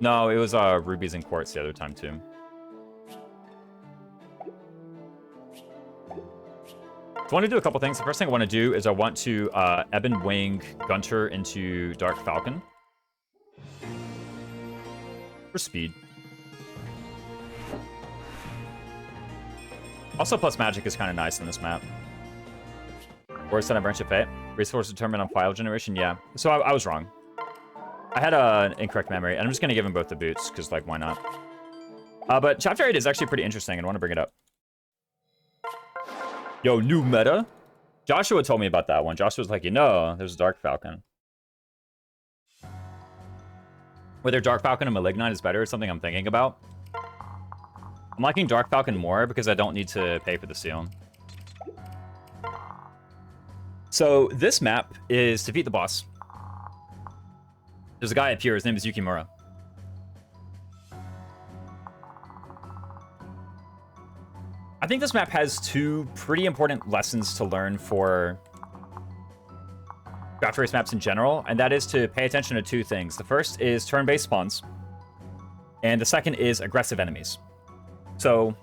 No, it was rubies and quartz the other time, too. So I want to do a couple things. The first thing I want to do is I want to Ebon Wing Gunter into Dark Falcon. For speed. Also, plus magic is kind of nice in this map. Or set on branch of fate. Resource determined on file generation. Yeah. So I was wrong. I had an incorrect memory, and I'm just going to give him both the boots, because, like, why not? But chapter 8 is actually pretty interesting, and I want to bring it up. Yo, new meta? Joshua told me about that one. Joshua was like, you know, there's a Dark Falcon. Whether Dark Falcon and Malignite is better is something I'm thinking about. I'm liking Dark Falcon more because I don't need to pay for the seal. So this map is defeat the boss. There's a guy up here. His name is Yukimura. I think this map has two pretty important lessons to learn for draft race maps in general, and that is to pay attention to two things. The first is turn-based spawns, and the second is aggressive enemies. So,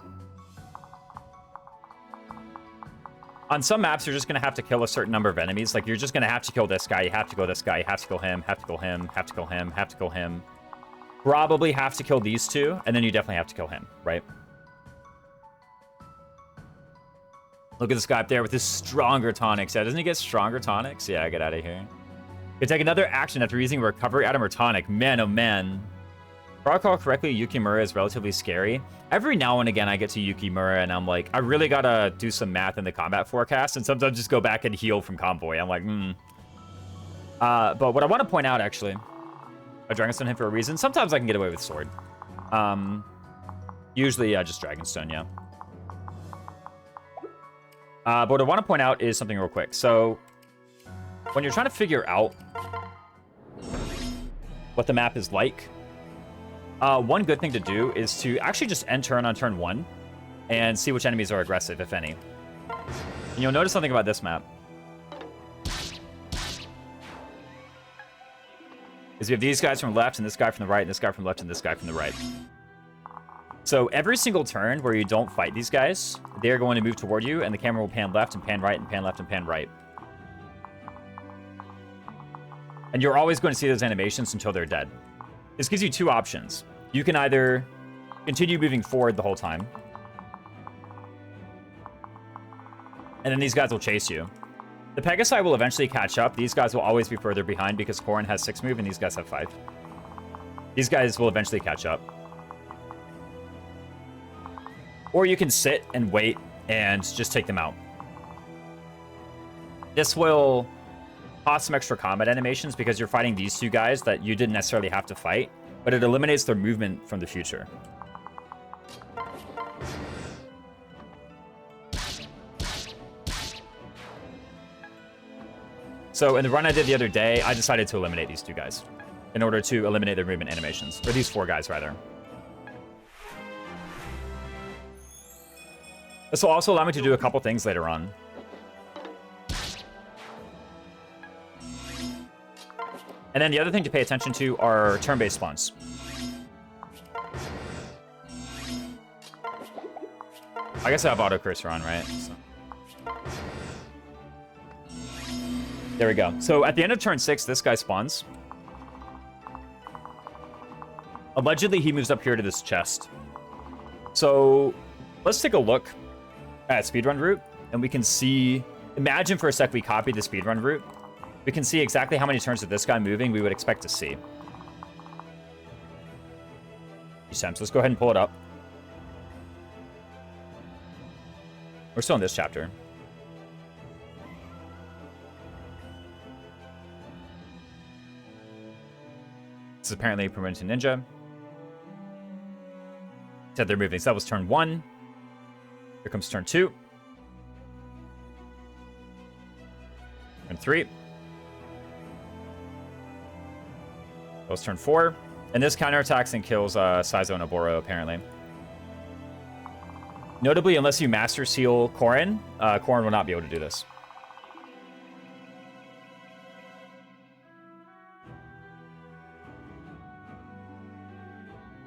on some maps, you're just going to have to kill a certain number of enemies. Like, you're just going to have to kill this guy, you have to kill this guy, you have to kill him, have to kill him, have to kill him, have to kill him. Probably have to kill these two, and then you definitely have to kill him, right? Look at this guy up there with his stronger tonics. Yeah, doesn't he get stronger tonics? Yeah, get out of here. You take another action after using a recovery item or tonic. Man, oh man. If I recall correctly, Yukimura is relatively scary. Every now and again, I get to Yukimura, and I'm like, I really gotta do some math in the combat forecast, and sometimes just go back and heal from Convoy. I'm like, But what I want to point out, actually, I Dragonstone him for a reason. Sometimes I can get away with Sword. Usually, just Dragonstone, yeah. But what I want to point out is something real quick. So, when you're trying to figure out what the map is like, one good thing to do is to actually just end turn on turn 1 and see which enemies are aggressive, if any. And you'll notice something about this map. Is we have these guys from the left, and this guy from the right, and this guy from the left, and this guy from the right. So every single turn where you don't fight these guys, they're going to move toward you, and the camera will pan left and pan right and pan left and pan right. And you're always going to see those animations until they're dead. This gives you two options. You can either continue moving forward the whole time, and then these guys will chase you. The Pegasi will eventually catch up. These guys will always be further behind because Corrin has 6 move and these guys have 5. These guys will eventually catch up. Or you can sit and wait and just take them out. This will cost some extra combat animations because you're fighting these two guys that you didn't necessarily have to fight, but it eliminates their movement from the future. So in the run I did the other day, I decided to eliminate these two guys in order to eliminate their movement animations, or these 4 guys rather. This will also allow me to do a couple things later on. And then the other thing to pay attention to are turn-based spawns. I guess I have auto cursor on, right? So. There we go. So at the end of turn 6, this guy spawns. Allegedly, he moves up here to this chest. So let's take a look at speedrun route, and we can see, imagine for a sec we copy the speedrun route. We can see exactly how many turns of this guy moving we would expect to see. So let's go ahead and pull it up. We're still in this chapter. This is apparently Primitive Ninja. Said they're moving. So that was turn 1. Here comes turn 2. turn 3. That was turn 4. And this counterattacks and kills Saizo and Oboro, apparently. Notably, unless you Master Seal Corrin, Corrin will not be able to do this.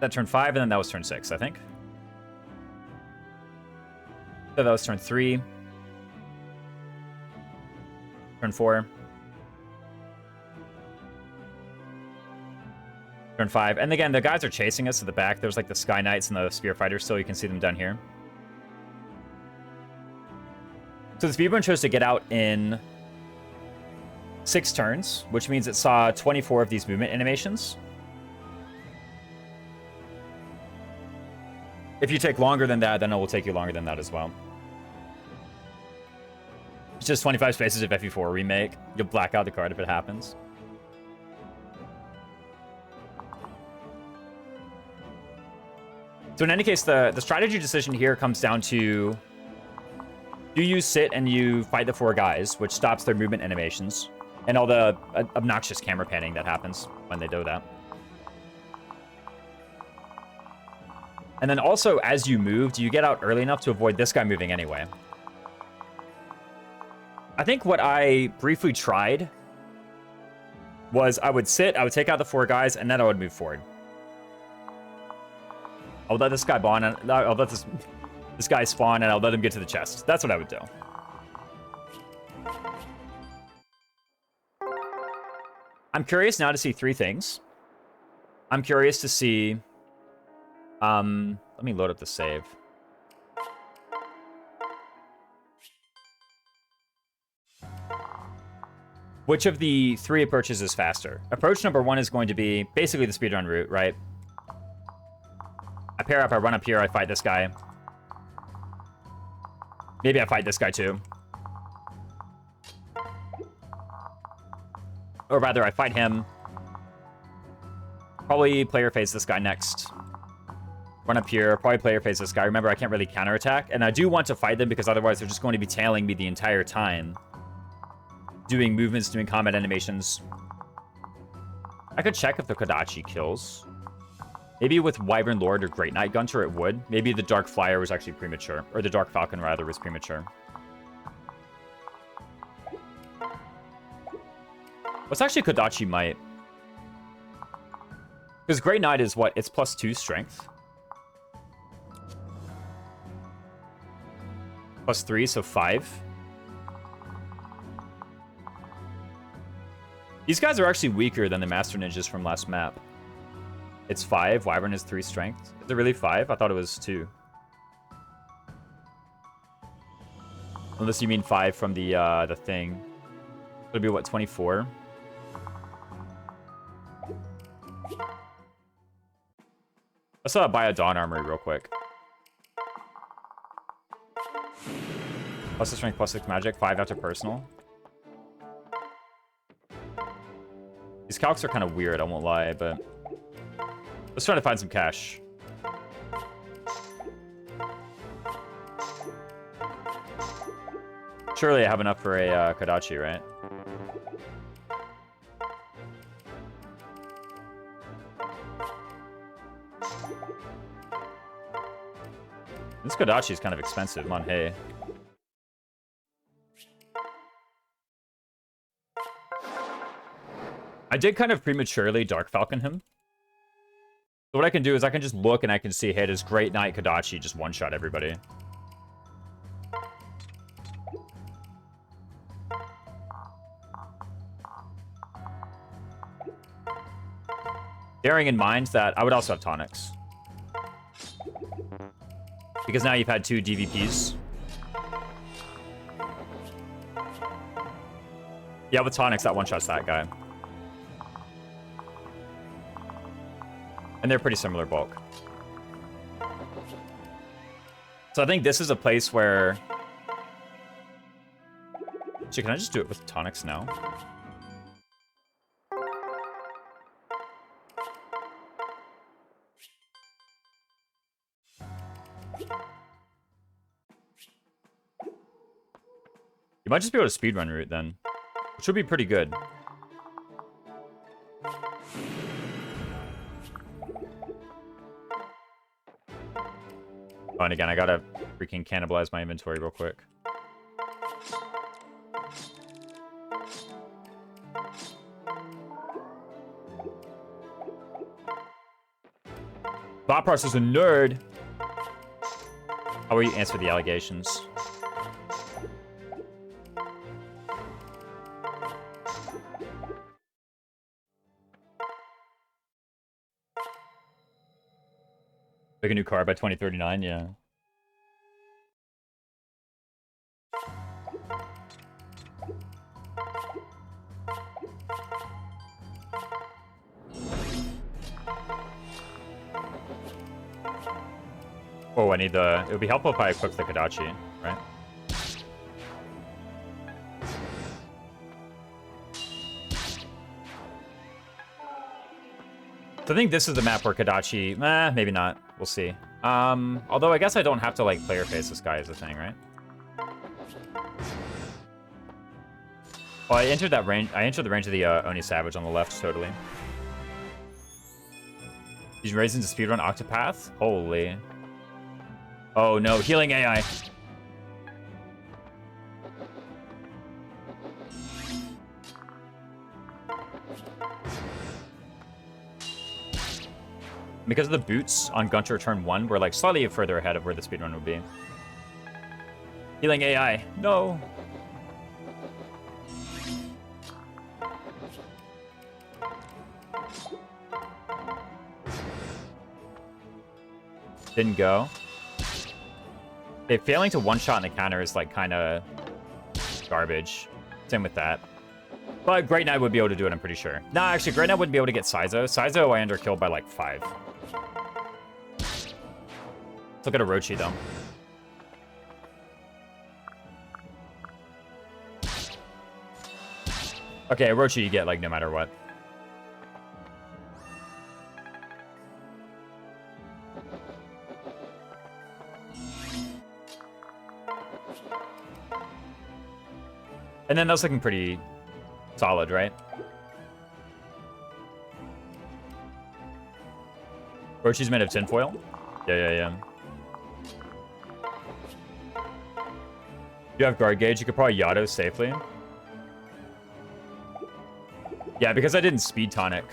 That turn 5, and then that was turn 6, I think. So that was turn 3. Turn 4. Turn 5. And again, the guys are chasing us at the back. There's like the Sky Knights and the Spear Fighters still. You can see them down here. So the speedrun chose to get out in 6 turns, which means it saw 24 of these movement animations. If you take longer than that, then it will take you longer than that as well. It's just 25 spaces of FE4 remake. You'll black out the card if it happens. So in any case, the strategy decision here comes down to, do you sit and you fight the 4 guys, which stops their movement animations, and all the obnoxious camera panning that happens when they do that. And then also, as you move, do you get out early enough to avoid this guy moving anyway? I think what I briefly tried was I would sit, I would take out the 4 guys, and then I would move forward. I'll let this guy spawn, and I'll let this guy spawn, and I'll let him get to the chest. That's what I would do. I'm curious now to see 3 things. I'm curious to see... let me load up the save. Which of the 3 approaches is faster? Approach number 1 is going to be basically the speedrun route, right? I pair up, I run up here, I fight this guy. Maybe I fight this guy too. Or rather, I fight him. Probably player phase this guy next. Run up here, probably player phase this guy. Remember, I can't really counterattack. And I do want to fight them because otherwise they're just going to be tailing me the entire time. Doing movements, doing combat animations. I could check if the Kodachi kills. Maybe with Wyvern Lord or Great Knight Gunter it would. Maybe the Dark Flyer was actually premature. Or the Dark Falcon, rather, was premature. What's actually Kodachi might? Because Great Knight is what? It's +2 strength. +3, so 5. These guys are actually weaker than the Master Ninjas from last map. It's 5. Wyvern is 3 strength. Is it really 5? I thought it was 2. Unless you mean 5 from the thing. It'll be what, 24? Let's buy a Dawn Armory real quick. +6 strength, +6 magic, 5 after personal. These calcs are kind of weird, I won't lie, but... Let's try to find some cash. Surely I have enough for a Kodachi, right? This Kodachi is kind of expensive, man. Hey. I did kind of prematurely Dark Falcon him. So what I can do is I can just look and I can see, hey, does Great Knight Kodachi just one-shot everybody? Bearing in mind that I would also have tonics. Because now you've had 2 DVPs. Yeah, with tonics, that one-shots that guy. And they're pretty similar bulk. So I think this is a place where... Actually, can I just do it with tonics now? You might just be able to speedrun route then. Which would be pretty good. Oh, and again, I gotta freaking cannibalize my inventory real quick. Thought process a nerd. How will you answer the allegations? Make a new car by 2039, yeah. Oh, I need the... It would be helpful if I equipped the Kodachi, right? So I think this is the map where Kodachi... maybe not. We'll see. Although I guess I don't have to, like, player face this guy as a thing, right? Well, I entered that range... I entered the range of the Oni Savage on the left, totally. These raisins to speedrun Octopath? Holy... Oh no, healing AI. Because of the boots on Gunter turn 1, we're like slightly further ahead of where the speedrun would be. Healing AI. No. Didn't go. Okay, failing to one-shot in the counter is, like, kind of garbage. Same with that. But Great Knight would be able to do it, I'm pretty sure. No, actually, Great Knight wouldn't be able to get Saizo. Saizo, I underkilled by, like, 5. Let's look at Orochi, though. Okay, Orochi you get, like, no matter what. And then that's looking pretty solid, right? Orochi's made of tinfoil? Yeah. You have guard gauge, you could probably Yato safely. Yeah, because I didn't speed tonic,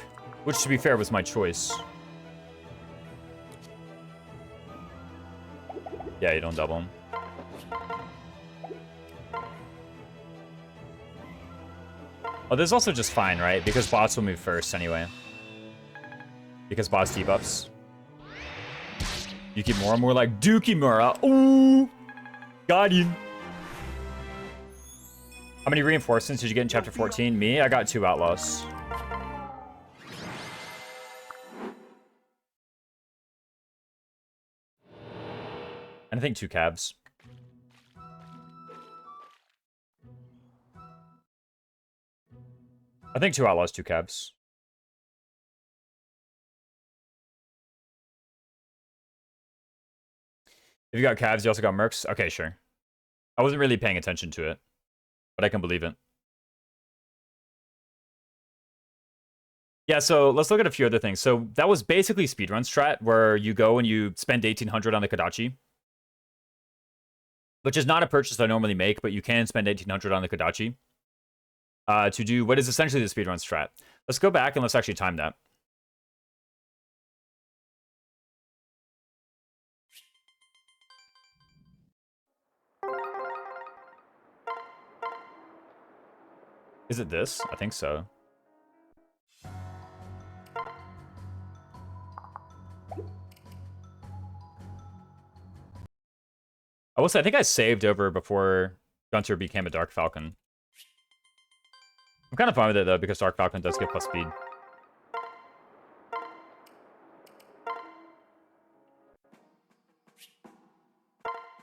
which to be fair was my choice. Yeah, you don't double him. Oh, this is also just fine, right? Because bots will move first anyway. Because bots debuffs. Yukimura more like Dukimura. Ooh! Got him. How many reinforcements did you get in chapter 14? Me? I got 2 outlaws. And I think 2 cabs. I think 2 outlaws, 2 cabs. If you got cabs, you also got mercs? Okay, sure. I wasn't really paying attention to it, but I can believe it. Yeah, so let's look at a few other things. So that was basically speedrun strat, where you go and you spend 1800 on the Kodachi. Which is not a purchase I normally make, but you can spend 1800 on the Kodachi. To do what is essentially the speedrun strat. Let's go back and let's actually time that. Is it this? I think so. I will say, I think I saved over before Gunter became a Dark Falcon. I'm kind of fine with it, though, because Dark Falcon does get plus speed.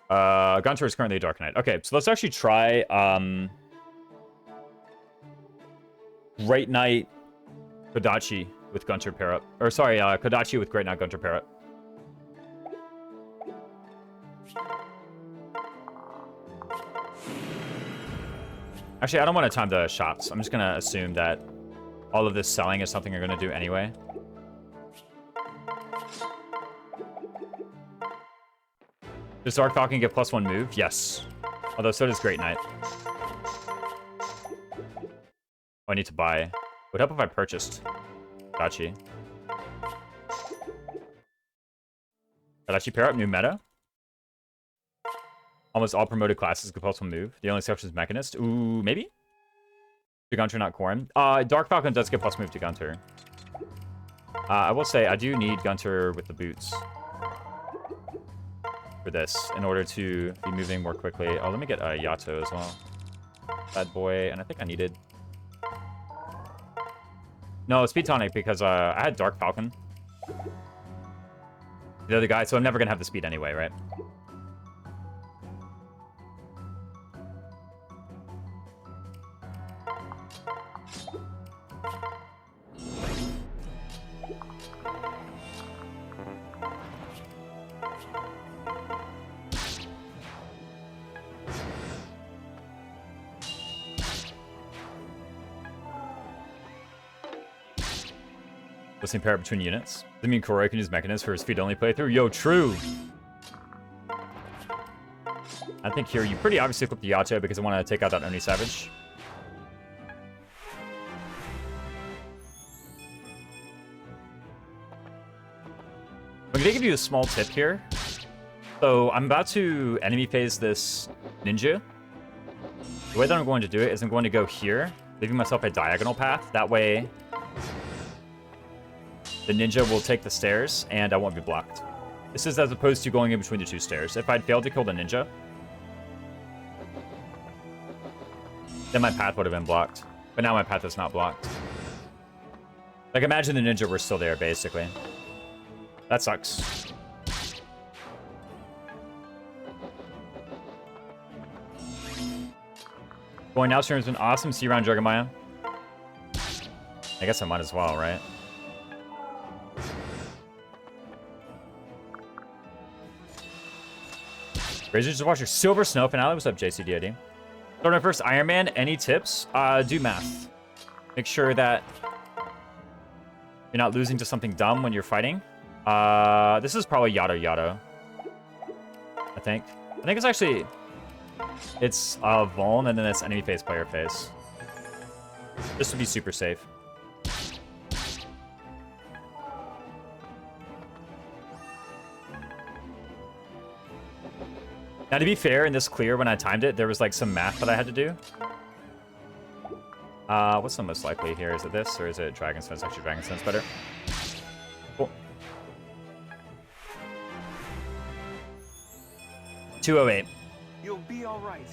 Gunter is currently a Dark Knight. Okay, so let's actually try Great Knight Kodachi with Gunter pair up. Or sorry, Kodachi with Great Knight Gunter pair up. Actually, I don't want to time the shops. I'm just going to assume that all of this selling is something you're going to do anyway. Does Dark Falcon get +1 move? Yes. Although so does Great Knight. Oh, I need to buy. Would help if I purchased Kadachi. Kadachi pair up, new meta. Almost all promoted classes get +1 move. The only exception is Mechanist. Ooh, maybe? To Gunter, not Corrin. Dark Falcon does get +move to Gunter. I will say, I do need Gunter with the boots for this in order to be moving more quickly. Oh, let me get Yato as well. Bad boy, and I think I needed... No, Speed Tonic, because I had Dark Falcon. The other guy, so I'm never going to have the speed anyway, right? Listening pair between units. Does that mean Koroi can use Mechanist for his feed-only playthrough? Yo, true! I think here you pretty obviously clip the Yato because I want to take out that Oni Savage. I'm going to give you a small tip here. So I'm about to enemy phase this ninja. The way that I'm going to do it is I'm going to go here, leaving myself a diagonal path. That way... the ninja will take the stairs, and I won't be blocked. This is as opposed to going in between the two stairs. If I'd failed to kill the ninja, then my path would have been blocked. But now my path is not blocked. Like, imagine the ninja were still there, basically. That sucks. Going now stream has been awesome. See you around, Jeremiah. I guess I might as well, right? Razor, just watch your Silver Snow finale. What's up, JCDID? So my first Iron Man, any tips? Do math. Make sure that you're not losing to something dumb when you're fighting. This is probably Yato. I think it's actually... it's Vuln, and then it's enemy phase, player phase. Just to be super safe. Now, to be fair, in this clear, when I timed it, there was, like, some math that I had to do. What's the most likely here? Is it this, or is it Dragon's Sense? Actually, Dragon's Sense better. Cool. 208. You'll be all right.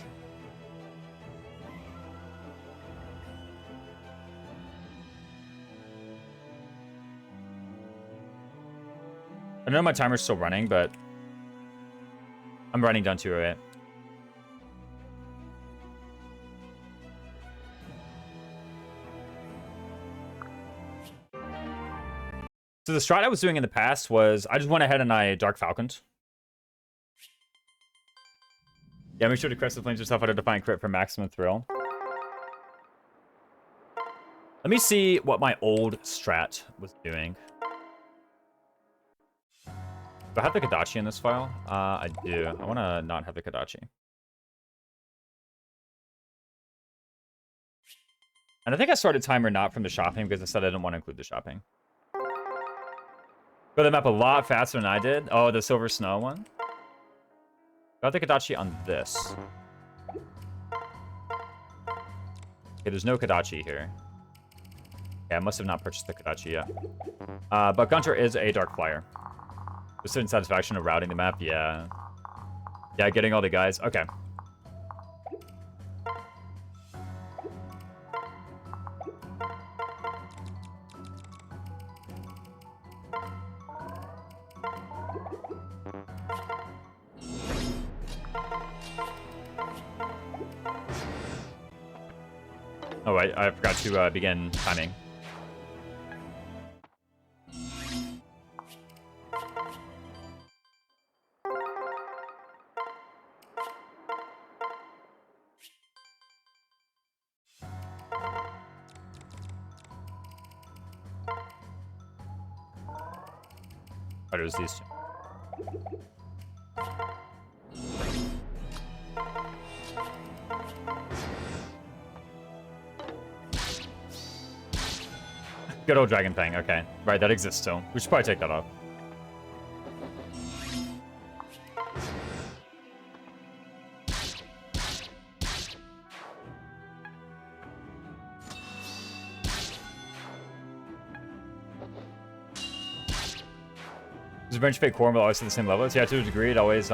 I know my timer's still running, but... I'm running down 208. So the strat I was doing in the past was I just went ahead and I Dark Falconed. Yeah, make sure to crest the flames yourself out to define crit for maximum thrill. Let me see what my old strat was doing. Do I have the Kadachi in this file? I do. I want to not have the Kadachi. And I think I started timer not from the shopping because I said I didn't want to include the shopping. Got the map a lot faster than I did. Oh, the Silver Snow one. Got the Kadachi on this. Okay, there's no Kadachi here. Yeah, I must have not purchased the Kadachi yet. But Gunter is a Dark Flyer. The certain satisfaction of routing the map, yeah. Yeah, getting all the guys. Okay. Oh, I forgot to begin timing. But it was these two. Good old Dragon Fang, okay. Right, that exists still. We should probably take that off. Does Revenge Fate Core will always at the same level? Yeah, to a degree, it always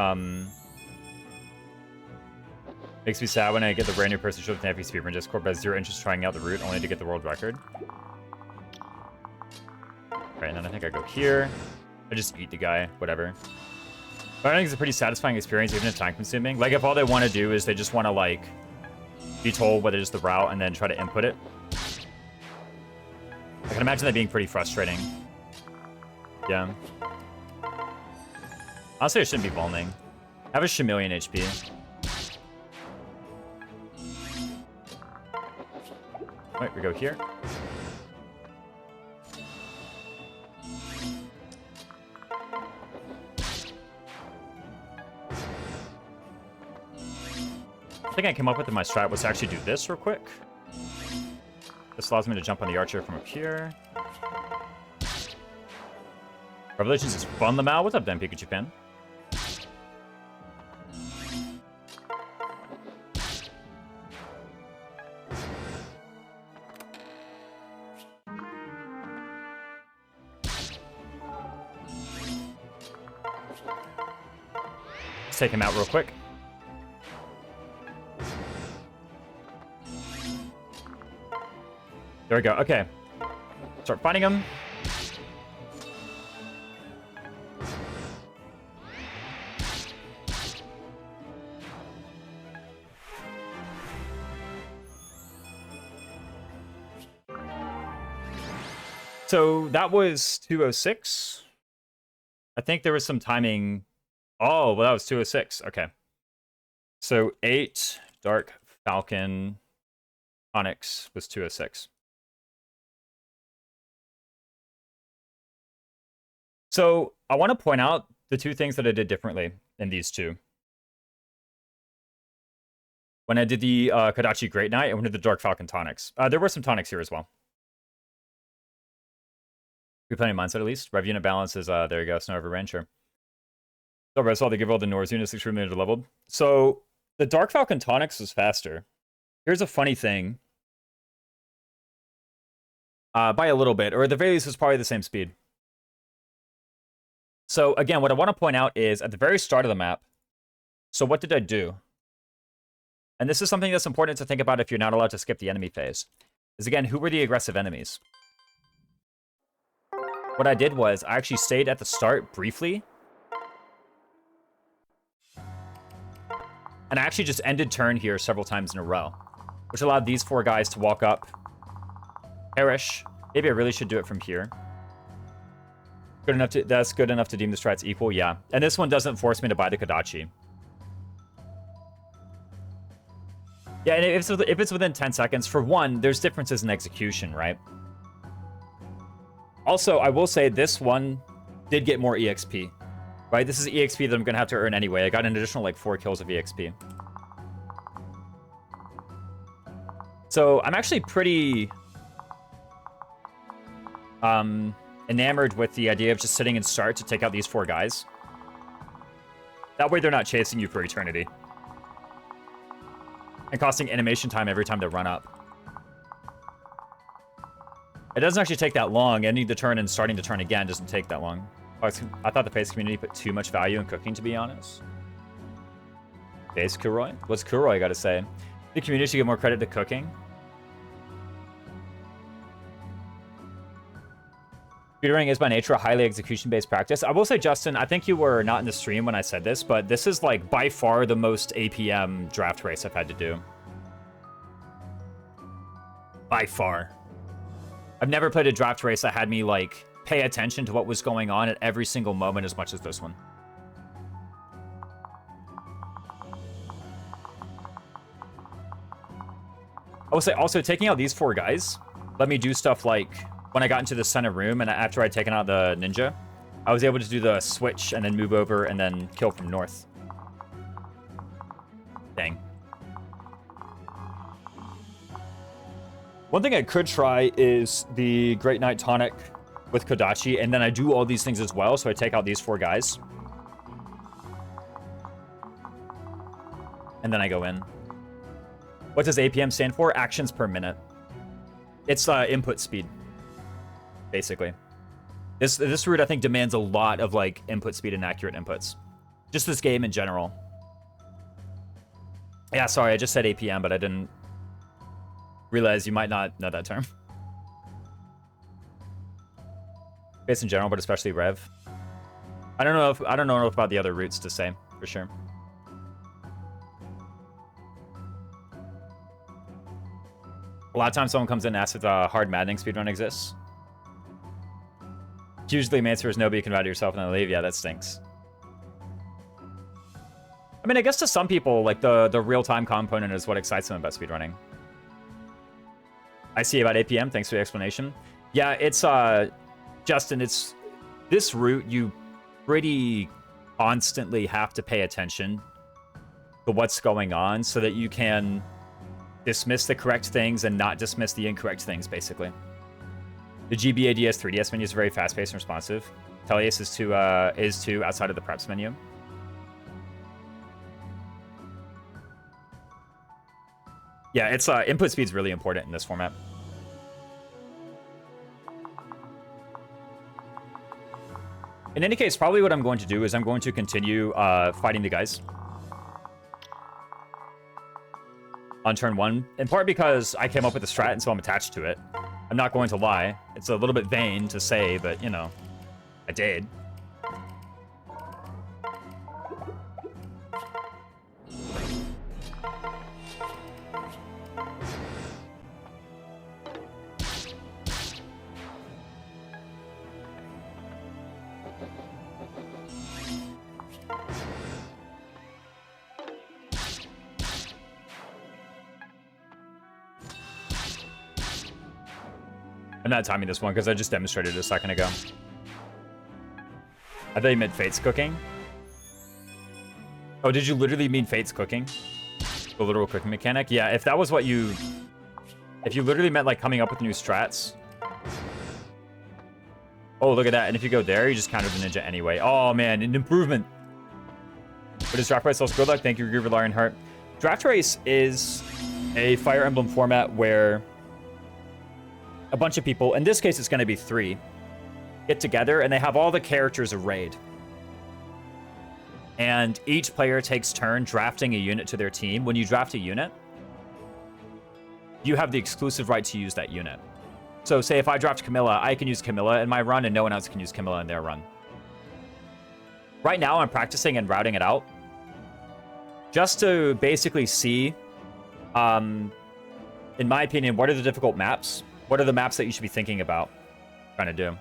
makes me sad when I get the brand new person show up to the speedrun Discord, but has zero interest trying out the route only to get the world record. Right, and then I think I go here. I just eat the guy, whatever. But I think it's a pretty satisfying experience, even if time-consuming. Like, if all they want to do is they just want to, like, be told what is the route and then try to input it. I can imagine that being pretty frustrating. Yeah. Honestly, I shouldn't be vulning. I have a Chameleon HP. Wait, we go here. I think I came up with in my strat was to actually do this real quick. This allows me to jump on the archer from up here. Revelations is fun, the Mao. What's up, Dan Pikachu Pen? Let's take him out real quick. There we go. Okay. Start fighting him. So that was 206. I think there was some timing. Oh, well, that was 206. Okay. So 8 Dark Falcon Onyx was 206. So I want to point out the two things that I did differently in these two. When I did the Kodachi Great Knight and when I did the Dark Falcon Tonics. There were some tonics here as well. Replaying mindset at least. Rev unit balance is, there you go, Snow Over Range, sure. So I saw they give all the Norse units extremely leveled. So the Dark Falcon Tonics was faster. Here's a funny thing. By a little bit, or at the very least, it was probably the same speed. So again, what I want to point out is at the very start of the map, so what did I do? And this is something that's important to think about if you're not allowed to skip the enemy phase. Is again, who were the aggressive enemies? What I did was I actually stayed at the start briefly. And I actually just ended turn here several times in a row, which allowed these 4 guys to walk up, perish. Maybe I really should do it from here. Good enough to, that's good enough to deem the strats equal, yeah. And this one doesn't force me to buy the Kodachi. Yeah, and if it's within 10 seconds, for one, there's differences in execution, right? Also, I will say this one did get more EXP, right? This is EXP that I'm going to have to earn anyway. I got an additional, like, 4 kills of EXP. So, I'm actually pretty enamored with the idea of just sitting and start to take out these 4 guys. That way they're not chasing you for eternity. And costing animation time every time they run up. It doesn't actually take that long. Ending the turn and starting to turn again doesn't take that long. I thought the face community put too much value in cooking, to be honest. Face Kuroi? What's Kuroi got to say? The community should give more credit to cooking. Speedrunning is by nature a highly execution-based practice. I will say, Justin, I think you were not in the stream when I said this, but this is, like, by far the most APM draft race I've had to do. By far. I've never played a draft race that had me, like, pay attention to what was going on at every single moment as much as this one. I will say, also, taking out these 4 guys let me do stuff like when I got into the center room and after I'd taken out the ninja, I was able to do the switch and then move over and then kill from north. Dang. One thing I could try is the Great Knight Tonic with Kodachi, and then I do all these things as well, so I take out these 4 guys. And then I go in. What does APM stand for? Actions per minute. It's input speed, basically. This route, I think, demands a lot of, like, input speed and accurate inputs. Just this game in general. Yeah, sorry, I just said APM, but I didn't realize you might not know that term. Base in general, but especially Rev. I don't know enough about the other routes to say, for sure. A lot of times someone comes in and asks if a hard maddening speedrun exists. Usually my answer is no, but you can ride it yourself and then leave. Yeah, that stinks. I mean, I guess to some people, like, the real-time component is what excites them about speedrunning. I see about APM. Thanks for the explanation. Yeah, it's, Justin, it's... This route, you pretty constantly have to pay attention to what's going on so that you can dismiss the correct things and not dismiss the incorrect things, basically. The GBADS 3DS menu is very fast-paced and responsive. Tellius is too outside of the preps menu. Yeah, it's input speed is really important in this format. In any case, probably what I'm going to do is I'm going to continue fighting the guys on turn 1, in part because I came up with the strat and so I'm attached to it. I'm not going to lie. It's a little bit vain to say, but, you know, I did. I'm not timing this one because I just demonstrated it a second ago. I thought you meant Fates cooking. Oh, did you literally mean Fates cooking? The literal cooking mechanic? Yeah, if that was what you... If you literally meant, like, coming up with new strats. Oh, look at that. And if you go there, you just counter the ninja anyway. Oh, man, an improvement. But is Draft Race also good luck? Thank you, Griever Lionheart. Draft Race is a Fire Emblem format where a bunch of people, in this case it's going to be 3, get together and they have all the characters arrayed. And each player takes turn drafting a unit to their team. When you draft a unit, you have the exclusive right to use that unit. So say if I draft Camilla, I can use Camilla in my run and no one else can use Camilla in their run. Right now I'm practicing and routing it out just to basically see, in my opinion, what are the difficult maps? What are the maps that you should be thinking about trying to do?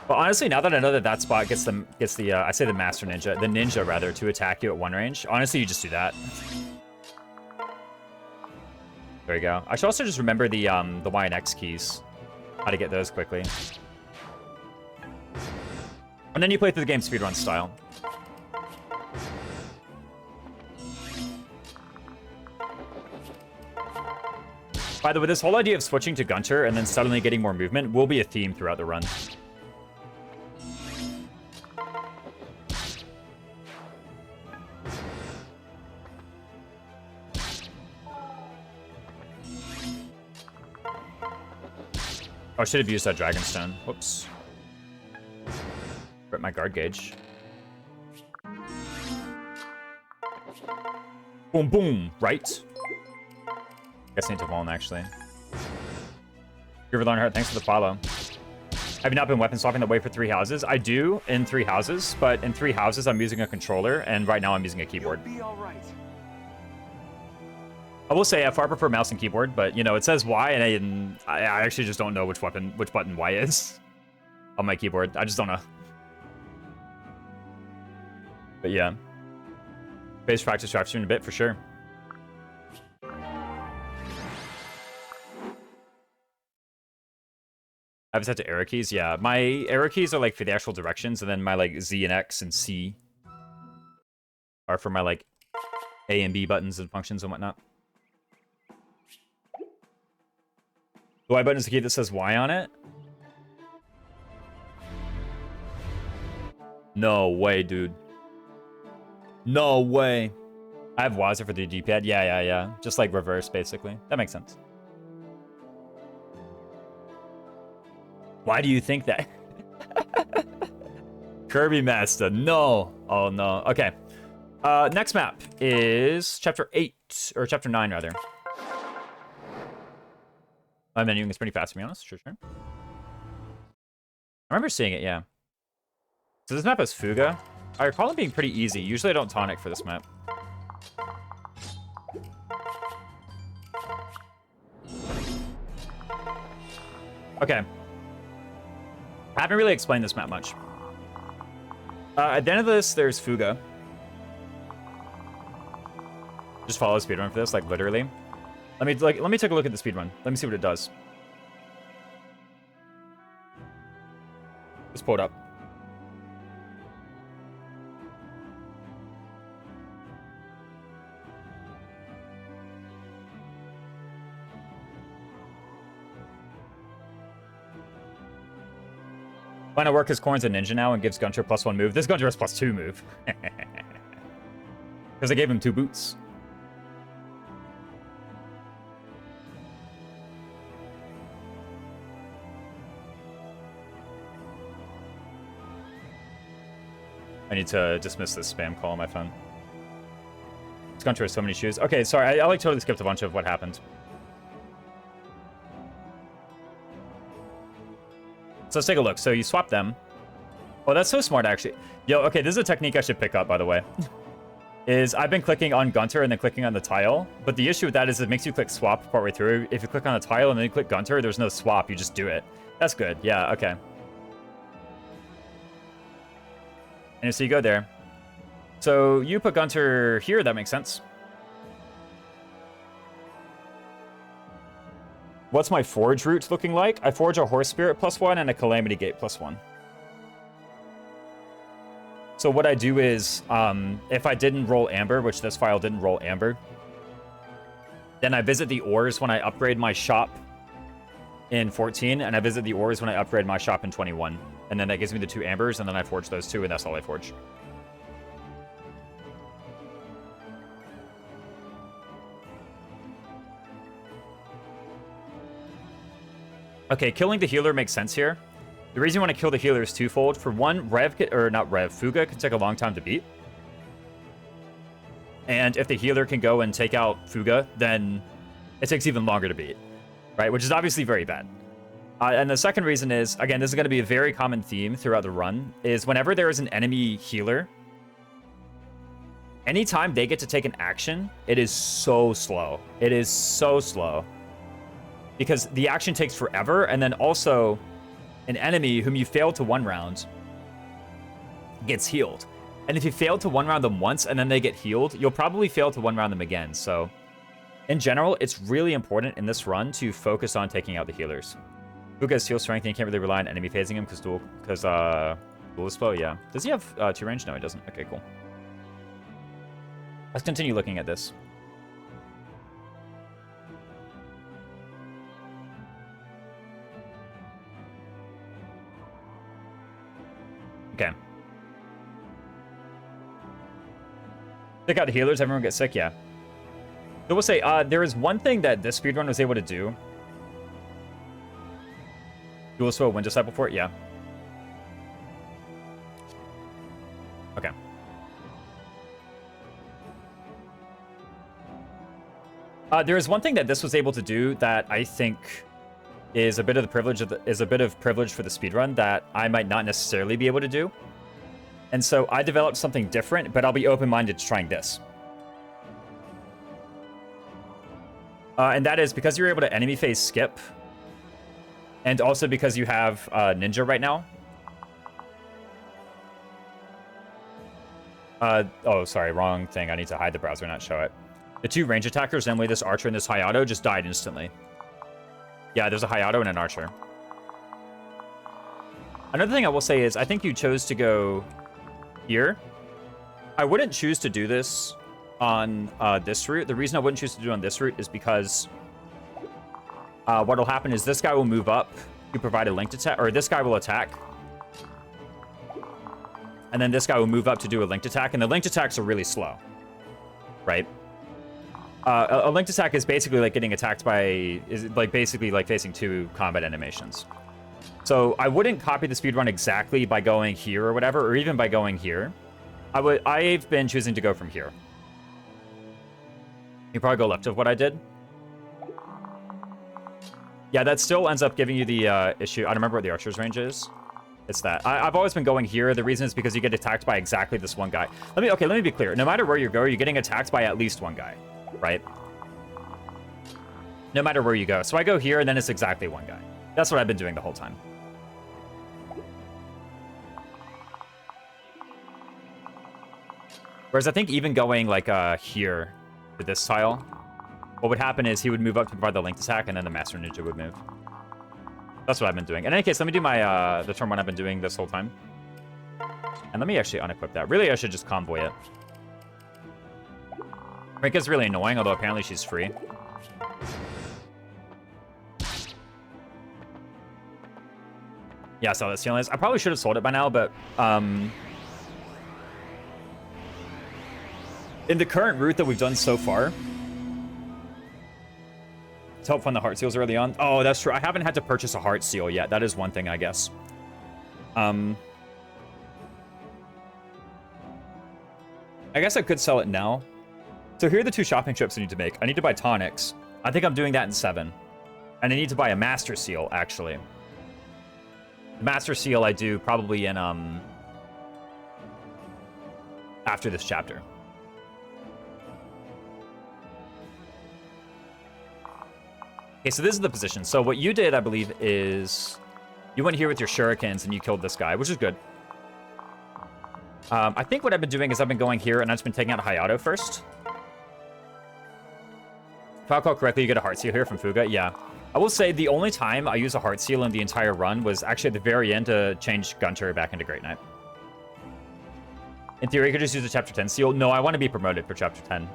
But honestly, now that I know that that spot gets the I say the Master Ninja, the Ninja rather, to attack you at 1 range, honestly, you just do that. There you go. I should also just remember the Y and X keys, how to get those quickly. And then you play through the game speedrun style. By the way, this whole idea of switching to Gunter and then suddenly getting more movement will be a theme throughout the run. Oh, I should have used that Dragonstone. Whoops. Rip my guard gauge. Boom, boom, right? Guess I need to Voln, actually. Giver Lionheart, thanks for the follow. Have you not been weapon swapping that way for 3 houses? I do in 3 houses, but in 3 houses I'm using a controller, and right now I'm using a keyboard. You'll be all right. I will say I far prefer mouse and keyboard, but, you know, it says Y, and I actually just don't know which button Y is on my keyboard. I just don't know. But yeah. Base practice draft in a bit, for sure. I have it set to arrow keys. Yeah, my arrow keys are like for the actual directions, and then my like Z and X and C are for my like A and B buttons and functions and whatnot. The Y button is the key that says Y on it. No way, dude. No way. I have WASD for the D-pad. Yeah. Just like reverse, basically. That makes sense. Why do you think that? Kirby Master. No. Oh, no. Okay. Next map is Chapter 8. Or Chapter 9, rather. My menuing is pretty fast, to be honest. Sure. I remember seeing it, yeah. So this map is Fuga. I recall it being pretty easy. Usually I don't tonic for this map. Okay. I haven't really explained this map much. At the end of this, there's Fuga. Just follow speedrun for this, like literally. Let me take a look at the speedrun. Let me see what it does. Let's pull it up. Why not work his Corn's a ninja now and gives Gunter +1 move? This Gunter has +2 move. Because I gave him 2 boots. I need to dismiss this spam call on my phone. This Gunter has so many shoes. Okay, sorry, I like totally skipped a bunch of what happened. So let's take a look. So you swap them. Oh, that's so smart, actually. Yo, okay, this is a technique I should pick up, by the way. Is I've been clicking on Gunter and then clicking on the tile. But the issue with that is it makes you click swap partway through. If you click on the tile and then you click Gunter, there's no swap. You just do it. That's good. Yeah, okay. And so you go there. So you put Gunter here. That makes sense. What's my forge route looking like? I forge a horse spirit +1 and a calamity gate +1. So what I do is, if I didn't roll amber, which this file didn't roll amber, then I visit the ores when I upgrade my shop in 14, and I visit the ores when I upgrade my shop in 21. And then that gives me the 2 ambers, and then I forge those 2, and that's all I forge. Okay, killing the healer makes sense here. The reason you want to kill the healer is twofold. For one, Fuga can take a long time to beat. And if the healer can go and take out Fuga, then it takes even longer to beat, right? Which is obviously very bad. And the second reason is, again, this is going to be a very common theme throughout the run, is whenever there is an enemy healer, anytime they get to take an action, it is so slow. It is so slow. Because the action takes forever, and then also an enemy whom you failed to 1 round gets healed. And if you fail to 1 round them once and then they get healed, you'll probably fail to 1 round them again. So in general, it's really important in this run to focus on taking out the healers. Fuga has heal strength and you can't really rely on enemy phasing him because dual dispo, yeah. Does he have 2 range? No, he doesn't. Okay, cool. Let's continue looking at this. Okay. Take out the healers, everyone gets sick, yeah. So we'll say, there is one thing that this speedrun was able to do. Dual slow Wind Disciple for it, yeah. Okay. There is one thing that this was able to do that I think is a bit of the privilege for the speedrun that I might not necessarily be able to do. And so I developed something different, but I'll be open-minded to trying this. And that is because you're able to enemy phase skip, and also because you have ninja right now. Oh, sorry, wrong thing. I need to hide the browser, not show it. The 2 range attackers, namely this archer and this Hayato, just died instantly. Yeah, there's a Hayato and an archer. Another thing I will say is I think you chose to go here. I wouldn't choose to do this on this route. The reason I wouldn't choose to do it on this route is because what will happen is this guy will move up. You provide a linked attack, or this guy will attack. And then this guy will move up to do a linked attack, and the linked attacks are really slow, right? A linked attack is basically like getting attacked by, basically like facing 2 combat animations. So I wouldn't copy the speedrun exactly by going here or whatever, or even by going here. I've been choosing to go from here. You probably go left of what I did. Yeah, that still ends up giving you the issue. I don't remember what the archer's range is. It's that. I've always been going here. The reason is because you get attacked by exactly this one guy. Let me be clear. No matter where you go, you're getting attacked by at least one guy, right? No matter where you go. So I go here, and then it's exactly one guy. That's what I've been doing the whole time. Whereas I think even going, like, here with this tile, what would happen is he would move up to provide the linked attack, and then the Master Ninja would move. That's what I've been doing. In any case, let me do my, the turn one I've been doing this whole time. And let me actually unequip that. Really, I should just convoy it. Rika's really annoying, although apparently she's free. Yeah, so that's the I probably should have sold it by now, but in the current route that we've done so far, to help fund the heart seals early on. Oh, that's true. I haven't had to purchase a heart seal yet. That is one thing, I guess. I guess I could sell it now. So here are the 2 shopping trips I need to make. I need to buy tonics. I think I'm doing that in 7. And I need to buy a master seal, actually. The master seal I do probably in, after this chapter. Okay, so this is the position. So what you did, I believe, is you went here with your shurikens and you killed this guy, which is good. I think what I've been doing is I've been going here and I've just been taking out Hayato first. If I recall correctly, you get a heart seal here from Fuga. Yeah. I will say the only time I use a heart seal in the entire run was actually at the very end to change Gunter back into Great Knight. In theory, you could just use a Chapter 10 seal. No, I want to be promoted for Chapter 10.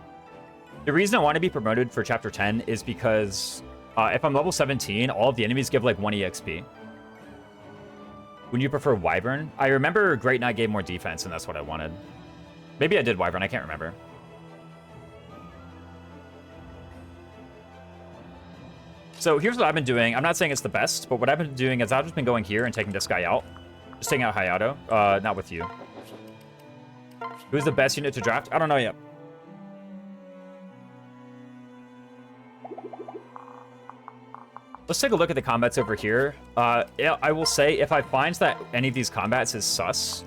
The reason I want to be promoted for Chapter 10 is because if I'm level 17, all of the enemies give like 1 EXP. Wouldn't you prefer Wyvern? I remember Great Knight gave more defense, and that's what I wanted. Maybe I did Wyvern, I can't remember. So here's what I've been doing. I'm not saying it's the best, but what I've been doing is I've just been going here and taking this guy out. Just taking out Hayato. Not with you. Who's the best unit to draft? I don't know yet. Let's take a look at the combats over here. I will say, if I find that any of these combats is sus,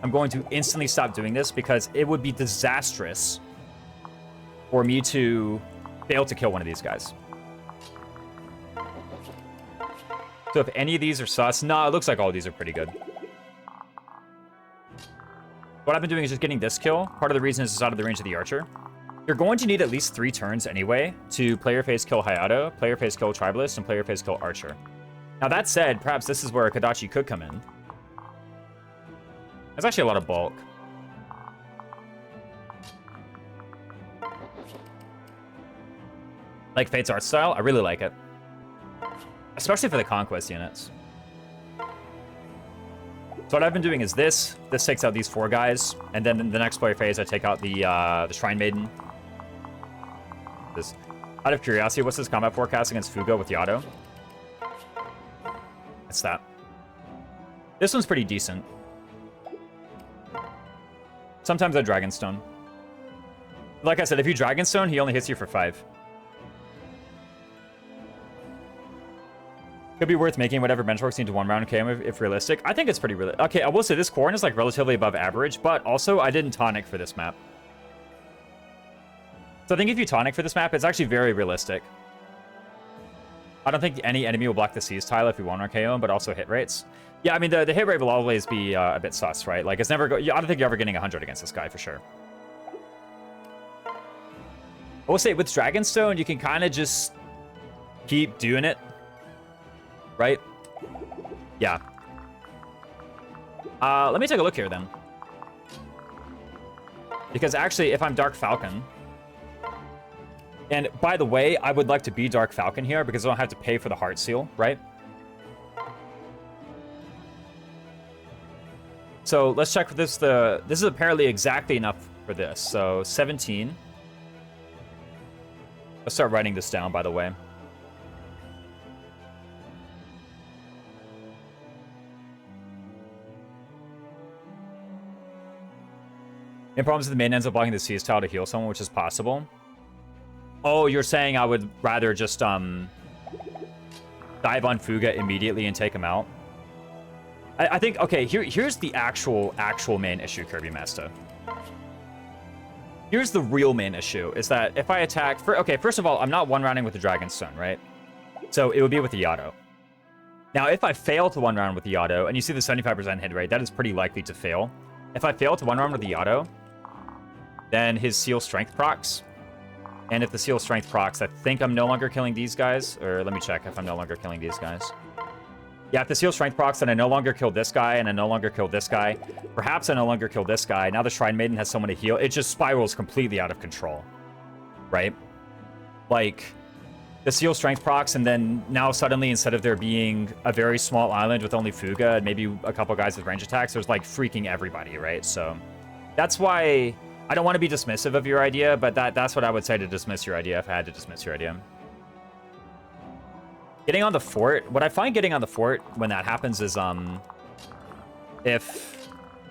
I'm going to instantly stop doing this because it would be disastrous for me to fail to kill one of these guys. So if any of these are sus, nah, it looks like all of these are pretty good. What I've been doing is just getting this kill. Part of the reason is it's out of the range of the archer. You're going to need at least 3 turns anyway to player phase kill Hayato, player phase kill Tribalist, and player phase kill Archer. Now that said, perhaps this is where Kadachi could come in. There's actually a lot of bulk. Like Fate's art style? I really like it. Especially for the Conquest units. So what I've been doing is this. This takes out these 4 guys. And then in the next player phase, I take out the Shrine Maiden. This. Out of curiosity, what's this combat forecast against Fugo with Yato? It's that. This one's pretty decent. Sometimes I Dragonstone. Like I said, if you Dragonstone, he only hits you for 5. Could be worth making whatever benchmarks into 1 round KM if realistic. I think it's pretty realistic. Okay, I will say this Corrin is like relatively above average, but also I didn't tonic for this map. So I think if you tonic for this map, it's actually very realistic. I don't think any enemy will block the Seize tile if we want our KO, but also hit rates. Yeah, I mean, the hit rate will always be a bit sus, right? Like, it's never... I don't think you're ever getting 100 against this guy, for sure. I will say, with Dragonstone, you can kind of just keep doing it. Right? Yeah. Let me take a look here then. Because actually, if I'm Dark Falcon... And by the way, I would like to be Dark Falcon here because I don't have to pay for the Heart Seal, right? So let's check for this. This is apparently exactly enough for this. So 17. Let's start writing this down, by the way. In problems, the main ends up blocking the Seize tile to heal someone, which is possible. Oh, you're saying I would rather just dive on Fuga immediately and take him out? I think, okay, here's the actual main issue, Kirby Master. Here's the real main issue, is that if I attack... okay, first of all, I'm not one-rounding with the Dragonstone, right? So it would be with the Yado. Now, if I fail to one-round with the Yado, and you see the 75% hit rate, that is pretty likely to fail. If I fail to one-round with the Yado, then his Seal Strength procs. And if the Seal Strength procs, I think I'm no longer killing these guys. Or let me check if I'm no longer killing these guys. Yeah, if the Seal Strength procs, then I no longer kill this guy, and I no longer kill this guy. Perhaps I no longer kill this guy. Now the Shrine Maiden has someone to heal. It just spirals completely out of control. Right? Like, the Seal Strength procs, and then now suddenly, instead of there being a very small island with only Fuga and maybe a couple guys with range attacks, there's, like, freaking everybody, right? So, that's why... I don't want to be dismissive of your idea, but that's what I would say to dismiss your idea if I had to dismiss your idea. Getting on the fort. What I find getting on the fort when that happens is, if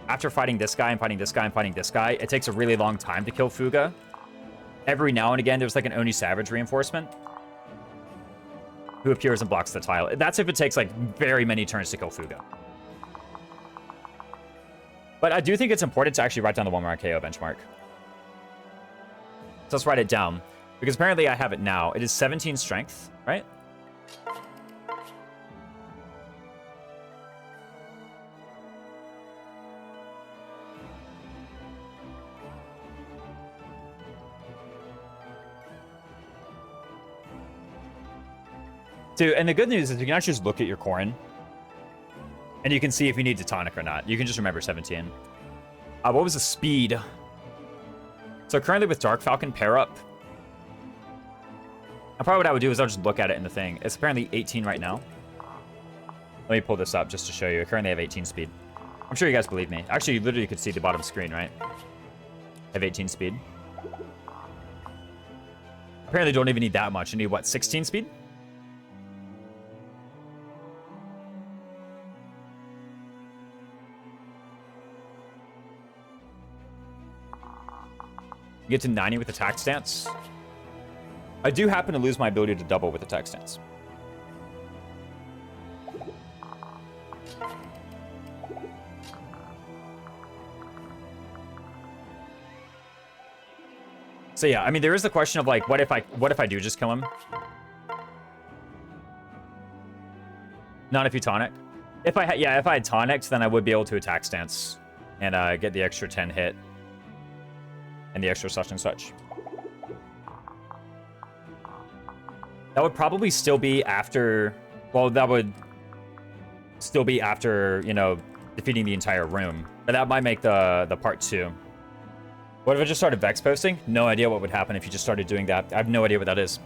after fighting this guy and fighting this guy and fighting this guy, it takes a really long time to kill Fuga. Every now and again, there's like an Oni Savage reinforcement who appears and blocks the tile. That's if it takes like very many turns to kill Fuga. But I do think it's important to actually write down the 1 round KO benchmark. So let's write it down. Because apparently I have it now. It is 17 strength, right? Dude, and the good news is you can actually just look at your Corrin. And you can see if you need to tonic or not. You can just remember 17. What was the speed? So currently with Dark Falcon pair up. And probably what I would do is I'll just look at it in the thing. It's apparently 18 right now. Let me pull this up just to show you. I currently have 18 speed. I'm sure you guys believe me. Actually, you literally could see the bottom screen, right? I have 18 speed. Apparently don't even need that much. You need, what, 16 speed? You get to 90 with attack stance. I do happen to lose my ability to double with attack stance. So yeah, I mean, there is the question of like, what if I do just kill him? Not if you tonic. If I had tonicked, then I would be able to attack stance and get the extra 10 hit. And the extra such and such. That would probably still be after... Well, that would still be after, you know, defeating the entire room. But that might make the part 2. What if I just started Vex posting? No idea what would happen if you just started doing that. I have no idea what that is.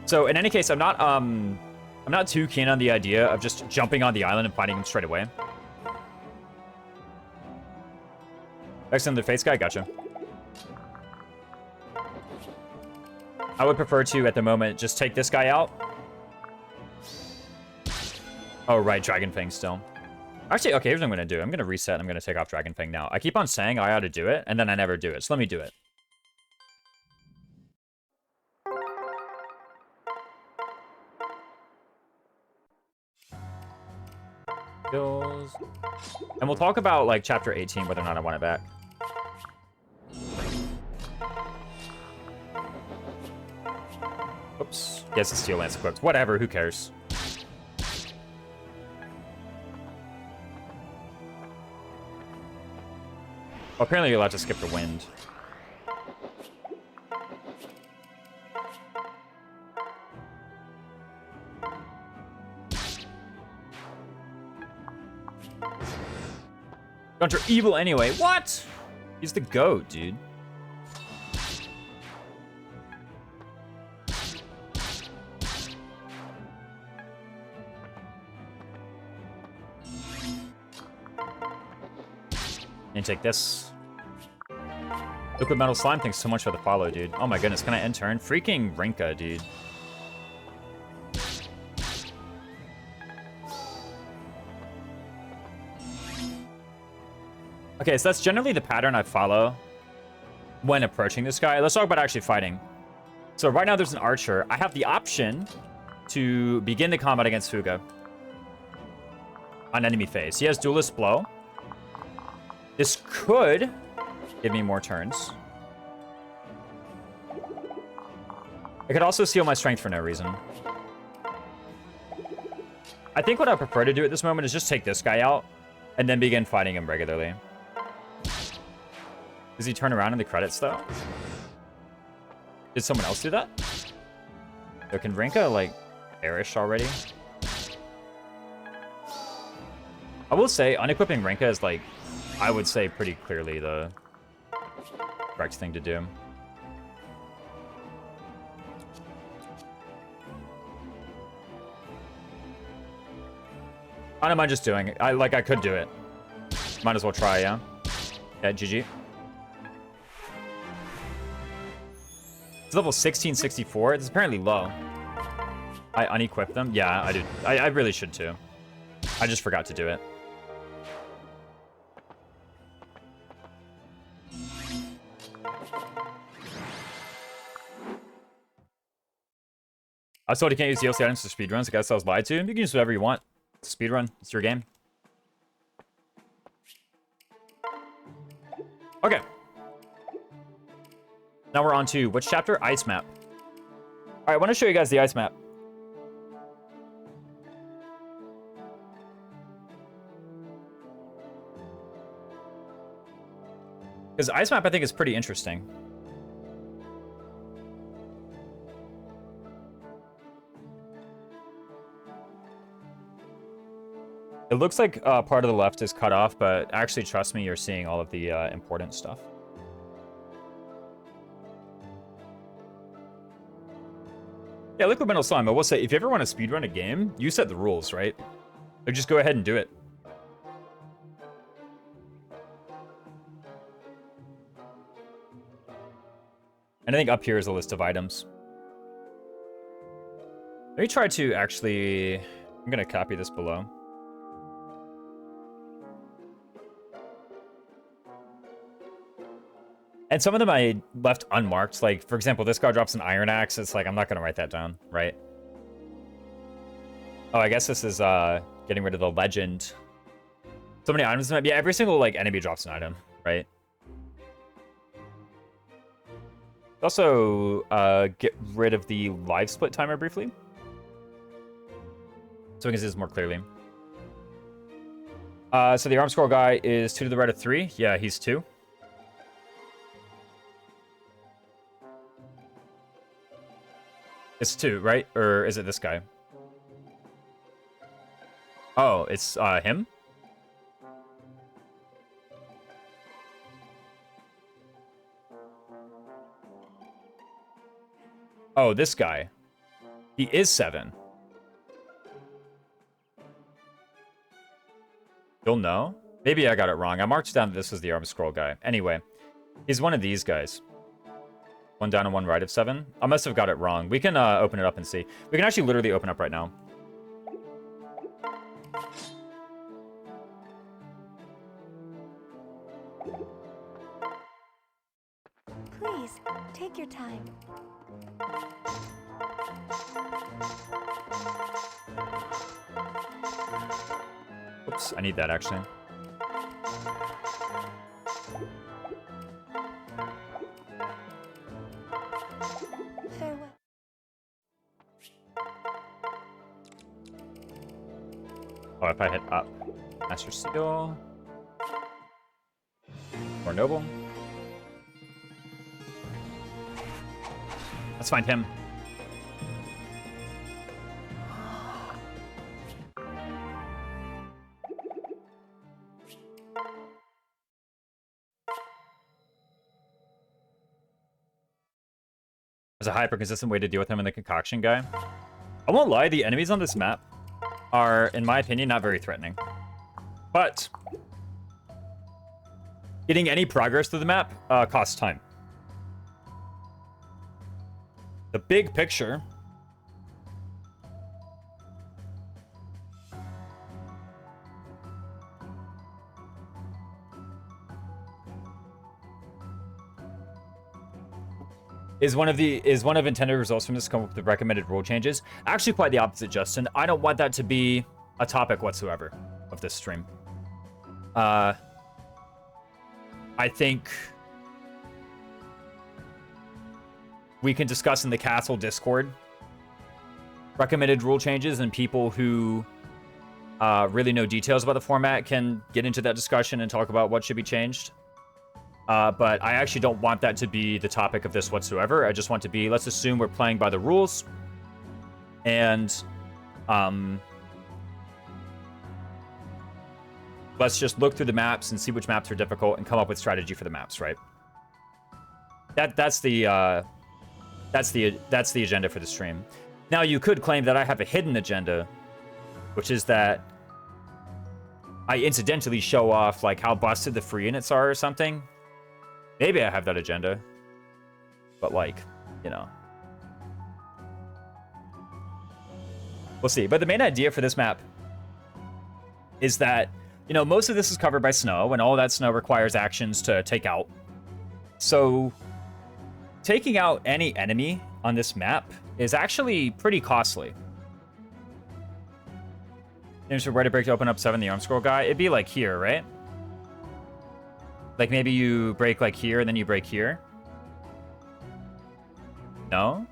So, in any case, I'm not too keen on the idea of just jumping on the island and fighting him straight away. Next on the face guy, gotcha. I would prefer to, at the moment, just take this guy out. Oh, right, Dragon Fang still. Actually, okay, here's what I'm going to do. I'm going to reset. I'm going to take off Dragon Fang now. I keep on saying I ought to do it, and then I never do it. So let me do it. Skills. And we'll talk about, like, Chapter 18, whether or not I want it back. Oops. Yes, it's Steel Lance equipped. Whatever, who cares? Well, apparently you're allowed to skip the wind. Guns are evil anyway. What? He's the GOAT, dude. And take this. Liquid Metal Slime, thanks so much for the follow, dude. Oh my goodness, can I end turn? Freaking Rinka, dude. Okay, so that's generally the pattern I follow when approaching this guy. Let's talk about actually fighting. So right now there's an archer. I have the option to begin the combat against Fuga on enemy phase. He has Duelist Blow. This could give me more turns. I could also seal my strength for no reason. I think what I prefer to do at this moment is just take this guy out and then begin fighting him regularly. Does he turn around in the credits, though? Did someone else do that? So can Rinka, like, perish already? I will say, unequipping Rinka is, like, I would say pretty clearly the correct thing to do. I don't mind just doing it. I could do it. Might as well try, yeah? Yeah, GG. It's level 1664. It's apparently low. I unequip them? Yeah, I do. I really should too. I just forgot to do it. I was told you can't use DLC items for speedruns. I guess I was lied to. You can use whatever you want. It's a speedrun. It's your game. Okay. Now we're on to which chapter? Ice map. All right, I want to show you guys the ice map. Because ice map, I think, is pretty interesting. It looks like part of the left is cut off, but actually, trust me, you're seeing all of the important stuff. Yeah, Liquid Metal Slime, I will say, if you ever want to speedrun a game, you set the rules, right? So just go ahead and do it. And I think up here is a list of items. Let me try to actually... I'm going to copy this below. And some of them I left unmarked. Like, for example, this guy drops an Iron Axe. It's like, I'm not going to write that down, right? Oh, I guess this is getting rid of the legend. So many items. Yeah, every single like enemy drops an item, right? Also, get rid of the live split timer briefly. So we can see this more clearly. So the arm scroll guy is 2 to the right of 3. Yeah, he's 2. It's 2, right? Or is it this guy? Oh, it's him? Oh, this guy. He is 7. You'll know? Maybe I got it wrong. I marked down that this was the arm scroll guy. Anyway, he's one of these guys. 1 down and 1 right of 7. I must have got it wrong. We can open it up and see. We can actually literally open up right now. Please, take your time. Oops, I need that actually. Farewell. Oh, if I hit up. Master Seal. Or Noble. Let's find him. There's a hyper-consistent way to deal with him and the concoction guy. I won't lie, the enemies on this map are, in my opinion, not very threatening. But getting any progress through the map costs time. The big picture is one of intended results from this come up with the recommended rule changes. Actually, quite the opposite, Justin. I don't want that to be a topic whatsoever of this stream. I think we can discuss in the Castle Discord recommended rule changes, and people who really know details about the format can get into that discussion and talk about what should be changed. But I actually don't want that to be the topic of this whatsoever. I just want to be, let's assume we're playing by the rules. And let's just look through the maps and see which maps are difficult and come up with strategy for the maps, right? That's the agenda for the stream. Now, you could claim that I have a hidden agenda, which is that I incidentally show off like how busted the free units are or something. Maybe I have that agenda, but like, you know, we'll see. But the main idea for this map is that, you know, most of this is covered by snow, and all that snow requires actions to take out. So taking out any enemy on this map is actually pretty costly. There's a way to break to open up 7, the arm scroll guy. It'd be like here, right? Like maybe you break like here and then you break here. No?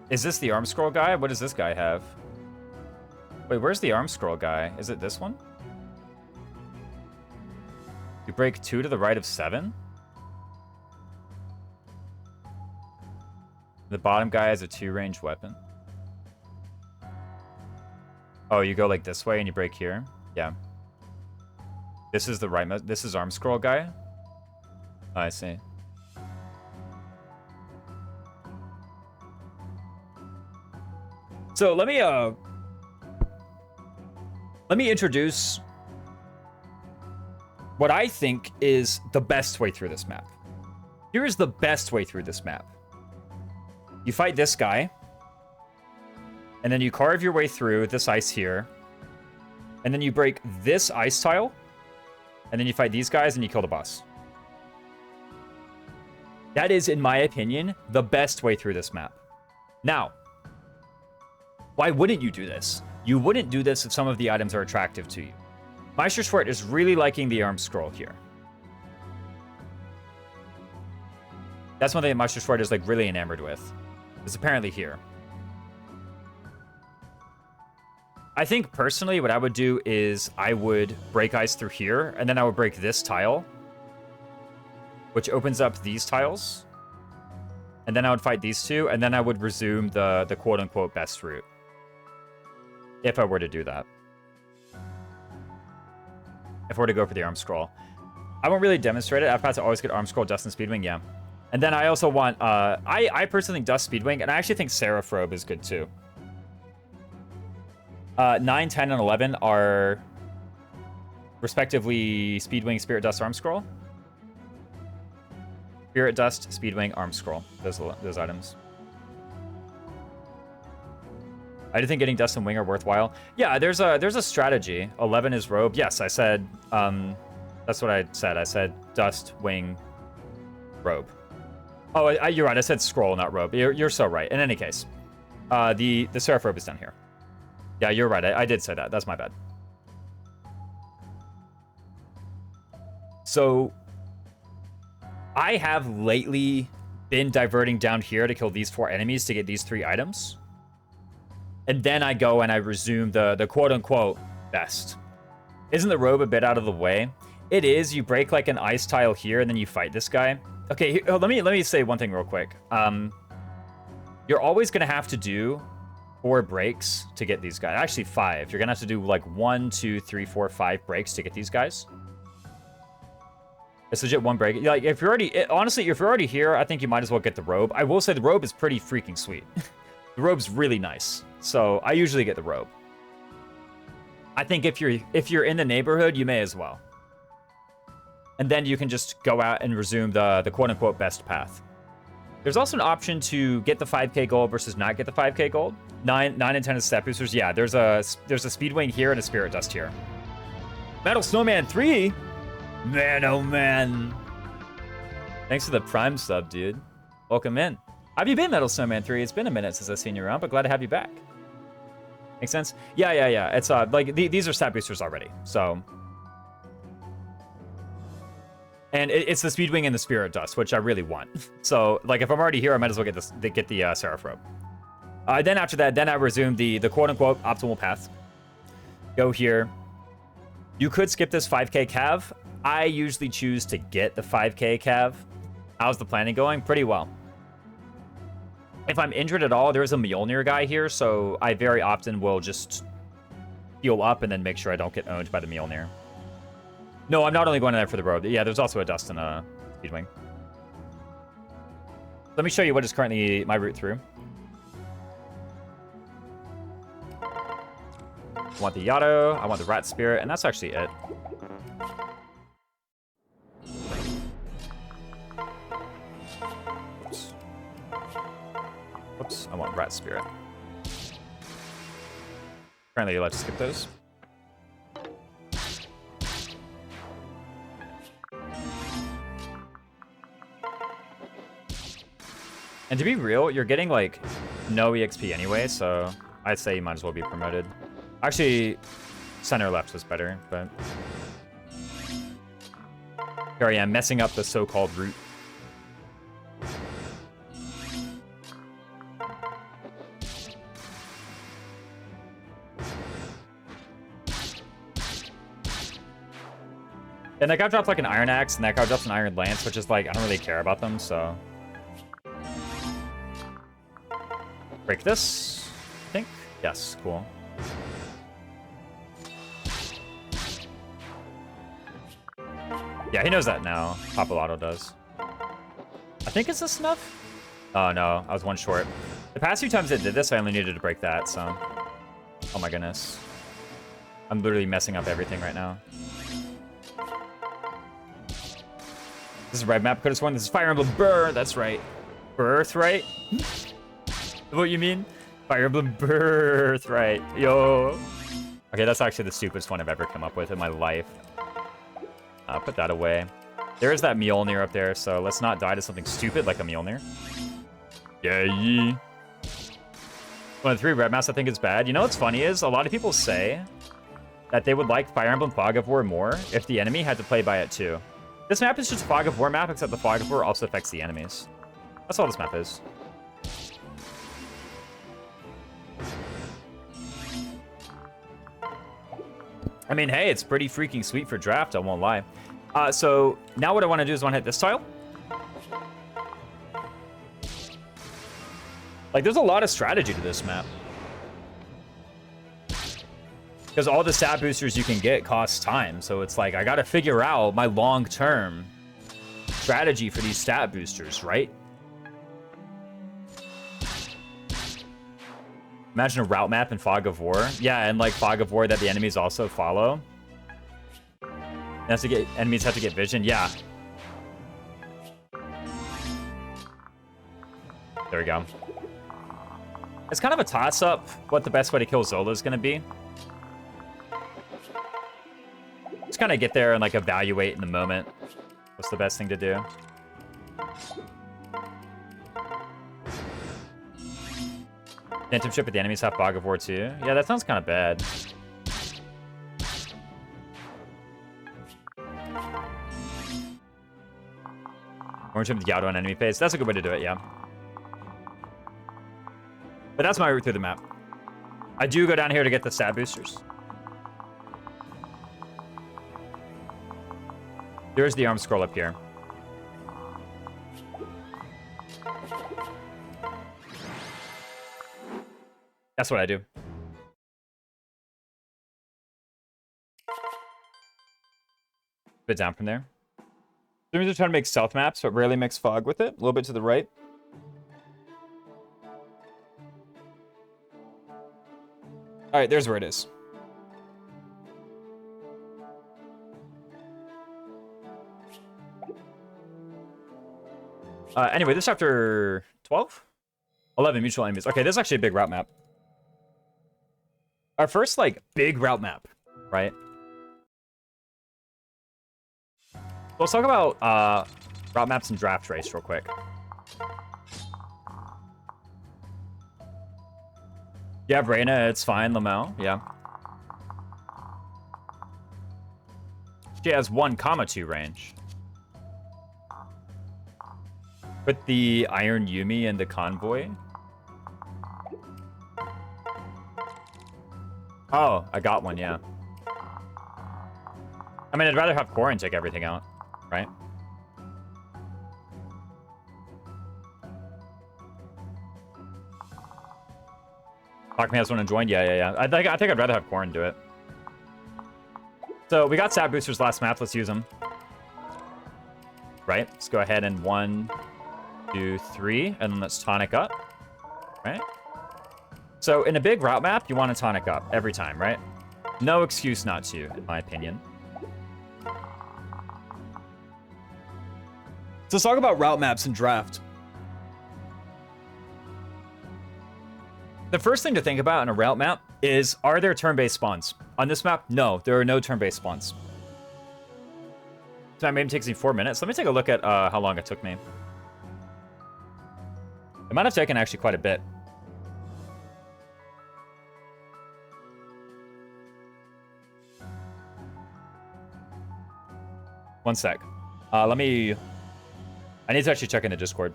Is this the arm scroll guy? What does this guy have? Wait, where's the arm scroll guy? Is it this one? You break 2 to the right of 7? The bottom guy has a 2-range weapon. Oh, you go like this way and you break here? Yeah. This is the right... This is arm scroll guy? Oh, I see. So let me introduce what I think is the best way through this map. Here is the best way through this map. You fight this guy, and then you carve your way through this ice here, and then you break this ice tile, and then you fight these guys and you kill the boss. That is, in my opinion, the best way through this map. Now, why wouldn't you do this? You wouldn't do this if some of the items are attractive to you. Meisterschwert is really liking the arm scroll here. That's one thing that Meisterschwert is like really enamored with. It's apparently here. I think personally what I would do is I would break ice through here, and then I would break this tile, which opens up these tiles. And then I would fight these two, and then I would resume the quote-unquote best route. If I were to do that. If I were to go for the arm scroll. I won't really demonstrate it. I've had to always get arm scroll, dust, and speedwing, yeah. And then I also want, I personally think dust, speedwing, and I actually think Seraph Robe is good too. 9, 10, and 11 are respectively Speedwing, Spirit Dust, Arm Scroll. Spirit Dust, Speedwing, Arm Scroll. Those items. I do think getting Dust and Wing are worthwhile. Yeah, there's a strategy. 11 is Robe. Yes, I said, that's what I said. I said Dust, Wing, Robe. Oh, you're right. I said Scroll, not Robe. You're so right. In any case, the Seraph Robe is down here. Yeah, you're right. I did say that. That's my bad. So, I have lately been diverting down here to kill these 4 enemies to get these 3 items. And then I go and I resume the quote-unquote best. Isn't the robe a bit out of the way? It is. You break like an ice tile here, and then you fight this guy. Okay, let me say one thing real quick. You're always going to have to do 4 breaks to get these guys. Actually, 5. You're going to have to do like 1, 2, 3, 4, 5 breaks to get these guys. It's legit one break. Like, if you're already... Honestly, if you're already here, I think you might as well get the robe. I will say the robe is pretty freaking sweet. The robe's really nice. So, I usually get the robe. I think if you're in the neighborhood, you may as well. And then you can just go out and resume the quote-unquote best path. There's also an option to get the 5k gold versus not get the 5k gold. 9 and 10 is stat boosters. Yeah, there's a speedwing here and a spirit dust here. Metal Snowman 3? Man, oh man. Thanks for the Prime sub, dude. Welcome in. How have you been, Metal Snowman 3? It's been a minute since I've seen you around, but glad to have you back. Make sense? Yeah. It's like these are stat boosters already, so. And it's the Speedwing and the Spirit Dust, which I really want. So, like, if I'm already here, I might as well get the Seraph Robe. Then after that, I resume the quote-unquote optimal path. Go here. You could skip this 5k cav. I usually choose to get the 5k cav. How's the planning going? Pretty well. If I'm injured at all, there's a Mjolnir guy here, so I very often will just heal up and then make sure I don't get owned by the Mjolnir. No, I'm not only going there for the road. Yeah, there's also a dust and a speedwing. Let me show you what is currently my route through. I want the Yato, I want the Rat Spirit, and that's actually it. Oops, I want Rat Spirit. Apparently, you're allowed to skip those. And to be real, you're getting, like, no EXP anyway, so I'd say you might as well be promoted. Actually, center left was better, but... Here I am, messing up the so-called route. And that guy dropped, like, an Iron Axe, and that guy drops an Iron Lance, which is, like, I don't really care about them, so... Break this, I think. Yes, cool. Yeah, he knows that now. Papalato does. I think it's this enough? Oh, no. I was one short. The past few times it did this, I only needed to break that, so... Oh my goodness. I'm literally messing up everything right now. This is red map. Could have sworn this is Fire Emblem That's right. Birthright? What you mean? Fire Emblem Birthright. Yo. Okay, that's actually the stupidest one I've ever come up with in my life. Put that away. There is that Mjolnir up there, so let's not die to something stupid like a Mjolnir. Yeah. One of the 3 red maps I think is bad. You know what's funny is, a lot of people say that they would like Fire Emblem Fog of War more if the enemy had to play by it too. This map is just a Fog of War map, except the Fog of War also affects the enemies. That's all this map is. I mean, hey, it's pretty freaking sweet for draft, I won't lie. So now what I want to do is I want to hit this tile. Like, there's a lot of strategy to this map. Because all the stat boosters you can get cost time. So it's like, I got to figure out my long-term strategy for these stat boosters, right? Imagine a route map in Fog of War. Yeah, and like Fog of War that the enemies also follow. Enemies have to get vision. Yeah. There we go. It's kind of a toss-up what the best way to kill Zola is going to be. Just kind of get there and like evaluate in the moment. What's the best thing to do? Phantom ship with the enemies have Fog of War too. Yeah, that sounds kind of bad. Orange ship with Yato on enemy phase. That's a good way to do it, yeah. But that's my route through the map. I do go down here to get the stat boosters. There's the arm scroll up here. That's what I do. Bit down from there. Streamers are trying to make stealth maps, but rarely mix fog with it. A little bit to the right. All right, there's where it is. Anyway, this chapter 12? 11 mutual enemies. Okay, this is actually a big route map. Our first, like, big route map, right? So let's talk about route maps and draft race real quick. You have Reyna, it's fine, Lamel, yeah. She has 1,2 range. Put the Iron Yumi in the convoy. Oh, I got one, yeah. I mean, I'd rather have Quarren take everything out, right? Talk has one and joined? Yeah. I think I'd rather have Quarren do it. So we got stat boosters last map. Let's use them. Right. Let's go ahead and 1, 2, 3, and then let's tonic up. Right. So in a big route map, you want to tonic up every time, right? No excuse not to, in my opinion. So let's talk about route maps and draft. The first thing to think about in a route map is, are there turn-based spawns? On this map, no, there are no turn-based spawns. So that maybe takes me 4 minutes. Let me take a look at how long it took me. It might have taken actually quite a bit. One sec. I need to actually check in the Discord.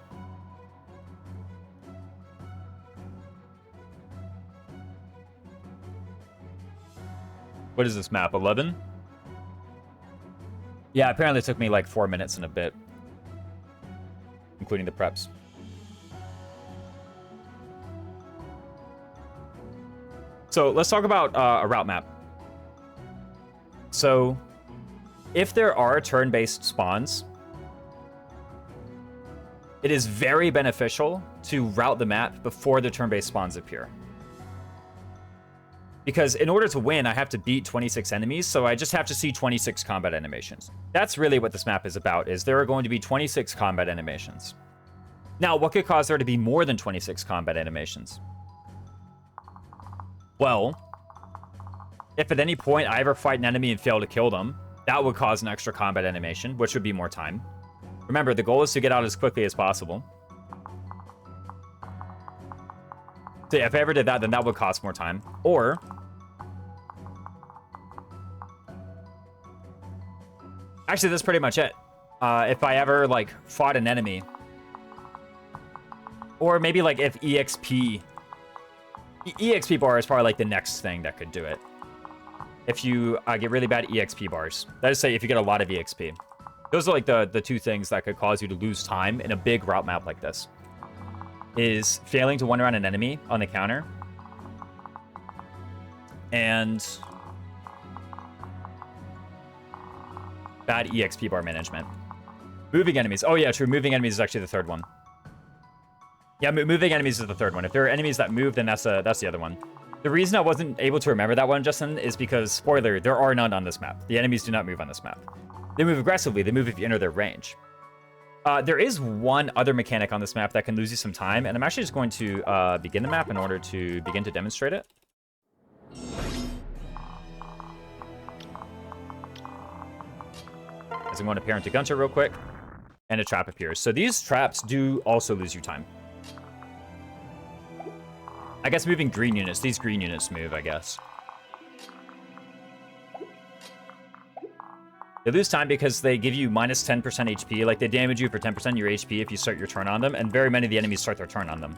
What is this map? 11? Yeah, apparently it took me like 4 minutes and a bit, including the preps. So let's talk about a route map. So if there are turn-based spawns, it is very beneficial to route the map before the turn-based spawns appear. Because in order to win, I have to beat 26 enemies, so I just have to see 26 combat animations. That's really what this map is about, is there are going to be 26 combat animations. Now, what could cause there to be more than 26 combat animations? Well, if at any point I ever fight an enemy and fail to kill them, that would cause an extra combat animation, which would be more time. Remember, the goal is to get out as quickly as possible. So if I ever did that, then that would cost more time. Or actually, that's pretty much it. If I ever, like, fought an enemy, or maybe, like, if EXP bar is probably, like, the next thing that could do it. If you get really bad EXP bars. That is, say, if you get a lot of EXP. Those are, like, the two things that could cause you to lose time in a big route map like this. Is failing to one around an enemy on the counter, and bad EXP bar management. Moving enemies. Oh yeah, true. Moving enemies is actually the third one. Yeah, moving enemies is the third one. If there are enemies that move, then that's the other one. The reason I wasn't able to remember that one, Justin, is because, spoiler, there are none on this map. The enemies do not move on this map. They move aggressively. They move if you enter their range. There is one other mechanic on this map that can lose you some time, and I'm actually just going to begin the map in order to begin to demonstrate it. As I'm going to parent to Gunter real quick, and a trap appears. So these traps do also lose you time. I guess moving green units. These green units move, I guess. They lose time because they give you minus 10% HP. Like, they damage you for 10% of your HP if you start your turn on them, and very many of the enemies start their turn on them.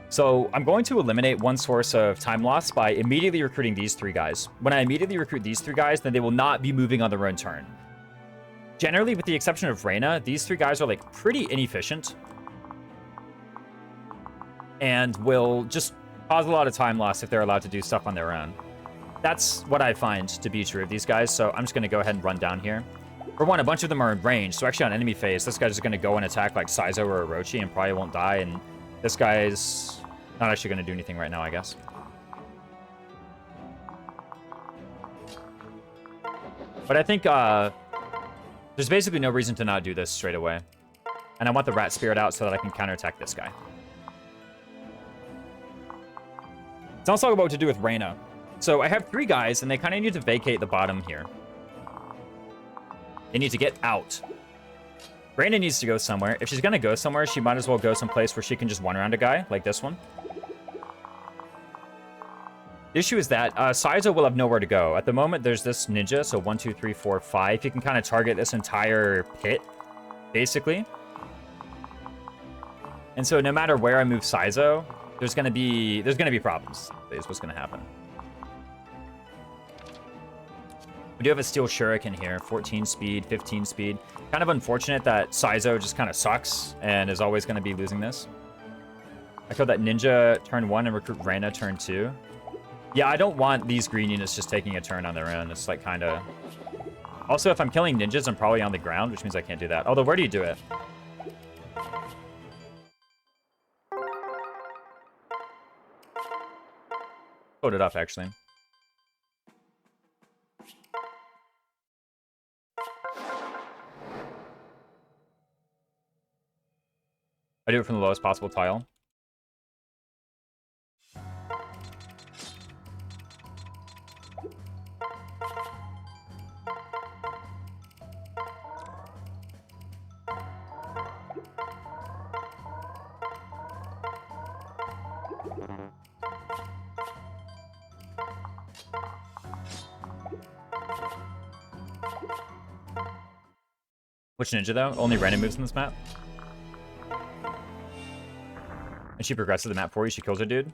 So I'm going to eliminate one source of time loss by immediately recruiting these 3 guys. When I immediately recruit these 3 guys, then they will not be moving on their own turn. Generally, with the exception of Reyna, these 3 guys are, like, pretty inefficient. And will just cause a lot of time loss if they're allowed to do stuff on their own. That's what I find to be true of these guys, so I'm just going to go ahead and run down here. For one, a bunch of them are in range, so actually on enemy phase, this guy's just going to go and attack like Saizo or Orochi and probably won't die, and this guy's not actually going to do anything right now, I guess. But I think there's basically no reason to not do this straight away. And I want the Rat Spirit out so that I can counterattack this guy. So let's talk about what to do with Reina. So I have 3 guys, and they kind of need to vacate the bottom here. They need to get out. Reina needs to go somewhere. If she's going to go somewhere, she might as well go someplace where she can just one around a guy, like this one. The issue is that Saizo will have nowhere to go. At the moment, there's this ninja, so 1, 2, 3, 4, 5. He can kind of target this entire pit, basically. And so no matter where I move Saizo, there's gonna be problems, is what's gonna happen. We do have a Steel Shuriken here, 14 speed, 15 speed. Kind of unfortunate that Saizo just kind of sucks and is always gonna be losing this. I killed that ninja turn 1 and recruit Reina turn 2. Yeah, I don't want these green units just taking a turn on their own. It's like kind of... Also, if I'm killing ninjas, I'm probably on the ground, which means I can't do that. Although, where do you do it? Load it up, actually. I do it from the lowest possible tile. Which ninja, though? Only random moves in this map? And she progresses the map for you. She kills a dude.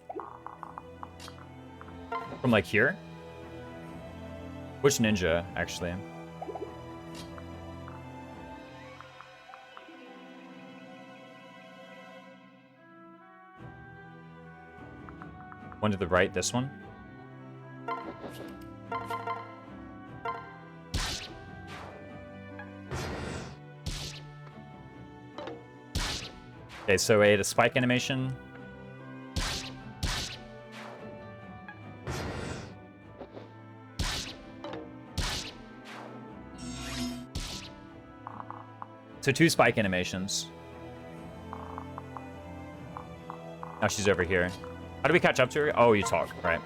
From, like, here? Which ninja, actually? One to the right, this one? Okay, so I ate a spike animation. So 2 spike animations. Now she's over here. How do we catch up to her? Oh, you talk, right.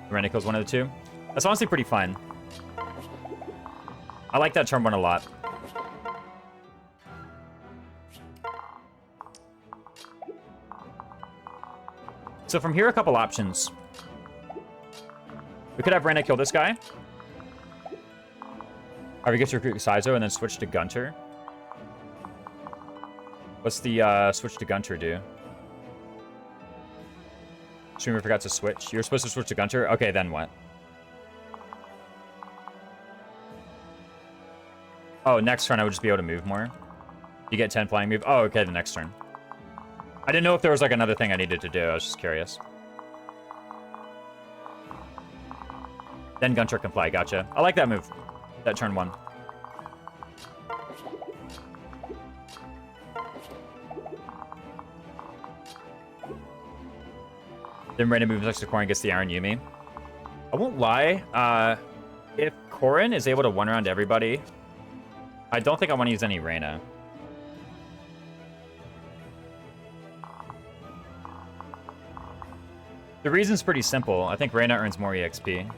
Miranda kills one of the 2. That's honestly pretty fun. I like that turn 1 a lot. So from here, a couple options. We could have Reina kill this guy. Or we get to recruit Saizo and then switch to Gunter. What's the switch to Gunter do? Streamer forgot to switch. You're supposed to switch to Gunter? Okay, then what? Oh, next turn I would just be able to move more. You get 10 flying move. Oh, okay, the next turn. I didn't know if there was like another thing I needed to do. I was just curious. Then Gunter can fly. Gotcha. I like that move. That turn 1. Then Reina moves next to Corrin, gets the Iron Yumi. I won't lie. If Corrin is able to one around everybody, I don't think I want to use any Reina. The reason's pretty simple. I think Reina earns more EXP.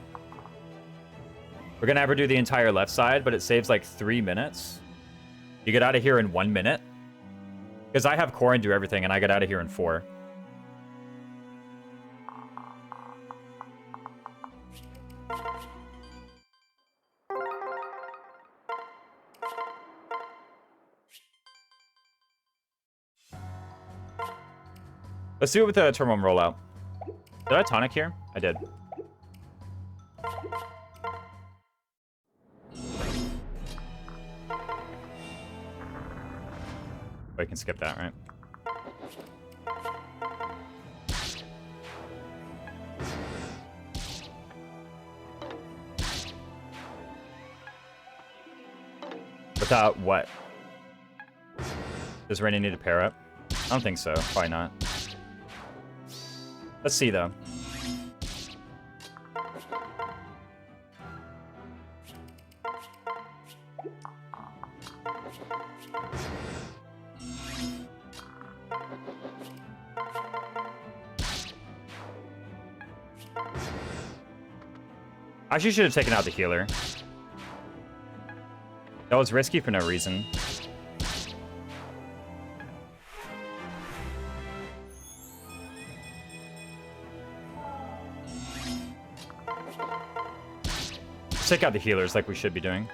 We're going to have her do the entire left side, but it saves like 3 minutes. You get out of here in 1 minute. Because I have Corrin do everything, and I get out of here in 4. Let's do it with the turn 1 rollout. Did I tonic here? I did. Oh, I can skip that, right? Without what? Does Rainy need to pair up? I don't think so. Probably not. Let's see, though. I actually should have taken out the healer. That was risky for no reason. Let's take out the healers like we should be doing.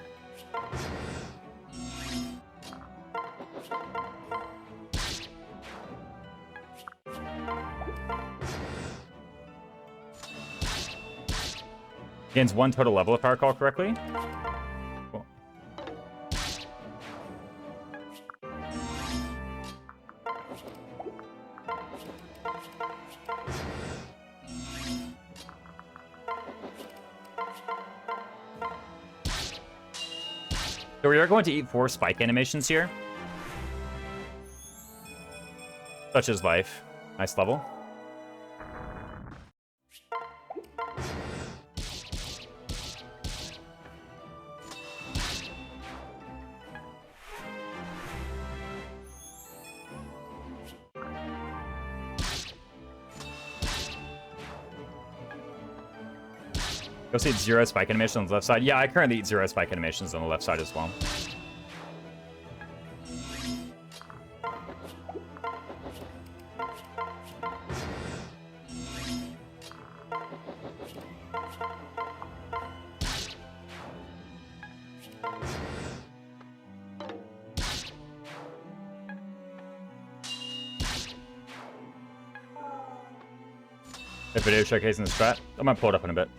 Gains 1 total level if I recall correctly. Cool. So we are going to eat 4 spike animations here. Such as life. Nice level. Go see 0 spike animations on the left side. Yeah, I currently eat 0 spike animations on the left side as well. A video showcasing the strat. I might pull it up in a bit.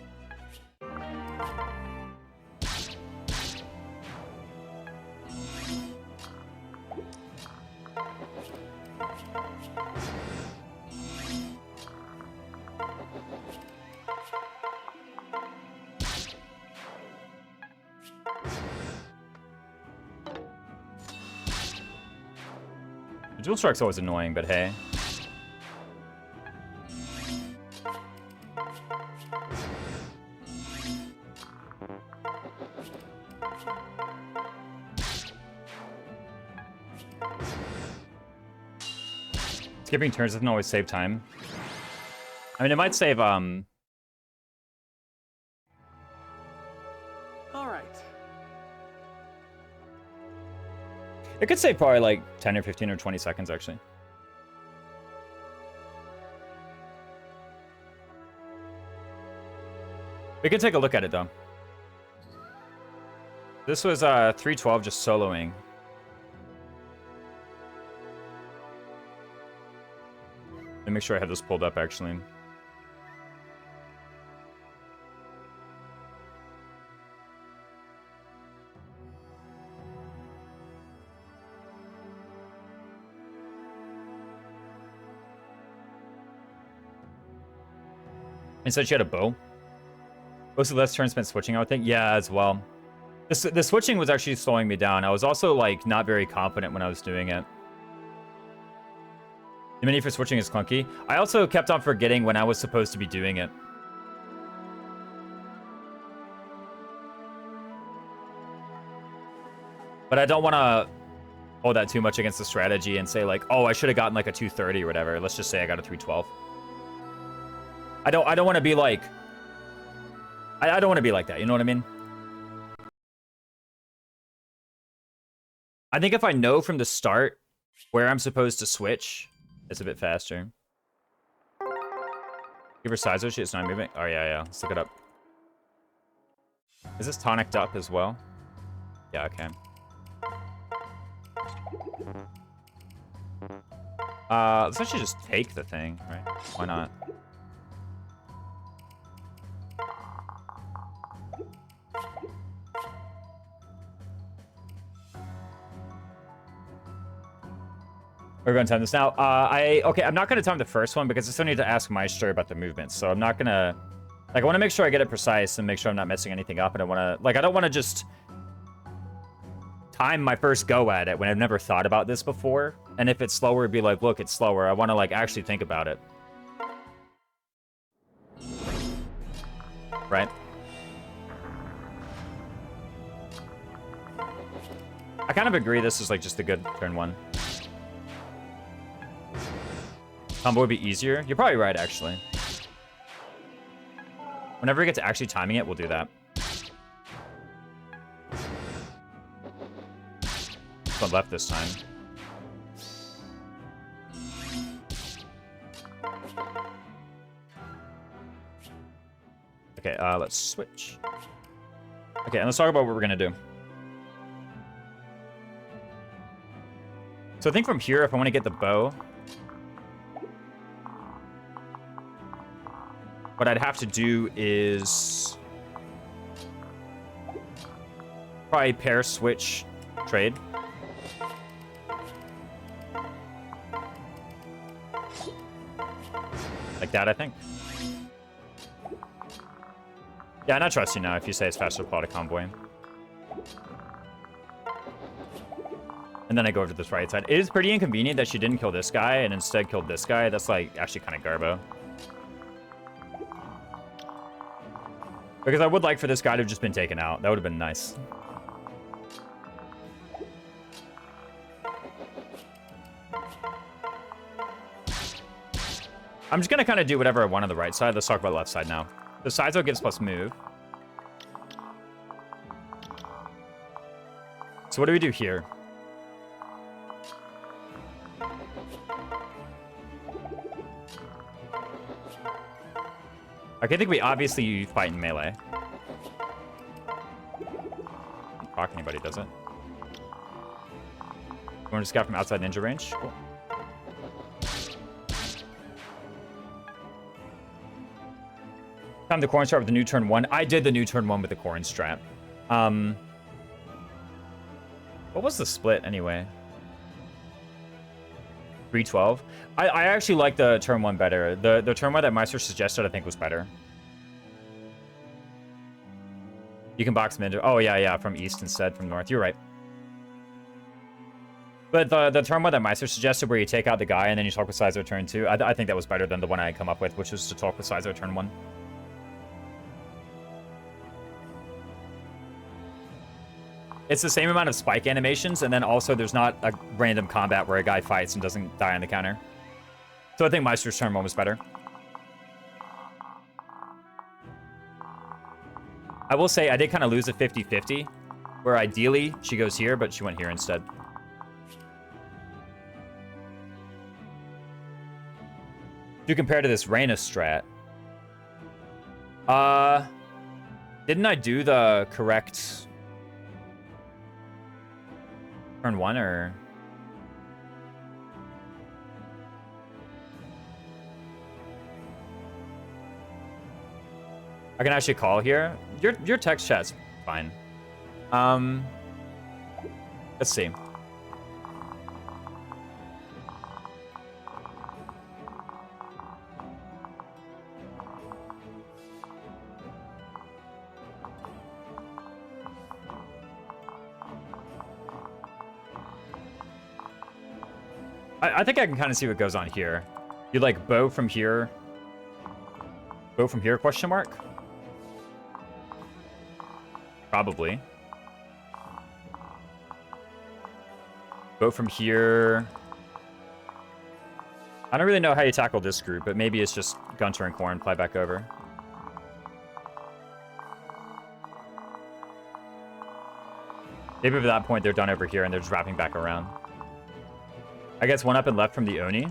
The dual strike's always annoying, but hey. Skipping turns doesn't always save time. I mean, it might save, All right. It could save probably like 10 or 15 or 20 seconds, actually. We can take a look at it, though. This was 312 just soloing. Let me make sure I have this pulled up, actually. And said she had a bow. Mostly less turn spent switching, I would think. Yeah, as well. The switching was actually slowing me down. I was also, like, not very confident when I was doing it. The menu for switching is clunky. I also kept on forgetting when I was supposed to be doing it. But I don't want to hold that too much against the strategy and say, like, oh, I should have gotten, like, a 230 or whatever. Let's just say I got a 312. I don't want to be like... I don't want to be like that, you know what I mean? I think if I know from the start where I'm supposed to switch, it's a bit faster. Give her size, it's not moving. Oh, yeah. Let's look it up. Is this tonicked up as well? Yeah, okay. Let's actually just take the thing, right? Why not? We're going to time this now. Okay, I'm not going to time the first one because I still need to ask Maestro about the movements. So I'm not going to... Like, I want to make sure I get it precise and make sure I'm not messing anything up. And I want to... Like, I don't want to just... time my first go at it when I've never thought about this before. And if it's slower, be like, look, it's slower. I want to like actually think about it. Right? I kind of agree this is like just a good turn 1. Combo would be easier. You're probably right, actually. Whenever we get to actually timing it, we'll do that. But left this time. Okay, let's switch. Okay, and let's talk about what we're gonna do. So I think from here, if I want to get the bow, what I'd have to do is probably pair, switch, trade. Like that, I think. Yeah, and I trust you now if you say it's faster to plot a convoy. And then I go over to this right side. It is pretty inconvenient that she didn't kill this guy and instead killed this guy. That's like actually kind of garbo. Because I would like for this guy to have just been taken out. That would have been nice. I'm just going to kind of do whatever I want on the right side. Let's talk about left side now. The Sizo gives plus move. So what do we do here? Okay, I think we obviously fight in melee. Don't proc anybody, does it? You want to scout from outside ninja range? Cool. Time the corn strat with the new turn 1. I did the new turn 1 with the corn strat. What was the split anyway? 3-12. I actually like the turn 1 better. The turn 1 that Meister suggested I think was better. You can box mid. Oh yeah, from east instead from north. You're right. But the turn 1 that Meister suggested where you take out the guy and then you talk with Sizo turn 2, I think that was better than the one I had come up with, which was to talk with Sizo turn 1. It's the same amount of spike animations, and then also there's not a random combat where a guy fights and doesn't die on the counter. So I think Meister's turn 1 was better. I will say I did kind of lose a 50-50, where ideally she goes here, but she went here instead. To compare to this Reyna strat, didn't I do the correct turn 1 or? I can actually call here. Your text chat's fine. Let's see. I think I can kind of see what goes on here. You like bow from here? Bow from here, question mark? Probably. Bow from here. I don't really know how you tackle this group, but maybe it's just Gunter and Corn fly back over. Maybe at that point they're done over here and they're just wrapping back around. I guess one up and left from the Oni.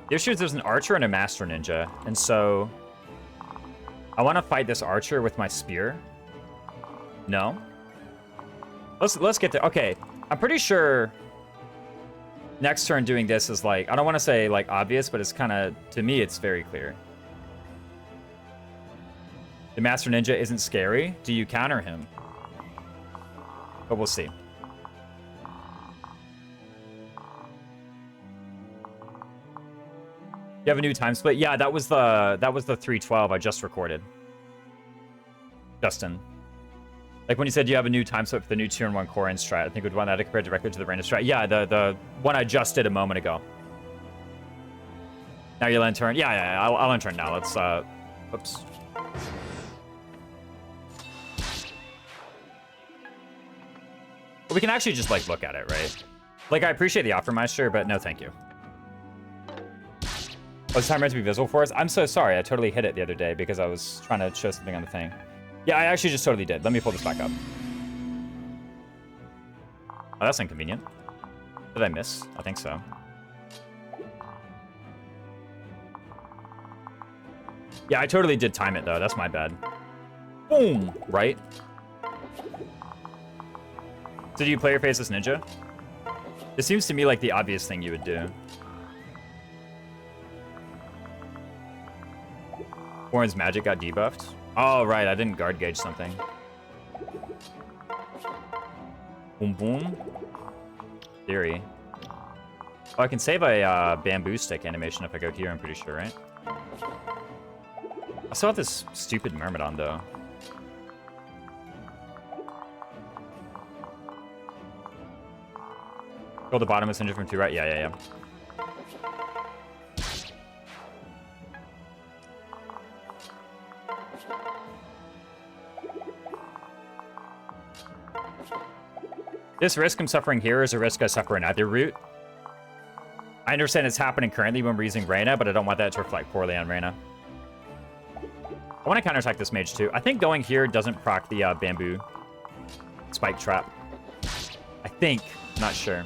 The issue is there's an archer and a master ninja, and so I want to fight this archer with my spear. No. Let's get there. Okay, I'm pretty sure next turn doing this is like, I don't want to say like obvious, but it's kind of, to me, it's very clear. The master ninja isn't scary. Do you counter him? But we'll see. You have a new time split? Yeah, that was the 312 I just recorded. Justin. Like when you said you have a new time slip for the new 2-in-1 core and strat, I think we'd want that to compare directly to the random strat. Yeah, the one I just did a moment ago. Now you'll intern. Yeah, I'll intern now. Let's, oops. But we can actually just, like, look at it, right? Like, I appreciate the offer, Meister, but no thank you. Was the timer meant to be visible for us? I'm so sorry. I totally hit it the other day because I was trying to show something on the thing. Yeah, I actually just totally did. Let me pull this back up. Oh, that's inconvenient. Did I miss? I think so. Yeah, I totally did time it, though. That's my bad. Boom! Right? So do you play your face as Ninja? This seems to me like the obvious thing you would do. Warren's magic got debuffed. Oh, right. I didn't guard gauge something. Boom, boom. Theory. Oh, I can save a bamboo stick animation if I go here, I'm pretty sure, right? I still have this stupid Myrmidon, though. Go the bottom of Ninja from 2, right? Yeah. This risk I'm suffering here is a risk I suffer in either route. I understand it's happening currently when we're using Reyna, but I don't want that to reflect poorly on Reyna. I want to counterattack this mage too. I think going here doesn't proc the bamboo spike trap. I think. I'm not sure.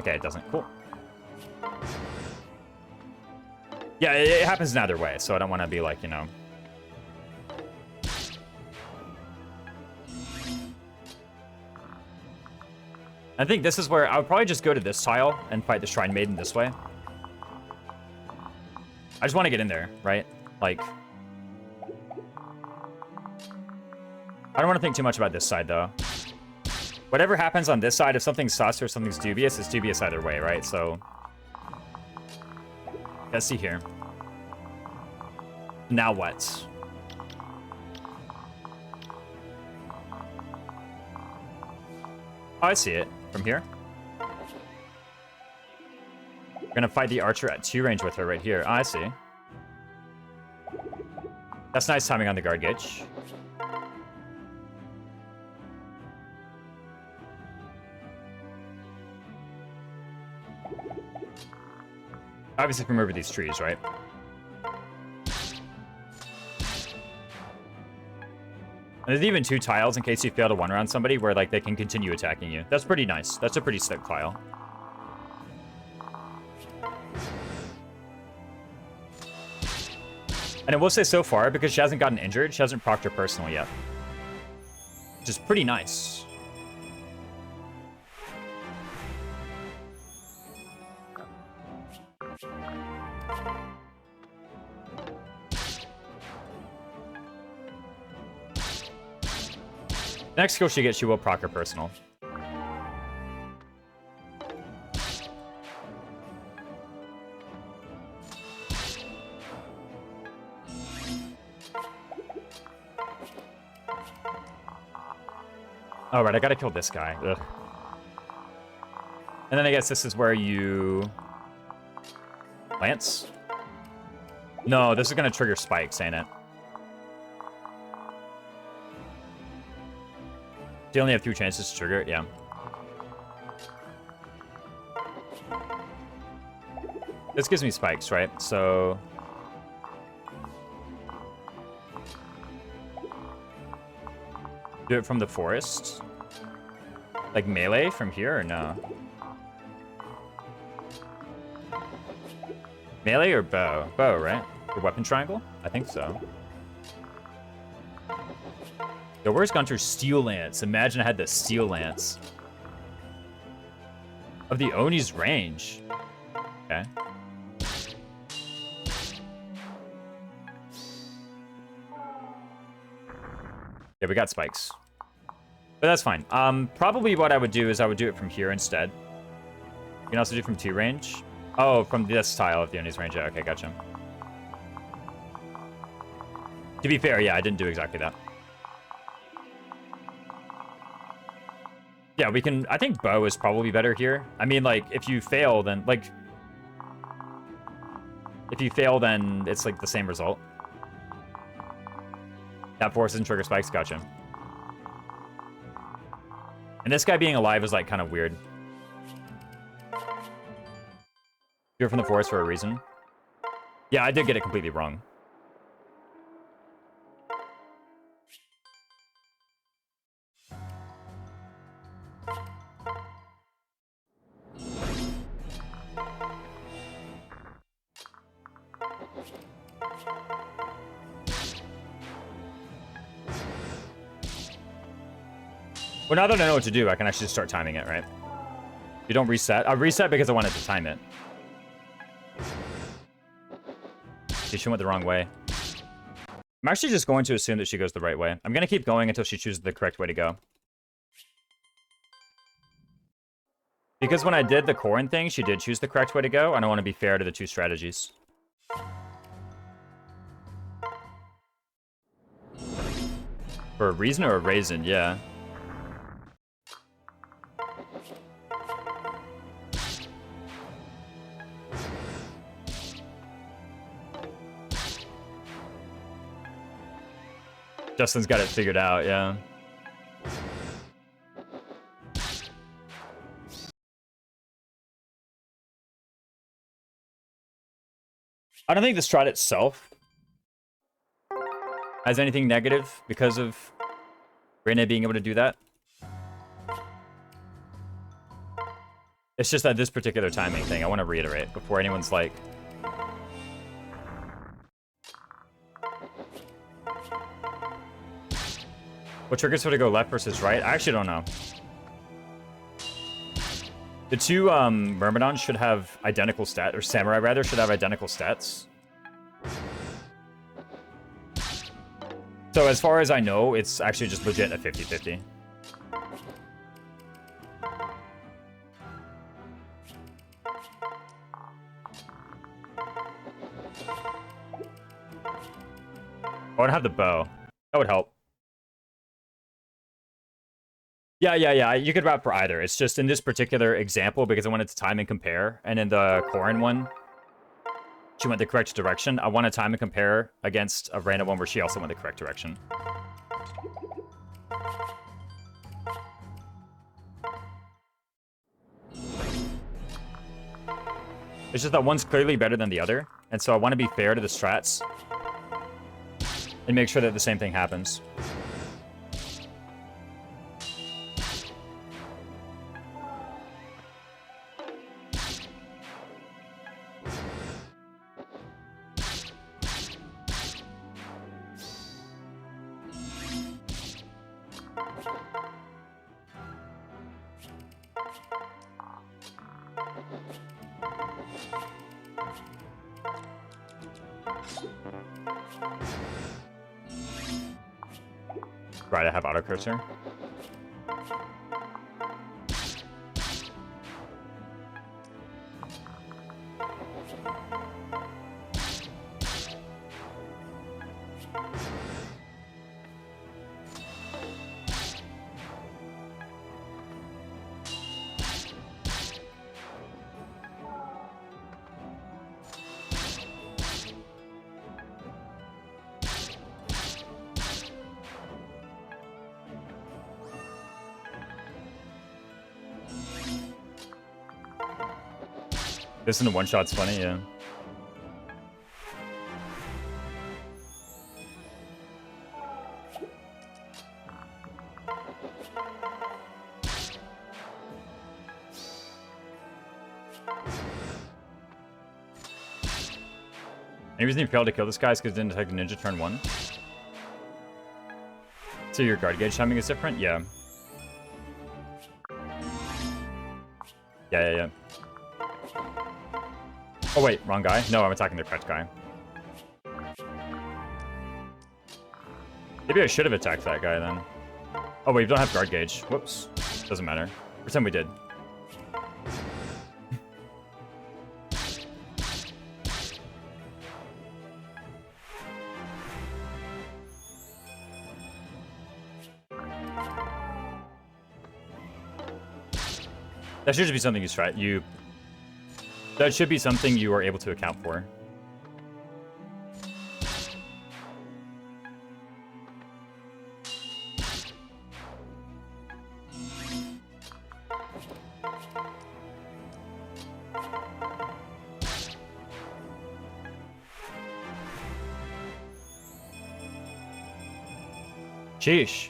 Okay, it doesn't. Cool. Yeah, it happens in either way, so I don't want to be like, you know... I think this is where I would probably just go to this tile and fight the Shrine Maiden this way. I just want to get in there, right? Like... I don't want to think too much about this side, though. Whatever happens on this side, if something's sus or something's dubious, it's dubious either way, right? So... Let's see here. Now what? Oh, I see it. From here. We're gonna fight the archer at 2 range with her right here. Oh, I see. That's nice timing on the guard gauge. Obviously from over these trees, right? And there's even 2 tiles in case you fail to one-round somebody where, like, they can continue attacking you. That's pretty nice. That's a pretty sick tile. And I will say so far, because she hasn't gotten injured, she hasn't procced her personal yet. Which is pretty nice. Next skill she gets, she will proc her personal. All right, I gotta kill this guy. Ugh. And then I guess this is where you... Lance? No, this is gonna trigger spikes, ain't it? Do you only have 2 chances to trigger it? Yeah. This gives me spikes, right? So... Do it from the forest? Like melee from here or no? Melee or bow? Bow, right? Or weapon triangle? I think so. Yo, where's Gunter's Steel Lance? Imagine I had the Steel Lance. Of the Oni's range. Okay. Yeah, we got spikes. But that's fine. Probably what I would do is I would do it from here instead. You can also do it from 2 range. Oh, from this tile of the Oni's range. Okay, gotcha. To be fair, yeah, I didn't do exactly that. Yeah, we can... I think bow is probably better here. I mean, like, if you fail, then... Like... If you fail, then it's, like, the same result. That force doesn't trigger spikes. Gotcha. And this guy being alive is, like, kind of weird. You're from the forest for a reason. Yeah, I did get it completely wrong. Well, now that I know what to do, I can actually start timing it, right? You don't reset. I reset because I wanted to time it. She went the wrong way. I'm actually just going to assume that she goes the right way. I'm going to keep going until she chooses the correct way to go. Because when I did the Corrin thing, she did choose the correct way to go, and I want to be fair to the two strategies. For a reason or a raisin, yeah. Justin's got it figured out, yeah. I don't think the strat itself has anything negative because of Reyna being able to do that. It's just that this particular timing thing, I want to reiterate before anyone's like... What triggers her to go left versus right? I actually don't know. The two Myrmidons should have identical stats, or Samurai rather, should have identical stats. So as far as I know, it's actually just legit a 50-50. I would have the bow. That would help. Yeah. You could route for either. It's just in this particular example, because I wanted to time and compare, and in the Corrin one, she went the correct direction. I want to time and compare against a random one where she also went the correct direction. It's just that one's clearly better than the other, and so I want to be fair to the strats and make sure that the same thing happens. Right, I have auto cursor. This in a one-shot's funny, yeah. Any reason you failed to kill this guy is because it didn't detect ninja turn 1? So your guard gauge timing is different? Yeah. Yeah. Oh wait, wrong guy? No, I'm attacking the correct guy. Maybe I should have attacked that guy then. Oh wait, we don't have guard gauge. Whoops. Doesn't matter. Pretend we did. That should just be something that should be something you are able to account for. Sheesh.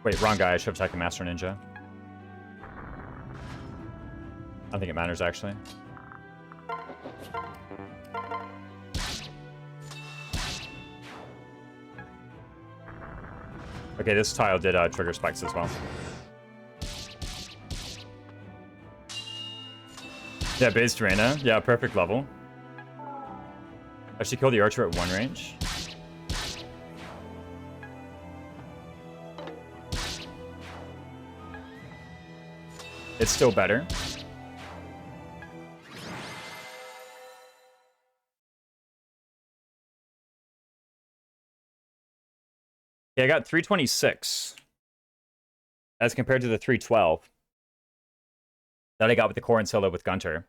Wait, wrong guy. I should have attacked the Master Ninja. I don't think it matters, actually. Okay, this tile did trigger spikes as well. Yeah, based Reyna. Yeah, perfect level. I should kill the archer at 1 range. It's still better. Yeah, I got 326 as compared to the 312 that I got with the core and solo with Gunter.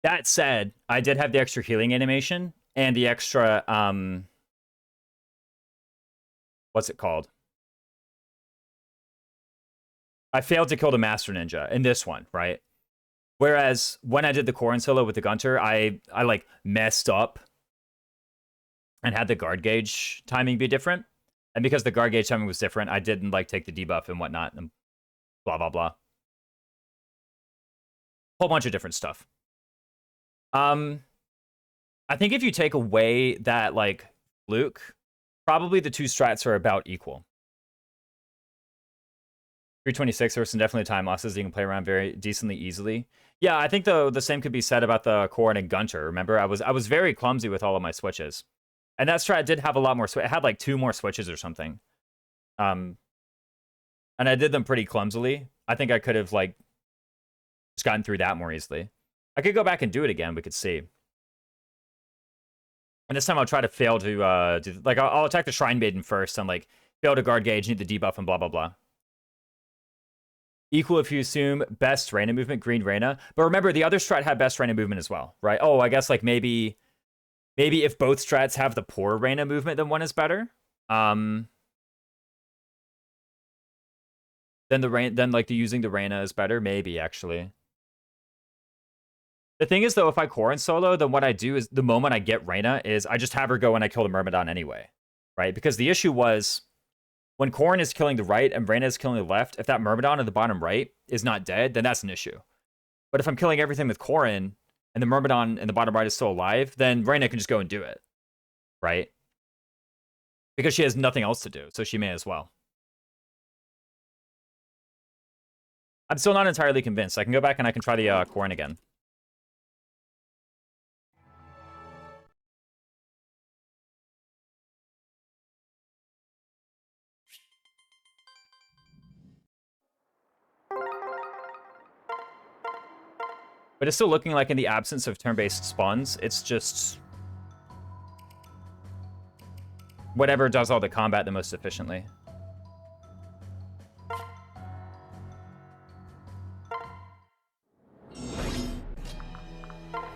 That said, I did have the extra healing animation and the extra, what's it called? I failed to kill the Master Ninja in this one, right? Whereas when I did the core and solo with the Gunter, I like messed up and had the guard gauge timing be different. And because the guard gauge timing was different, I didn't like take the debuff and whatnot and blah, blah, blah. Whole bunch of different stuff. I think if you take away that, like, fluke, probably the two strats are about equal. 326 versus definitely time losses. You can play around very decently easily. Yeah, I think the same could be said about the Corrin and Gunter. Remember, I was very clumsy with all of my switches. And that strat did have a lot more it had like 2 more switches or something. And I did them pretty clumsily. I think I could have like just gotten through that more easily. I could go back and do it again, we could see. And this time I'll try to fail to do, like I'll attack the Shrine Maiden first and like fail to guard gauge, need the debuff and blah blah blah. Equal if you assume best Reyna movement, green Reyna. But remember, the other strat had best Reyna movement as well, right? Oh, I guess like maybe if both strats have the poor Reyna movement, then one is better. Then like using the Reyna is better, maybe actually. The thing is though, if I core in solo, then what I do is the moment I get Reyna is I just have her go and I kill the Myrmidon anyway, right? Because the issue was when Corrin is killing the right and Reyna is killing the left, if that Myrmidon in the bottom right is not dead, then that's an issue. But if I'm killing everything with Corrin and the Myrmidon in the bottom right is still alive, then Reyna can just go and do it, right? Because she has nothing else to do, so she may as well. I'm still not entirely convinced. I can go back and I can try the Corrin again. But it's still looking like in the absence of turn-based spawns, it's just whatever does all the combat the most efficiently.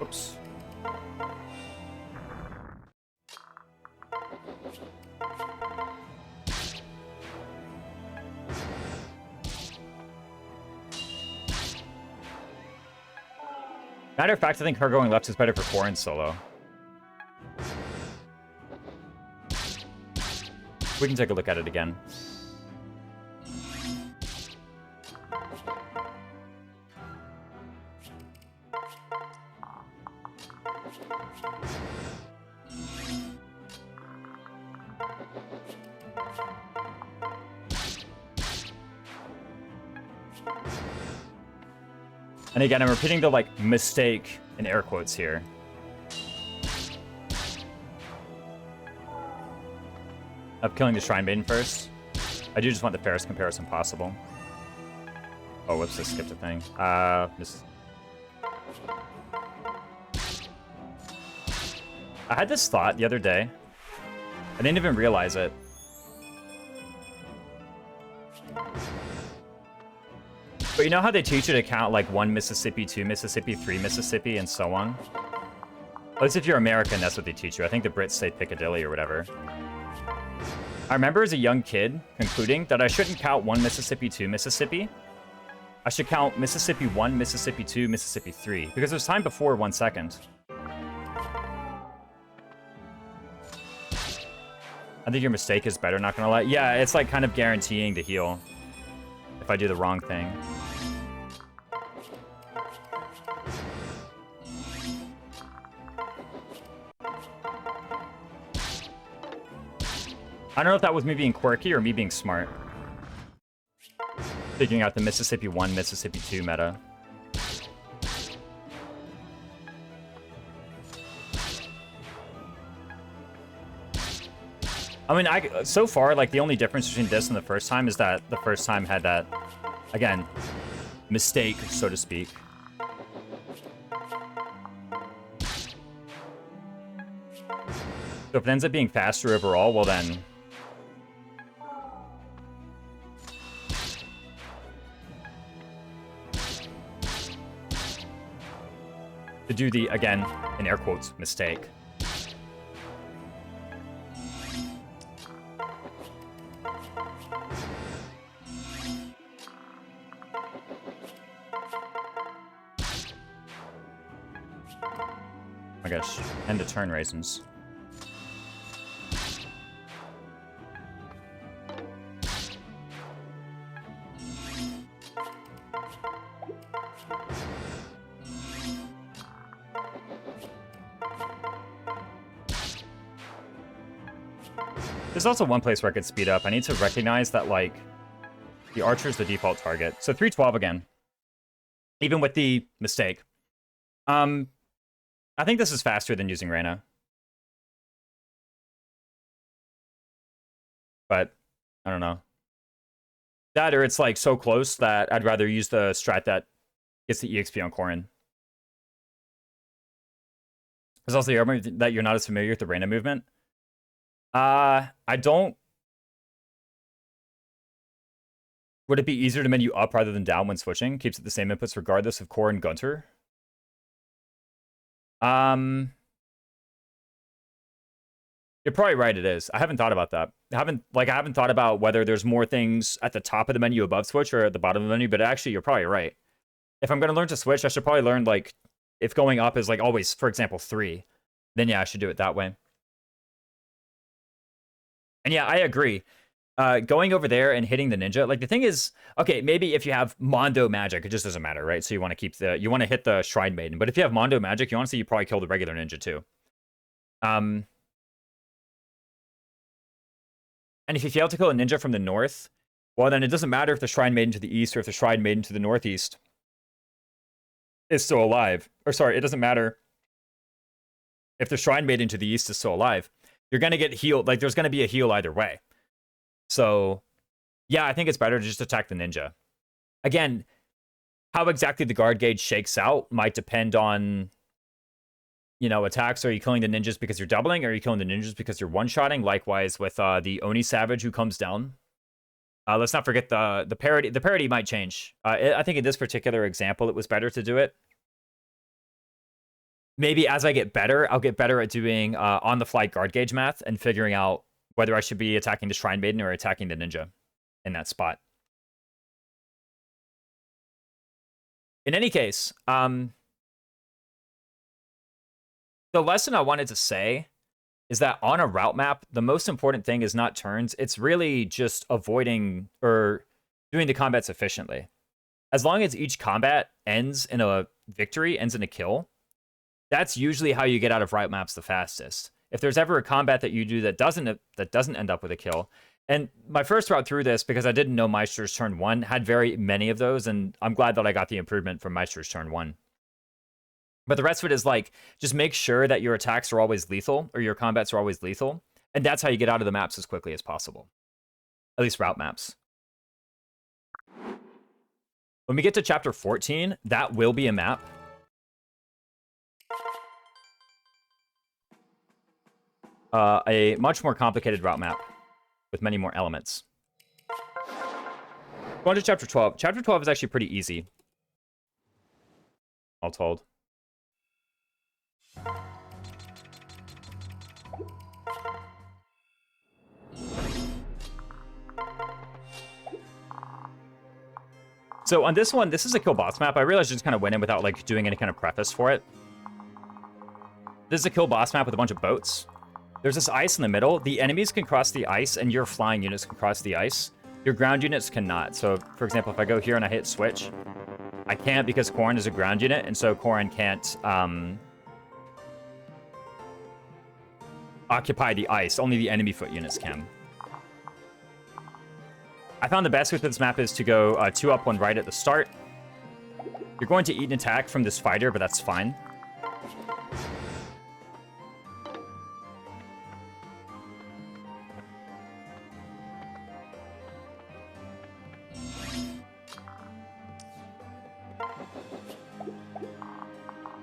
Oops. Matter of fact, I think her going left is better for Corrin solo. We can take a look at it again. And again, I'm repeating the, like, mistake in air quotes here. Of killing the Shrine Maiden first. I do just want the fairest comparison possible. Oh, whoops, I skipped a thing. Miss. I had this thought the other day. I didn't even realize it. But you know how they teach you to count like 1 Mississippi, 2 Mississippi, 3 Mississippi, and so on? At least if you're American, that's what they teach you. I think the Brits say Piccadilly or whatever. I remember as a young kid concluding that I shouldn't count 1 Mississippi, 2 Mississippi. I should count Mississippi 1, Mississippi 2, Mississippi 3, because there's time before 1 second. I think your mistake is better, not gonna lie. Yeah, it's like kind of guaranteeing to heal if I do the wrong thing. I don't know if that was me being quirky or me being smart. Figuring out the Mississippi 1, Mississippi 2 meta. I mean, so far, like, the only difference between this and the first time is that the first time had that, again, mistake, so to speak. So if it ends up being faster overall, well then... to do the, again, in air quotes, mistake. Oh my gosh, end of turn raisins. There's also one place where I could speed up. I need to recognize that, like, the archer's the default target. So 312 again. Even with the mistake. I think this is faster than using Reyna. But, I don't know. That or it's, like, so close that I'd rather use the strat that gets the EXP on Corrin. There's also the argument that you're not as familiar with the Reyna movement. I don't... Would it be easier to menu up rather than down when switching? Keeps it the same inputs regardless of core and Gunter? You're probably right, it is. I haven't thought about that. I haven't thought about whether there's more things at the top of the menu above switch or at the bottom of the menu, but actually, you're probably right. If I'm going to learn to switch, I should probably learn, like, if going up is, like, always, for example, 3, then yeah, I should do it that way. And yeah, I agree. Going over there and hitting the ninja, like, the thing is, okay, maybe if you have Mondo Magic, it just doesn't matter, right? So you want to keep you want to hit the Shrine Maiden. But if you have Mondo Magic, you probably kill the regular ninja too. And if you fail to kill a ninja from the north, well, then it doesn't matter if the Shrine Maiden to the east or if the Shrine Maiden to the northeast is still alive. Or sorry, it doesn't matter if the Shrine Maiden to the east is still alive. You're going to get healed. Like, there's going to be a heal either way. So, yeah, I think it's better to just attack the ninja. Again, how exactly the guard gauge shakes out might depend on, you know, attacks. Are you killing the ninjas because you're doubling? Or are you killing the ninjas because you're one-shotting? Likewise with the Oni Savage who comes down. Let's not forget the parity. The parity might change. I think in this particular example, it was better to do it. Maybe as I get better, I'll get better at doing on-the-fly guard gauge math and figuring out whether I should be attacking the Shrine Maiden or attacking the ninja in that spot. In any case, the lesson I wanted to say is that on a route map, the most important thing is not turns. It's really just avoiding or doing the combats efficiently. As long as each combat ends in a victory, ends in a kill, that's usually how you get out of route maps the fastest. If there's ever a combat that you do that doesn't end up with a kill, and my first route through this, because I didn't know Meister's turn 1, had very many of those, and I'm glad that I got the improvement from Meister's turn 1. But the rest of it is like, just make sure that your attacks are always lethal, or your combats are always lethal, and that's how you get out of the maps as quickly as possible. At least route maps. When we get to chapter 14, that will be a map. A much more complicated route map with many more elements. Going to chapter 12. Chapter 12 is actually pretty easy, all told. So on this one, this is a kill boss map. I realized I just kind of went in without like doing any kind of preface for it. This is a kill boss map with a bunch of boats. There's this ice in the middle. The enemies can cross the ice, and your flying units can cross the ice. Your ground units cannot. So, for example, if I go here and I hit switch, I can't because Corrin is a ground unit, and so Corrin can't occupy the ice. Only the enemy foot units can. I found the best with this map is to go 2 up, 1 right at the start. You're going to eat an attack from this fighter, but that's fine.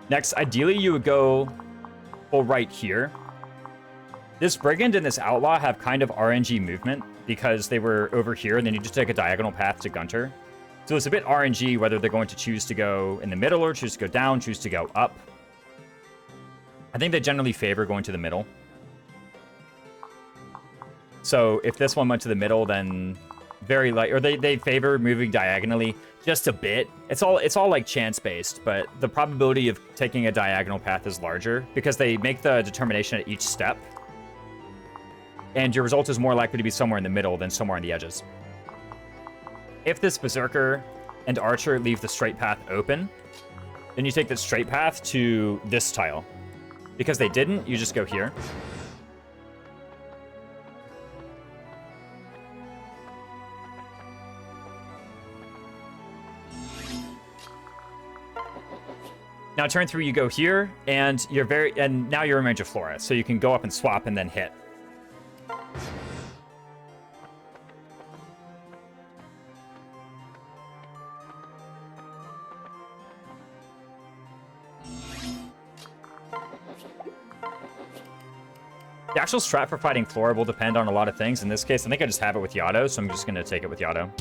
Next, ideally, you would go full right here. This Brigand and this Outlaw have kind of RNG movement because they were over here, and then you just take a diagonal path to Gunter. So it's a bit RNG whether they're going to choose to go in the middle or choose to go down, choose to go up. I think they generally favor going to the middle. So if this one went to the middle, then very light, or they favor moving diagonally just a bit. It's all like chance based, but the probability of taking a diagonal path is larger because they make the determination at each step. And your result is more likely to be somewhere in the middle than somewhere on the edges. If this Berserker and Archer leave the straight path open, then you take the straight path to this tile. Because they didn't, you just go here. Now turn 3, you go here, and now you're in range of Flora, so you can go up and swap and then hit. The actual strat for fighting Flora will depend on a lot of things. In this case, I think I just have it with Yado, so I'm just going to take it with Yado.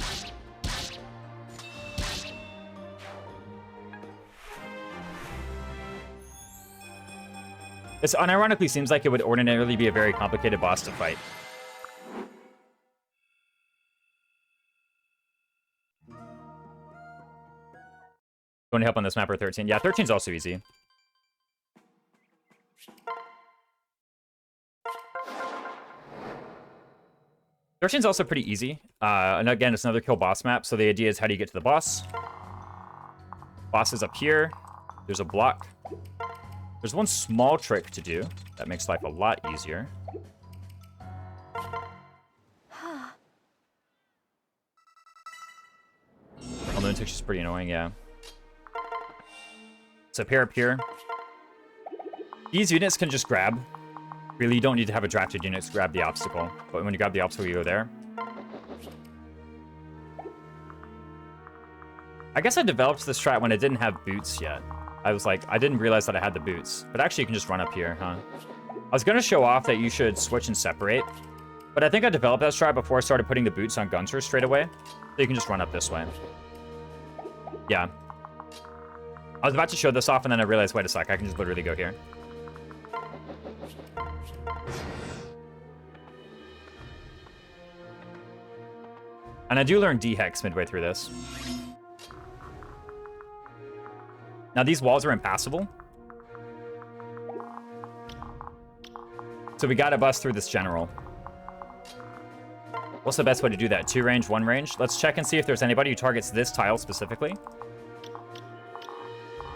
This unironically seems like it would ordinarily be a very complicated boss to fight. Going to help on this map or 13? Yeah, 13 is also easy. Is also pretty easy. And again, it's another kill boss map. So the idea is, how do you get to the boss? Boss is up here. There's a block. There's one small trick to do that makes life a lot easier. Although it's just pretty annoying, yeah. So up here. These units can just grab. Really, you don't need to have a drafted unit to grab the obstacle. But when you grab the obstacle, you go there. I guess I developed this strat when I didn't have boots yet. I was like, I didn't realize that I had the boots. But actually, you can just run up here, huh? I was going to show off that you should switch and separate. But I think I developed that strat before I started putting the boots on Gunter straight away. So you can just run up this way. Yeah. I was about to show this off, and then I realized, wait a sec, I can just literally go here. And I do learn D-Hex midway through this. Now, these walls are impassable. So we gotta bust through this general. What's the best way to do that? 2 range, 1 range? Let's check and see if there's anybody who targets this tile specifically.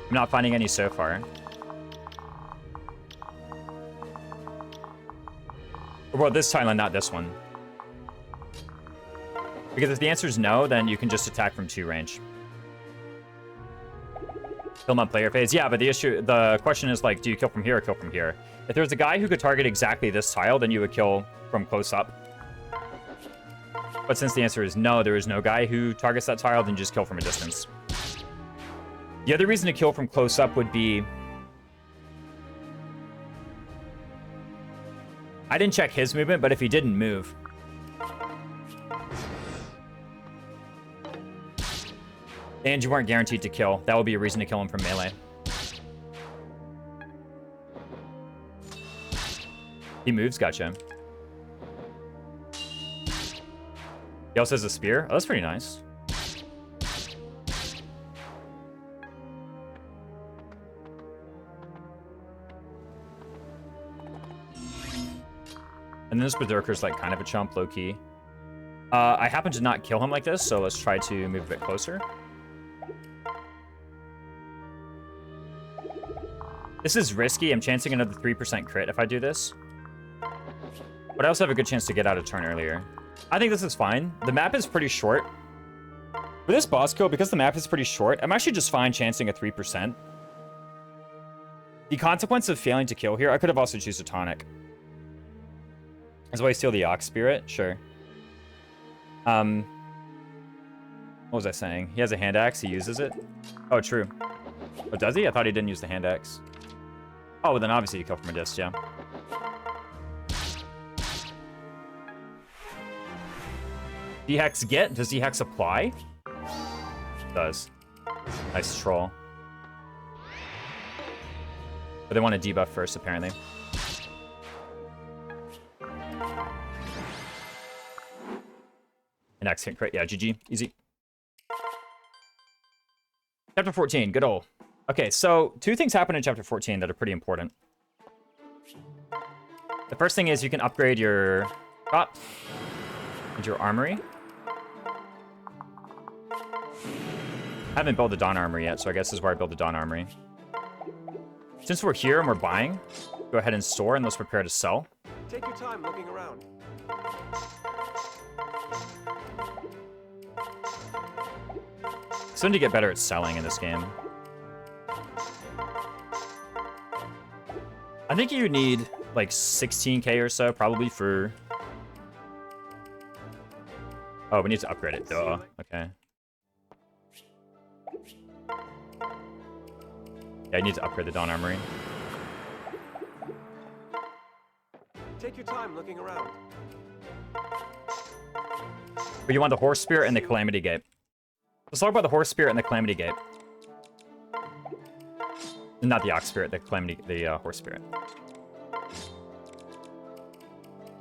I'm not finding any so far. Well, this tile and not this one. Because if the answer is no, then you can just attack from 2 range. Kill on player phase. Yeah, but the question is, like, do you kill from here or kill from here? If there's a guy who could target exactly this tile, then you would kill from close up. But since the answer is no, there is no guy who targets that tile, then just kill from a distance. The other reason to kill from close up would be... I didn't check his movement, but if he didn't move... And you weren't guaranteed to kill. That would be a reason to kill him from melee. He moves, gotcha. He also has a spear. Oh, that's pretty nice. And then this Berserker's like kind of a chump, low-key. I happen to not kill him like this, so let's try to move a bit closer. This is risky. I'm chancing another 3% crit if I do this. But I also have a good chance to get out a turn earlier. I think this is fine. The map is pretty short. For this boss kill, because the map is pretty short, I'm actually just fine chancing a 3%. The consequence of failing to kill here, I could have also chosen a tonic. That's why I steal the Ox Spirit? Sure. What was I saying? He has a hand axe, he uses it. Oh, true. Oh, does he? I thought he didn't use the hand axe. Oh, well, then obviously you kill from a distance, yeah. D-Hex get? Does D-Hex apply? It does. Nice troll. But they want to debuff first, apparently. An axe hit crit. Yeah, GG. Easy. Chapter 14. Good ol'. Okay, so two things happen in Chapter 14 that are pretty important. The first thing is you can upgrade your shop and your armory. I haven't built the Dawn Armory yet, so I guess this is where I build the Dawn Armory. Since we're here and we're buying, go ahead and store and let's prepare to sell. Take your time looking around. Starting to get better at selling in this game. I think you need like 16k or so probably for... Oh, we need to upgrade it. Duh. Okay. Yeah, I need to upgrade the Dawn Armory. Take your time looking around. But you want the Horse Spirit and the Calamity Gate. Let's talk about the Horse Spirit and the Calamity Gate. Not the Ox Spirit, the Horse Spirit.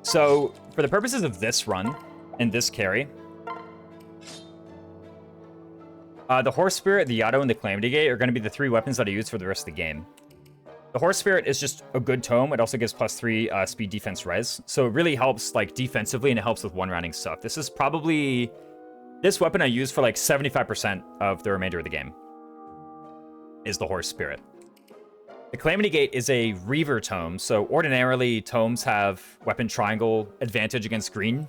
So, for the purposes of this run and this carry, the Horse Spirit, the Yato, and the Calamity Gate are going to be the three weapons that I use for the rest of the game. The Horse Spirit is just a good tome. It also gives +3 speed defense res. So it really helps like defensively and it helps with one-rounding stuff. This is probably... This weapon I use for like 75% of the remainder of the game. Is the Horse Spirit. The Calamity Gate is a Reaver tome. So ordinarily tomes have weapon triangle advantage against green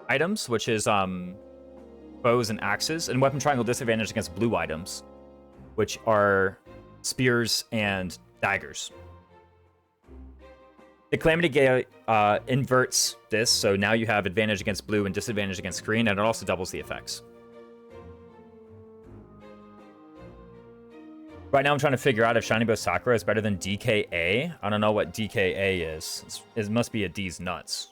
items, which is bows and axes, and weapon triangle disadvantage against blue items, which are spears and daggers. The Calamity Gate inverts this, so now you have advantage against blue and disadvantage against green, and it also doubles the effects. Right now I'm trying to figure out if Shiny Bow Sakura is better than DKA. I don't know what DKA is. It must be a D's nuts.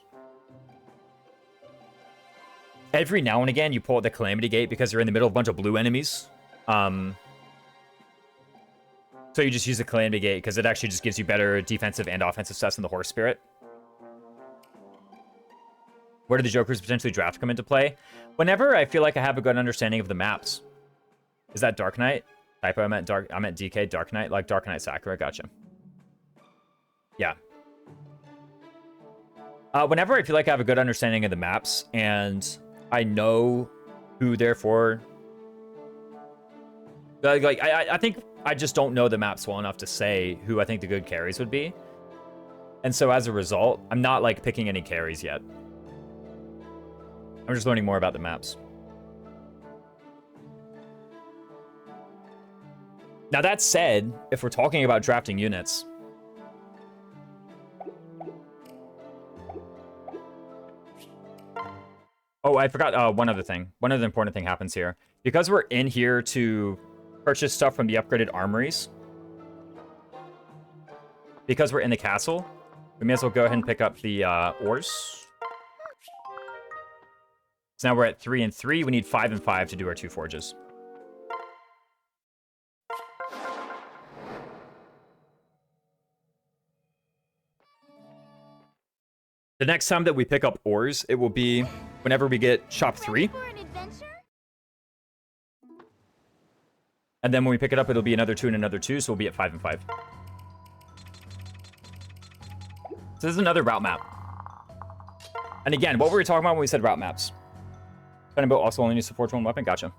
Every now and again, you pull out the Calamity Gate because you're in the middle of a bunch of blue enemies. So you just use the Calamity Gate because it actually just gives you better defensive and offensive stats than the Horse Spirit. Where do the Joker's potentially draft come into play? Whenever I feel like I have a good understanding of the maps. Is that Dark Knight? Typo, I meant DK, Dark Knight, like Dark Knight Sakura, gotcha. Yeah. Whenever I feel like I have a good understanding of the maps and I know who therefore... Like, I think I just don't know the maps well enough to say who I think the good carries would be. And so as a result, I'm not like picking any carries yet. I'm just learning more about the maps. Now that said, if we're talking about drafting units, oh, I forgot one other thing. One other important thing happens here. Because we're in here to purchase stuff from the upgraded armories, because we're in the castle, we may as well go ahead and pick up the ores. So now we're at 3 and 3. We need 5 and 5 to do our 2 forges. The next time that we pick up ores, it will be whenever we get shop 3. And then when we pick it up, it'll be another 2 and another 2, so we'll be at 5 and 5. So this is another route map. And again, what were we talking about when we said route maps? Boat also only needs to forge 1 weapon? Gotcha.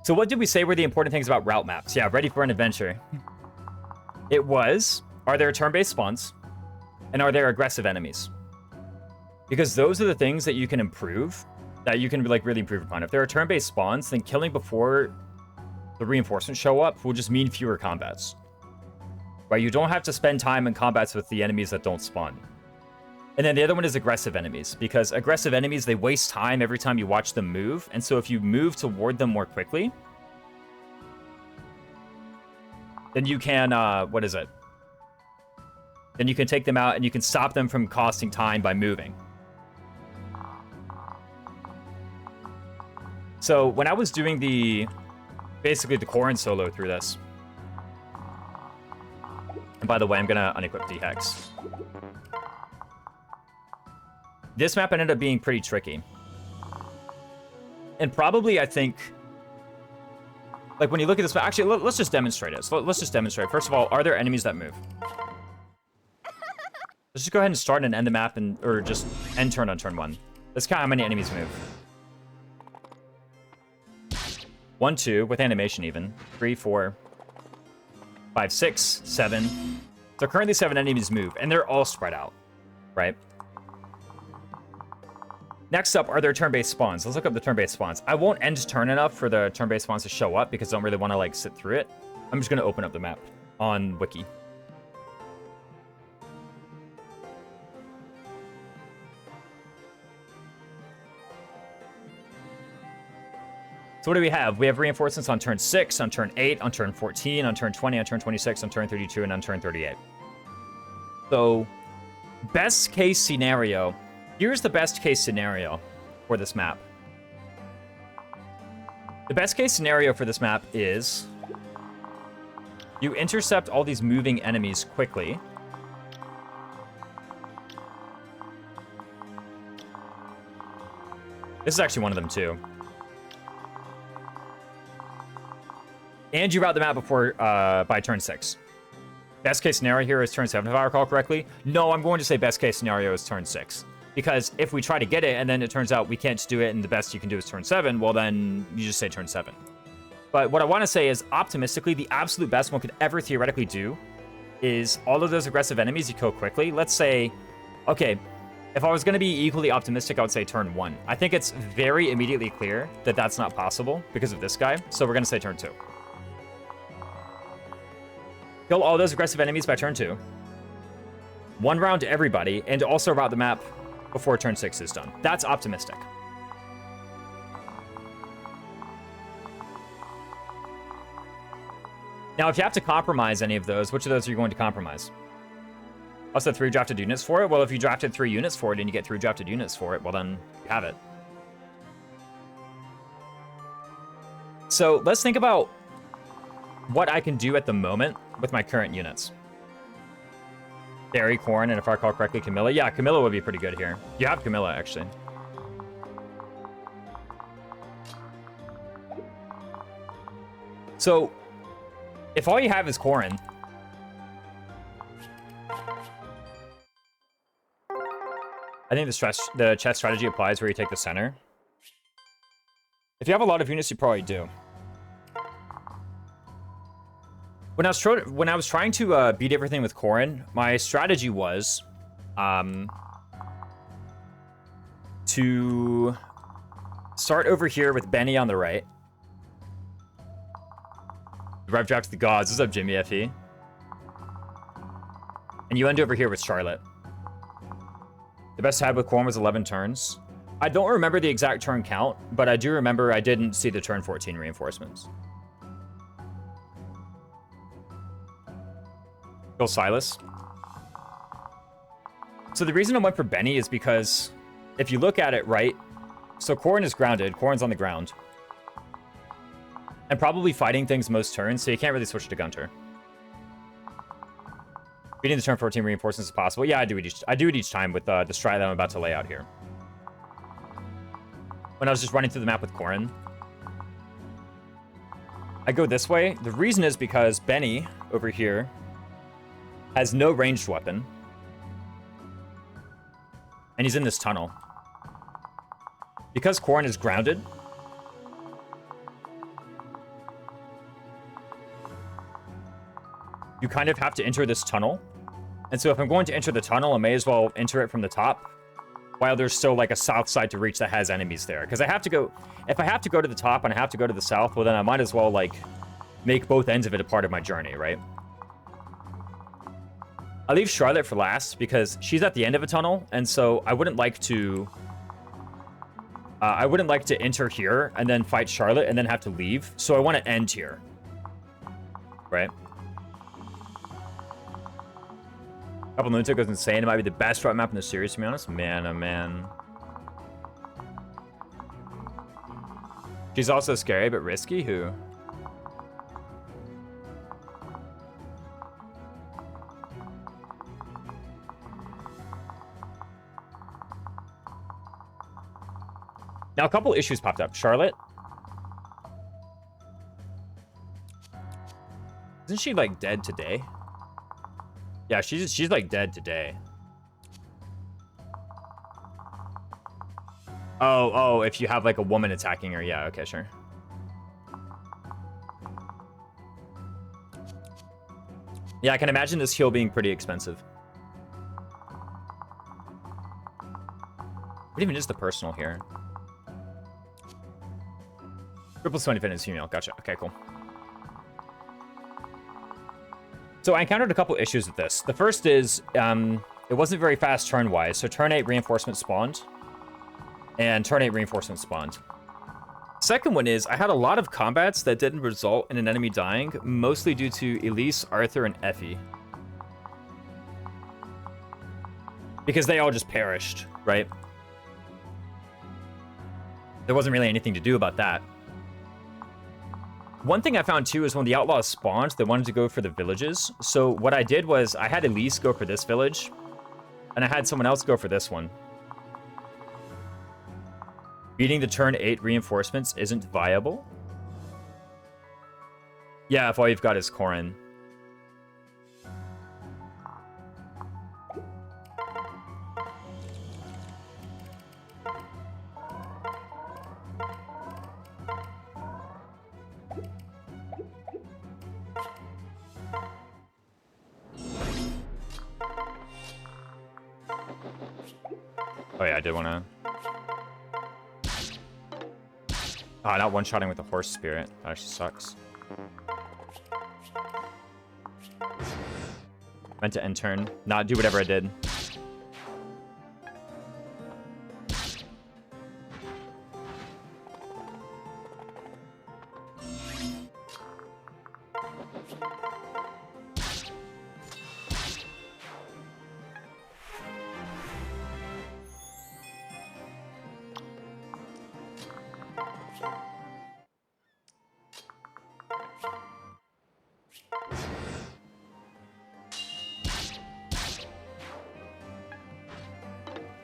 So what did we say were the important things about route maps? Yeah, ready for an adventure. It was, are there turn-based spawns? And are there aggressive enemies? Because those are the things that you can improve, that you can like really improve upon. If there are turn-based spawns, then killing before the reinforcements show up will just mean fewer combats. Right? You don't have to spend time in combats with the enemies that don't spawn. And then the other one is aggressive enemies, because aggressive enemies, they waste time every time you watch them move. And so if you move toward them more quickly, then you can, what is it? Then you can take them out and you can stop them from costing time by moving. So when I was doing basically the Corrin solo through this, and by the way, I'm gonna unequip D-Hex. This map ended up being pretty tricky. And probably, I think, like when you look at this map, actually, let's just demonstrate it. So let's just demonstrate. First of all, are there enemies that move? Let's just go ahead and start and end the map, or just end turn on turn 1. Let's count how many enemies move. 1, 2, with animation even. 3, 4, 5, 6, 7. So currently 7 enemies move, and they're all spread out, right? Next up, are there turn-based spawns? Let's look up the turn-based spawns. I won't end turn enough for the turn-based spawns to show up because I don't really want to like sit through it. I'm just going to open up the map on Wiki. So what do we have? We have reinforcements on turn 6, on turn 8, on turn 14, on turn 20, on turn 26, on turn 32, and on turn 38. So, best case scenario. Here's the best case scenario for this map. The best case scenario for this map is you intercept all these moving enemies quickly. This is actually one of them too. And you route them out before by turn 6. Best case scenario here is turn 7, if I recall correctly. No, I'm going to say best case scenario is turn 6. Because if we try to get it and then it turns out we can't do it and the best you can do is turn 7, well then you just say turn 7. But what I want to say is, optimistically, the absolute best one could ever theoretically do is all of those aggressive enemies you kill quickly. Let's say, okay, if I was going to be equally optimistic, I would say turn 1. I think it's very immediately clear that that's not possible because of this guy, so we're going to say turn 2. Kill all those aggressive enemies by turn 2. 1 round to everybody, and also route the map before turn 6 is done. That's optimistic. Now, if you have to compromise any of those, which of those are you going to compromise? Also, 3 drafted units for it? Well, if you drafted 3 units for it and you get 3 drafted units for it, well then, you have it. So, let's think about what I can do at the moment with my current units. Berry, Corn, and if I recall correctly, Camilla. Yeah, Camilla would be pretty good here. You have Camilla, actually. So, if all you have is Corrin, I think the chess strategy applies where you take the center. If you have a lot of units, you probably do. When I was trying to beat everything with Corrin, my strategy was to start over here with Benny on the right. Rev draft the gods. What's up, Jimmy FE? And you end over here with Charlotte. The best I had with Corrin was 11 turns. I don't remember the exact turn count, but I do remember I didn't see the turn 14 reinforcements. Kill Silas. So the reason I went for Benny is because if you look at it right, so Corrin is grounded. Corrin's on the ground. And probably fighting things most turns, so you can't really switch to Gunter. Beating the turn 14 reinforcements is possible. Yeah, I do it each time with the strat that I'm about to lay out here. When I was just running through the map with Corrin, I go this way. The reason is because Benny over here has no ranged weapon. And he's in this tunnel. Because Corrin is grounded, you kind of have to enter this tunnel. And so if I'm going to enter the tunnel, I may as well enter it from the top, while there's still like a south side to reach that has enemies there. Because I have to go, if I have to go to the top and I have to go to the south, well then I might as well like make both ends of it a part of my journey, right? I leave Charlotte for last because she's at the end of a tunnel, and so I wouldn't like to enter here and then fight Charlotte and then have to leave. So I want to end here, right? Couple Lunatic goes insane. It might be the best route map in the series, to be honest. Man, oh man. She's also scary, but risky. Who? Now, a couple issues popped up. Charlotte. Isn't she, like, dead today? Yeah, she's like dead today. Oh, if you have like a woman attacking her. Yeah, okay, sure. Yeah, I can imagine this heal being pretty expensive. What even is the personal here? Triple 20 fitness female. Gotcha. Okay, cool. So I encountered a couple issues with this. The first is, it wasn't very fast turn-wise. So turn 8 reinforcement spawned, and turn 8 reinforcement spawned. Second one is, I had a lot of combats that didn't result in an enemy dying, mostly due to Elise, Arthur, and Effie. Because they all just perished, right? There wasn't really anything to do about that. One thing I found too is when the outlaws spawned, they wanted to go for the villages. So what I did was I had Elise go for this village, and I had someone else go for this one. Beating the turn 8 reinforcements isn't viable. Yeah, if all you've got is Corrin. Oh yeah, I did want to... Oh, not one-shotting with the horse spirit. That actually sucks. Meant to end turn. Not do whatever I did.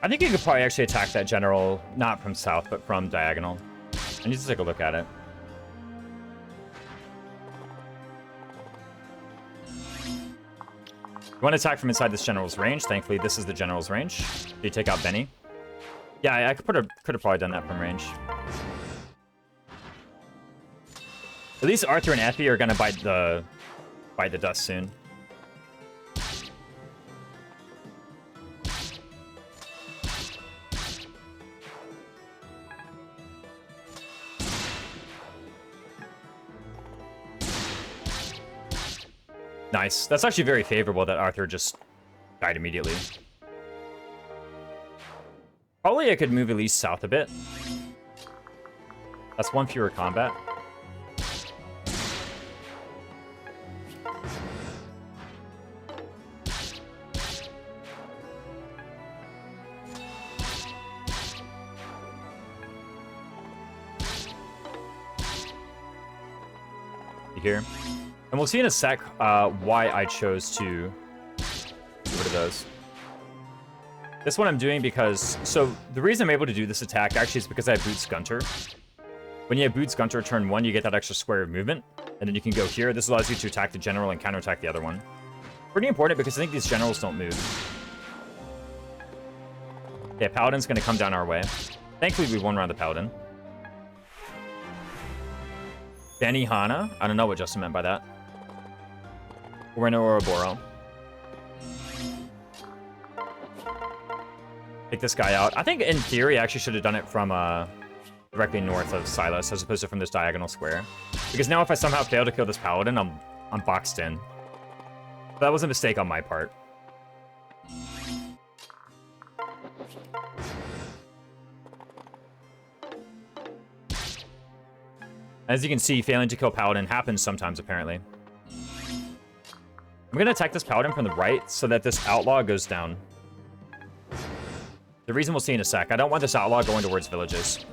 I think you could probably actually attack that general, not from south, but from diagonal. I need to take a look at it. You want to attack from inside this general's range. Thankfully, this is the general's range. You take out Benny. Yeah, I could have probably done that from range. At least Arthur and Effie are gonna bite the dust soon. Nice. That's actually very favorable that Arthur just died immediately. Probably I could move at least south a bit. That's one fewer combat. Here. And we'll see in a sec why I chose to rid of those. This one I'm doing because... So, the reason I'm able to do this attack actually is because I have Boots Gunter. When you have Boots Gunter turn 1, you get that extra square of movement. And then you can go here. This allows you to attack the general and counterattack the other one. Pretty important because I think these generals don't move. Yeah, Paladin's going to come down our way. Thankfully, we won around the Paladin. Benihana? I don't know what Justin meant by that. We're in Ouroboros. Take this guy out. I think, in theory, I actually should have done it from directly north of Silas, as opposed to from this diagonal square. Because now if I somehow fail to kill this Paladin, I'm boxed in. But that was a mistake on my part. As you can see, failing to kill Paladin happens sometimes, apparently. I'm going to attack this Paladin from the right so that this Outlaw goes down. The reason we'll see in a sec. I don't want this Outlaw going towards villages.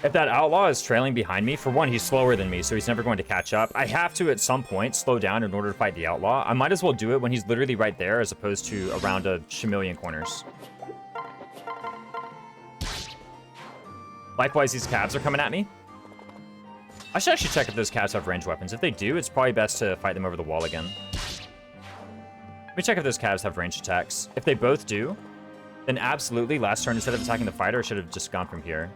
If that Outlaw is trailing behind me, for one, he's slower than me, so he's never going to catch up. I have to, at some point, slow down in order to fight the Outlaw. I might as well do it when he's literally right there, as opposed to around a chameleon corners. Likewise, these cabs are coming at me. I should actually check if those cabs have ranged weapons. If they do, it's probably best to fight them over the wall again. Let me check if those cabs have ranged attacks. If they both do, then absolutely, last turn, instead of attacking the fighter, I should have just gone from here.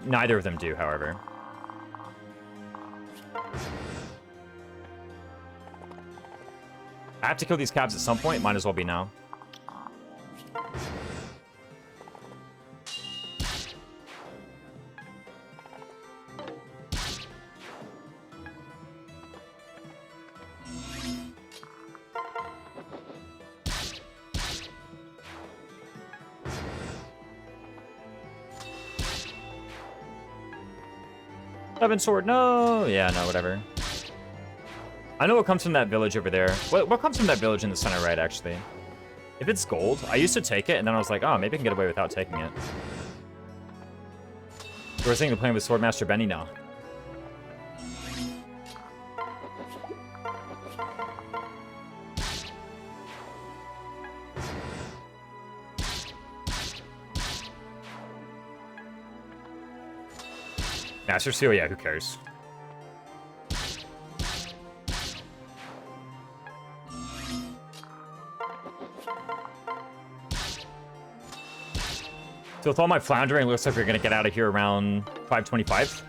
Neither of them do, however. I have to kill these cabs at some point. Might as well be now. Seven sword, no! Yeah, no, whatever. I know what comes from that village over there. What comes from that village in the center right, actually? If it's gold, I used to take it, and then I was like, oh, maybe I can get away without taking it. So we're thinking of playing with Swordmaster Benny now. Master Seal, yeah, who cares? So with all my floundering, it looks like we're gonna get out of here around 5:25.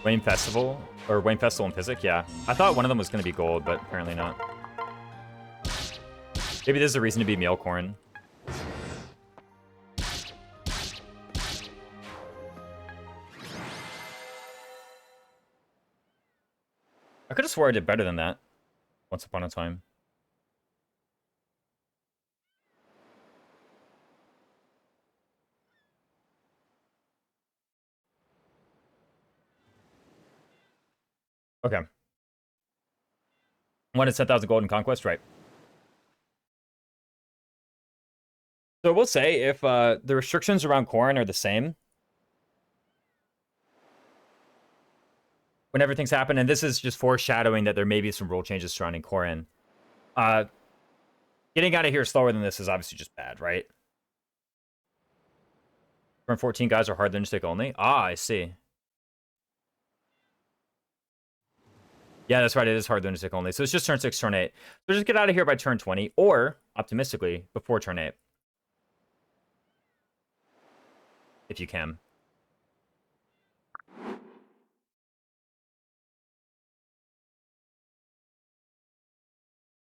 Wayne Festival? Or Wayne Festival and Physic? Yeah. I thought one of them was gonna be gold, but apparently not. Maybe there's a reason to be meal corn. I could have swore I did better than that once upon a time. Okay. 1 in 10,000 gold in Conquest, right? So we'll say if the restrictions around corn are the same when everything's happened, and this is just foreshadowing that there may be some rule changes surrounding Corrin. Getting out of here slower than this is obviously just bad, right? Turn 14 guys are hard lunatic only. Ah, I see. Yeah, that's right. It is hard lunatic only. So it's just turn 6, turn 8. So just get out of here by turn 20, or optimistically before turn 8. If you can.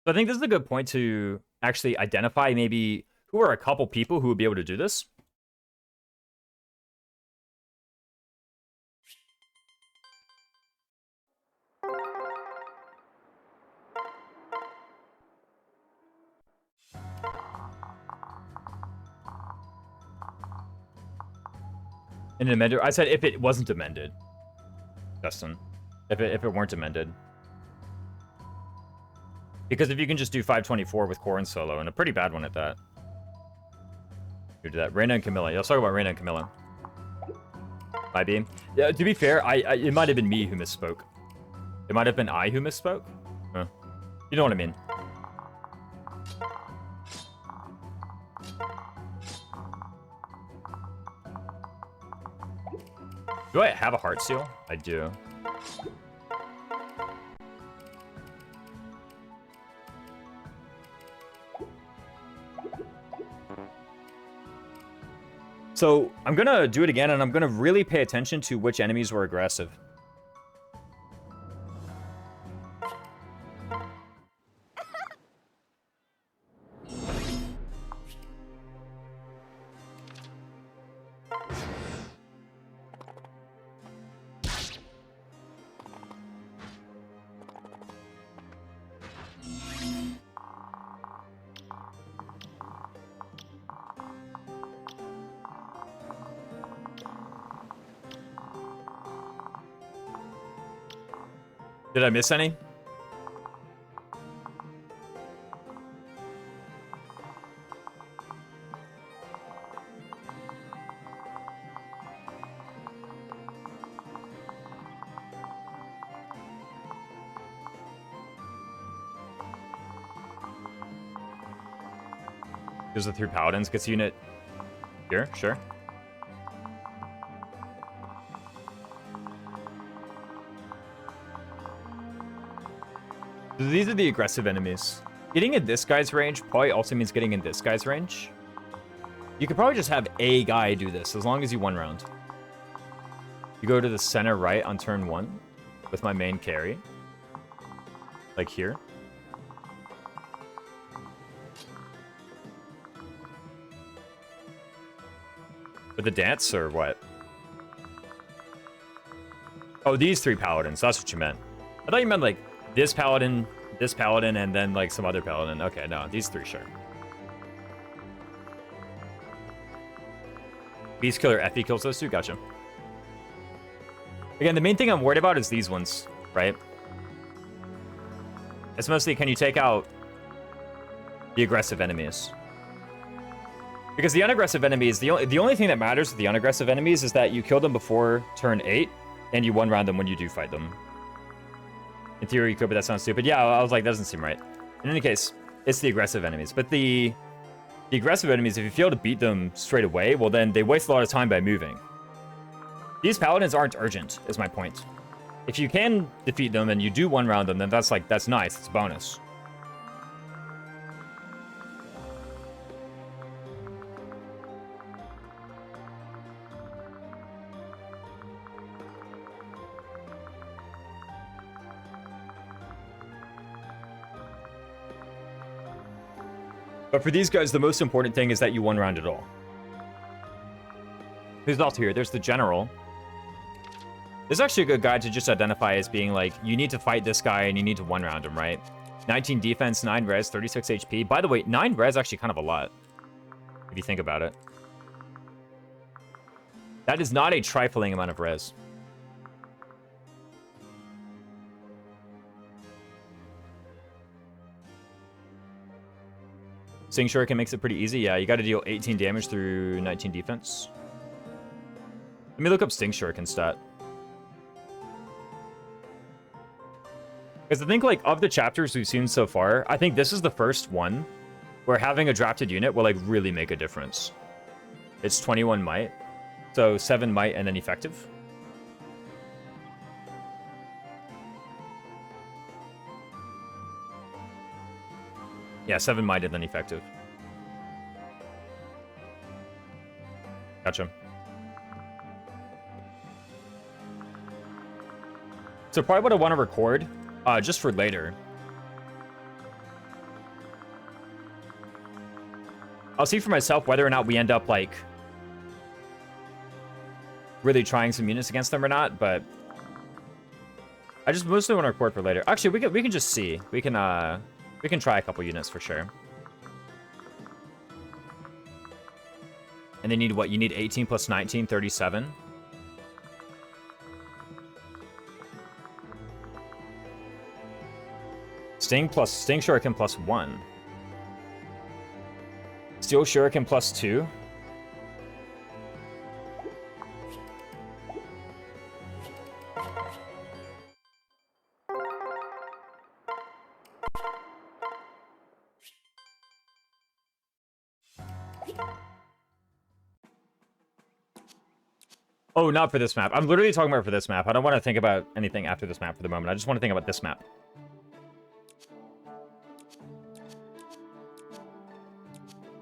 So I think this is a good point to actually identify maybe who are a couple people who would be able to do this. An amended. I said if it wasn't amended, Justin. If it weren't amended. Because if you can just do 524 with Corrin solo, and a pretty bad one at that. You do that. Reina and Camilla. Yeah, let's talk about Reina and Camilla. Might be. Yeah, to be fair, it might have been me who misspoke. It might have been I who misspoke. Huh. You know what I mean. Do I have a heart seal? I do. So I'm gonna do it again, and I'm gonna really pay attention to which enemies were aggressive. Did I miss any? There's the 3 paladins. Gets unit here, sure. So these are the aggressive enemies. Getting in this guy's range probably also means getting in this guy's range. You could probably just have a guy do this as long as you one round. You go to the center right on turn 1 with my main carry. Like here. With the dance or what? Oh, these 3 paladins. That's what you meant. I thought you meant like this paladin, and then like some other paladin. Okay, no, these 3, sure. Beast Killer Effie kills those 2, gotcha. Again, the main thing I'm worried about is these ones, right? It's mostly, can you take out the aggressive enemies? Because the unaggressive enemies, the only thing that matters with the unaggressive enemies is that you kill them before turn 8, and you one round them when you do fight them. In theory, you could, but that sounds stupid. Yeah, I was like, that doesn't seem right. In any case, it's the aggressive enemies. But the aggressive enemies, if you fail to beat them straight away, well then they waste a lot of time by moving. These paladins aren't urgent, is my point. If you can defeat them and you do one round them, then that's nice, it's a bonus. But for these guys, the most important thing is that you one round it all. Who's also here? There's the general. This is actually a good guy to just identify as being like, you need to fight this guy and you need to one round him, right? 19 defense, 9 res, 36 HP. By the way, 9 res actually kind of a lot, if you think about it. That is not a trifling amount of res. Sting Shuriken makes it pretty easy. Yeah, you got to deal 18 damage through 19 defense. Let me look up Sting Shuriken stat. Because I think, like, of the chapters we've seen so far, I think this is the first one where having a drafted unit will, like, really make a difference. It's 21 might. So 7 might and then effective. Yeah, 7 might and then effective. Gotcha. So probably what I want to record, just for later. I'll see for myself whether or not we end up, like, really trying some units against them or not, but I just mostly want to record for later. Actually, we can just see. We can try a couple units for sure. And they need what? You need 18 plus 19, 37. Sting Shuriken plus 1. Steel Shuriken plus 2. Oh, not for this map. I'm literally talking about for this map. I don't want to think about anything after this map for the moment. I just want to think about this map.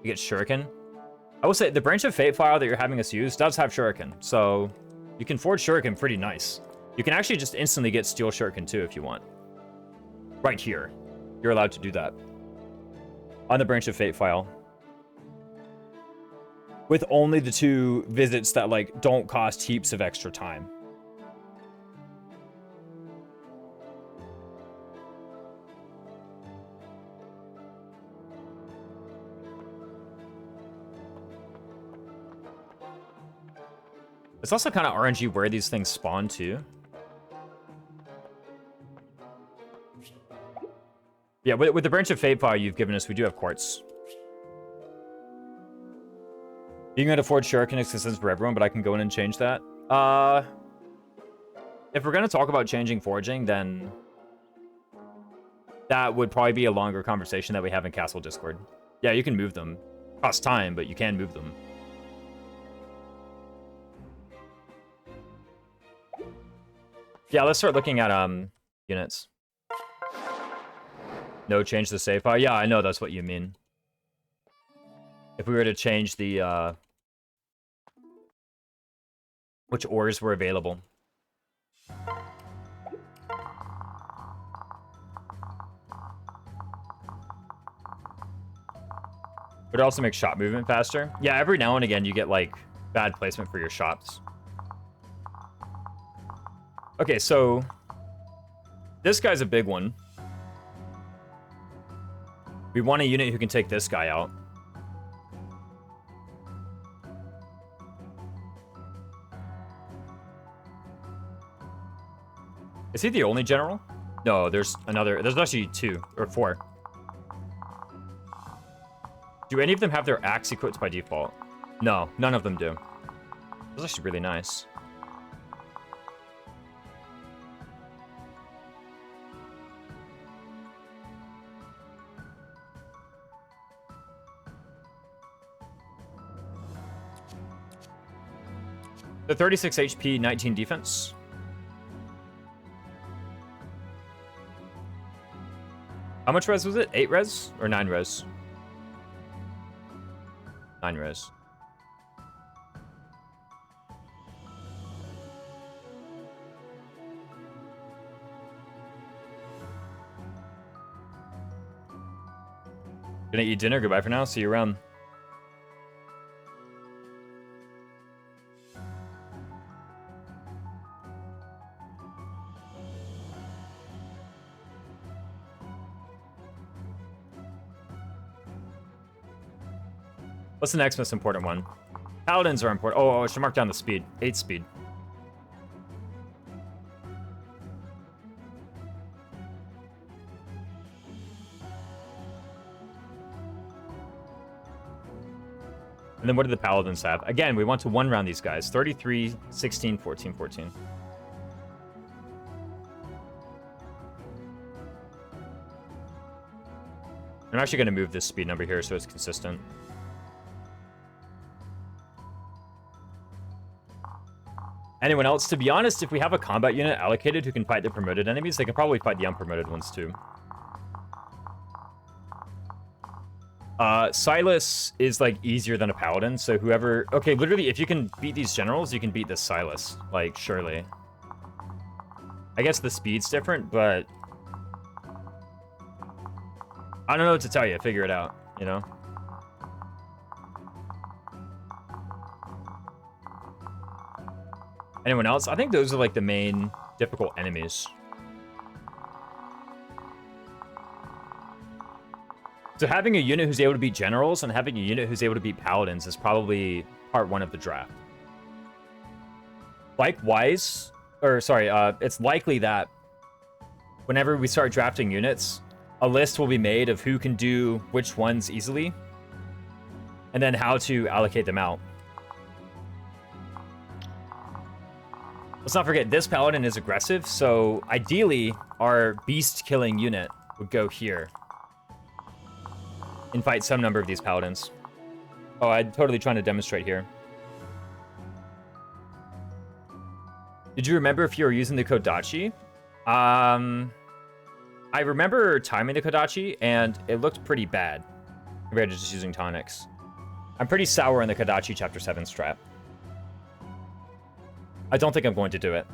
You get Shuriken. I will say, the Branch of Fate file that you're having us use does have Shuriken. So, you can forge Shuriken pretty nice. You can actually just instantly get Steel Shuriken too if you want. Right here. You're allowed to do that. On the Branch of Fate file. With only the 2 visits that, like, don't cost heaps of extra time. It's also kind of RNG where these things spawn, too. Yeah, with the Branch of Fate file you've given us, we do have quartz. You can afford Shuriken existence for everyone, but I can go in and change that. If we're going to talk about changing forging, then that would probably be a longer conversation that we have in Castle Discord. Yeah, you can move them. Costs time, but you can move them. Yeah, let's start looking at units. No, change the save file. Yeah, I know that's what you mean. If we were to change the which ores were available. But it also makes shop movement faster. Yeah, every now and again you get like bad placement for your shops. Okay, so this guy's a big one. We want a unit who can take this guy out. Is he the only general? No, there's actually 2 or 4. Do any of them have their axe equipped by default? No, none of them do. That's actually really nice. The 36 HP, 19 defense. How much res was it? 8 res? Or 9 res? 9 res. Gonna eat dinner. Goodbye for now. See you around. What's the next most important one? Paladins are important. Oh, I should mark down the speed. 8 speed. And then what do the Paladins have? Again, we want to 1-round these guys. 33, 16, 14, 14. I'm actually going to move this speed number here so it's consistent. Anyone else? To be honest, if we have a combat unit allocated who can fight the promoted enemies, they can probably fight the unpromoted ones too. Silas is like easier than a paladin, so whoever... Okay, literally, if you can beat these generals, you can beat this Silas. Like, surely. I guess the speed's different, but... I don't know what to tell you. Figure it out, you know? Anyone else? I think those are like the main difficult enemies. So having a unit who's able to beat generals and having a unit who's able to beat paladins is probably part 1 of the draft. Likewise, or sorry, it's likely that whenever we start drafting units, a list will be made of who can do which ones easily, and then how to allocate them out. Let's not forget, this paladin is aggressive, so ideally, our beast-killing unit would go here and fight some number of these paladins. Oh, I'm totally trying to demonstrate here. Did you remember if you were using the Kodachi? I remember timing the Kodachi, and it looked pretty bad compared to just using tonics. I'm pretty sour in the Kodachi Chapter 7 strat. I don't think I'm going to do it.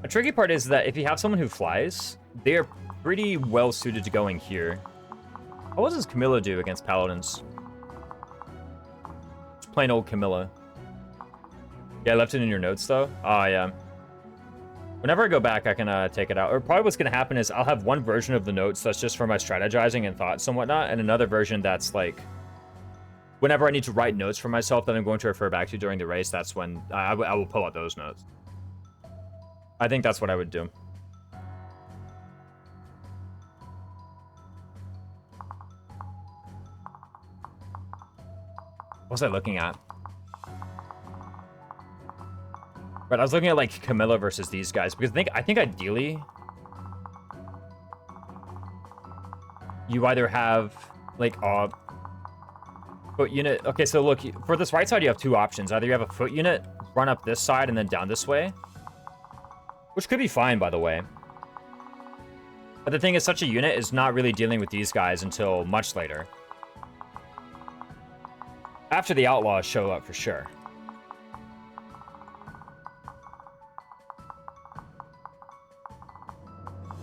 A tricky part is that if you have someone who flies, they are pretty well suited to going here. What does Camilla do against paladins? Just plain old Camilla. Yeah, I left it in your notes though. Oh yeah. Whenever I go back, I can take it out. Or probably what's going to happen is I'll have one version of the notes that's just for my strategizing and thoughts and whatnot, and another version that's like, whenever I need to write notes for myself that I'm going to refer back to during the race, that's when I will pull out those notes. I think that's what I would do. What was I looking at? But I was looking at like Camilla versus these guys because I think ideally you either have like a foot unit. Okay, so look, for this right side you have two options. Either you have a foot unit run up this side and then down this way, which could be fine, by the way. But the thing is, such a unit is not really dealing with these guys until much later. After the outlaws show up, for sure.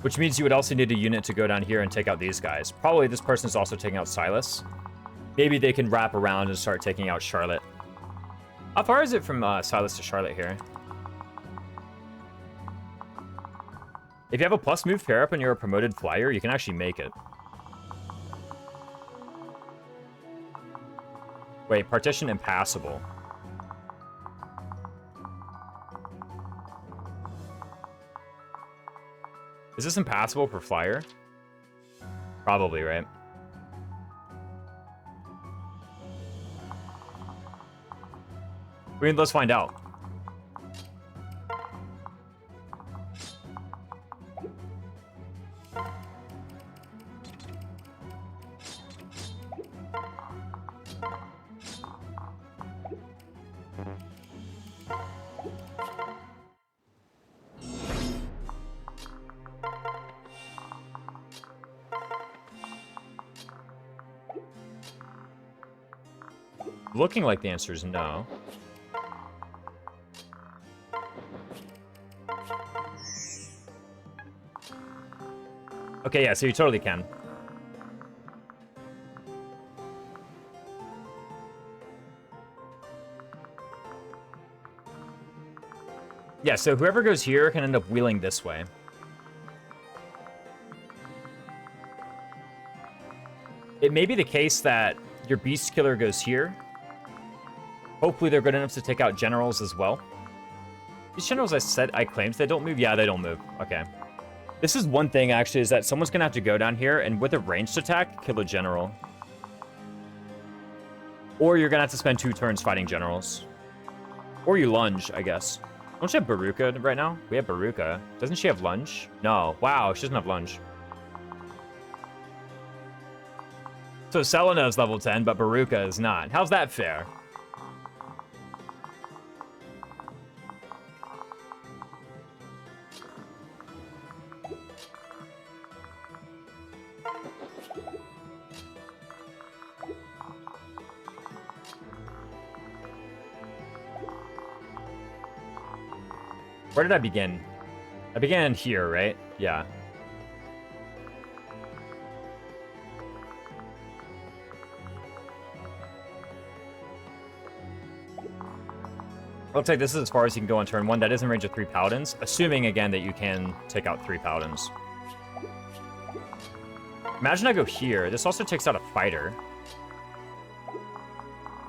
Which means you would also need a unit to go down here and take out these guys. Probably this person's also taking out Silas. Maybe they can wrap around and start taking out Charlotte. How far is it from Silas to Charlotte here? If you have a plus move pair up and you're a promoted flyer, you can actually make it. Wait, partition impassable. Is this impassable for flyer? Probably, right? I mean, let's find out. Looking like the answer is no. Okay, yeah, so you totally can. Yeah, so whoever goes here can end up wheeling this way. It may be the case that your beast killer goes here. Hopefully they're good enough to take out generals as well. These generals I claimed they don't move? Yeah, they don't move. Okay. This is one thing, actually, is that someone's going to have to go down here and with a ranged attack, kill a general. Or you're going to have to spend 2 turns fighting generals. Or you lunge, I guess. Don't you have Baruka right now? We have Baruka. Doesn't she have lunge? No. Wow, she doesn't have lunge. So Selena is level 10, but Baruka is not. How's that fair? Where did I begin? I began here, right? Yeah. Looks like this is as far as you can go on turn 1. That is in range of 3 paladins, assuming again that you can take out 3 paladins. Imagine I go here. This also takes out a fighter.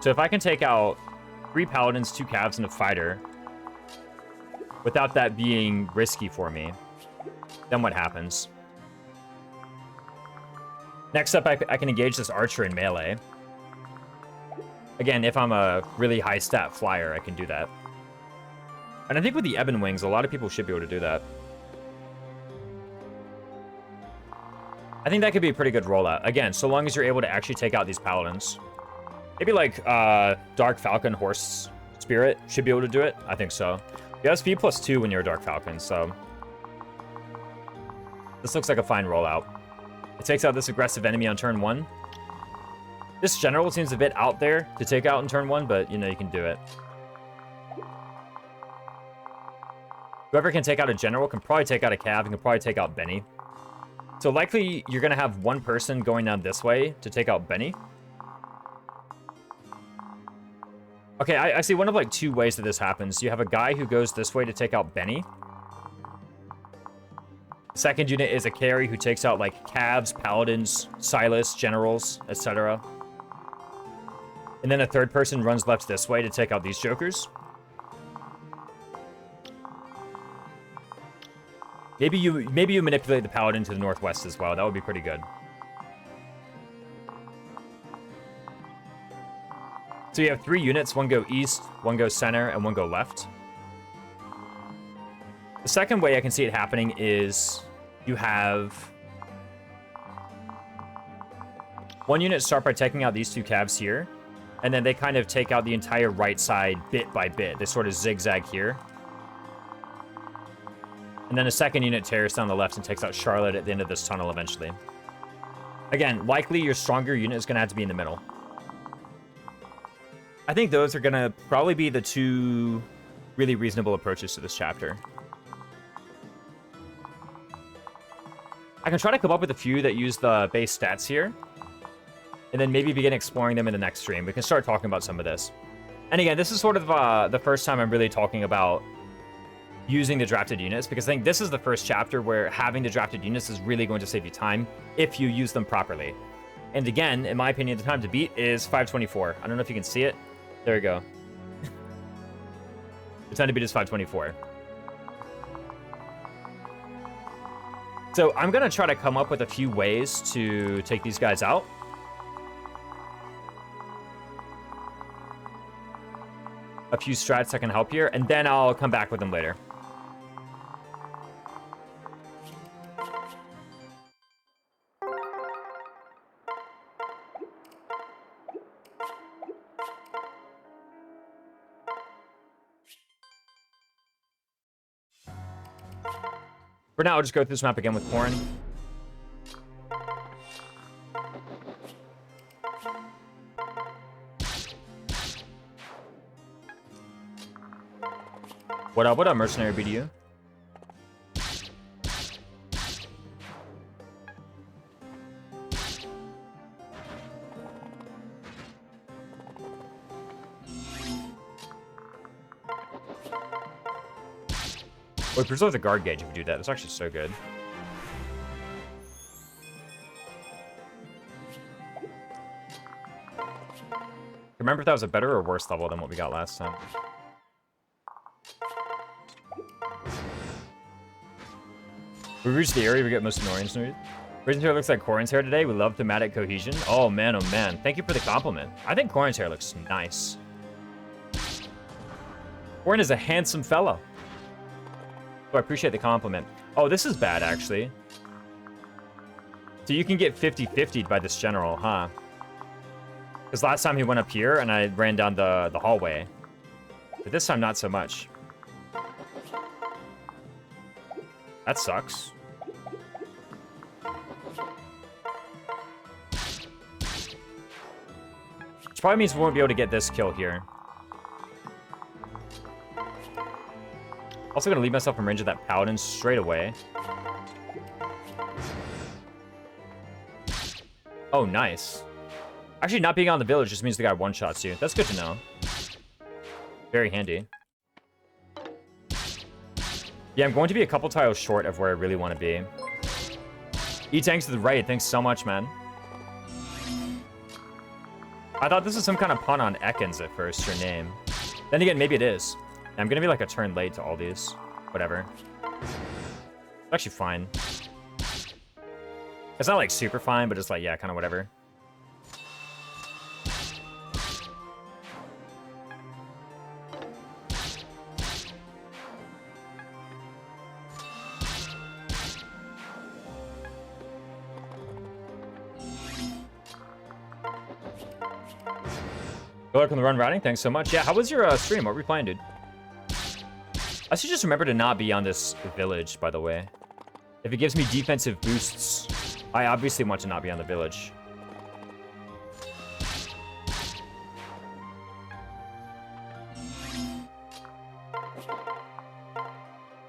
So if I can take out 3 paladins, 2 cavs, and a fighter without that being risky for me, then what happens? Next up, I can engage this archer in melee. Again, if I'm a really high stat flyer, I can do that. And I think with the Ebon Wings, a lot of people should be able to do that. I think that could be a pretty good rollout. Again, so long as you're able to actually take out these paladins. Maybe like Dark Falcon Horse Spirit should be able to do it. I think so. You have speed +2 when you're a Dark Falcon, so... This looks like a fine rollout. It takes out this aggressive enemy on turn 1. This general seems a bit out there to take out in turn 1, but, you know, you can do it. Whoever can take out a general can probably take out a cav and can probably take out Benny. So likely you're going to have one person going down this way to take out Benny. Okay, I see one of like 2 ways that this happens. You have a guy who goes this way to take out Benny. Second unit is a carry who takes out like cavs, paladins, Silas, generals, etc. And then a third person runs left this way to take out these jokers. Maybe you manipulate the paladin to the northwest as well. That would be pretty good. So you have 3 units. 1 go east, 1 go center, and 1 go left. The second way I can see it happening is you have 1 unit start by taking out these 2 cavs here, and then they kind of take out the entire right side bit by bit. They sort of zigzag here. And then a second unit tears down the left and takes out Charlotte at the end of this tunnel eventually. Again, likely your stronger unit is going to have to be in the middle. I think those are going to probably be the 2 really reasonable approaches to this chapter. I can try to come up with a few that use the base stats here, and then maybe begin exploring them in the next stream. We can start talking about some of this. And again, this is sort of the first time I'm really talking about using the drafted units, because I think this is the first chapter where having the drafted units is really going to save you time if you use them properly. And again, in my opinion, the time to beat is 524. I don't know if you can see it. There we go. The time to beat is 524. So I'm going to try to come up with a few ways to take these guys out. A few strats that can help here, and then I'll come back with them later. For now, I'll just go through this map again with Corrin. What up, mercenary BDU? Wait, preserve the guard gauge if you do that. That's actually so good. Remember if that was a better or worse level than what we got last time. We reached the area we get most annoyance. Raisin's hair looks like Corrin's hair today. We love thematic cohesion. Oh man, oh man. Thank you for the compliment. I think Corrin's hair looks nice. Corrin is a handsome fellow. So I appreciate the compliment. Oh, this is bad, actually. So you can get 50-50'd by this general, huh? Because last time he went up here, and I ran down the hallway. But this time, not so much. That sucks. Which probably means we won't be able to get this kill here. Also gonna leave myself from range of that paladin straight away. Oh, nice. Actually, not being on the village just means the guy one-shots you. That's good to know. Very handy. Yeah, I'm going to be a couple tiles short of where I really want to be. E-Tanks to the right. Thanks so much, man. I thought this was some kind of pun on Ekans at first, your name. Then again, maybe it is. I'm gonna be like a turn late to all these. Whatever. It's actually fine. It's not like super fine, but it's like, yeah, kind of whatever. Good luck on the run routing. Thanks so much. Yeah, how was your stream? What were you playing, dude? I should just remember to not be on this village, by the way. If it gives me defensive boosts, I obviously want to not be on the village.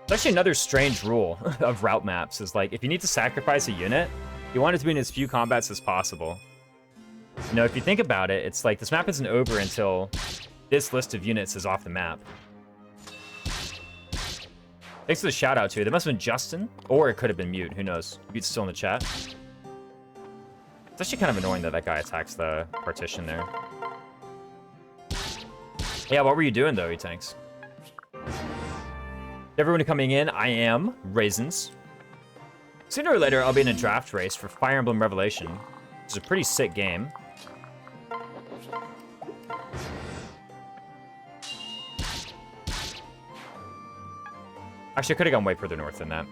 It's actually another strange rule of route maps is like, if you need to sacrifice a unit, you want it to be in as few combats as possible. You know, if you think about it, it's like this map isn't over until this list of units is off the map. Thanks for the shout out too. That must have been Justin, or it could have been Mute. Who knows? Mute's still in the chat. It's actually kind of annoying that that guy attacks the partition there. Yeah, what were you doing though, E-Tanks? Everyone coming in, I am Raisins. Sooner or later, I'll be in a draft race for Fire Emblem Revelation, which is a pretty sick game. Actually, I could have gone way further north than that.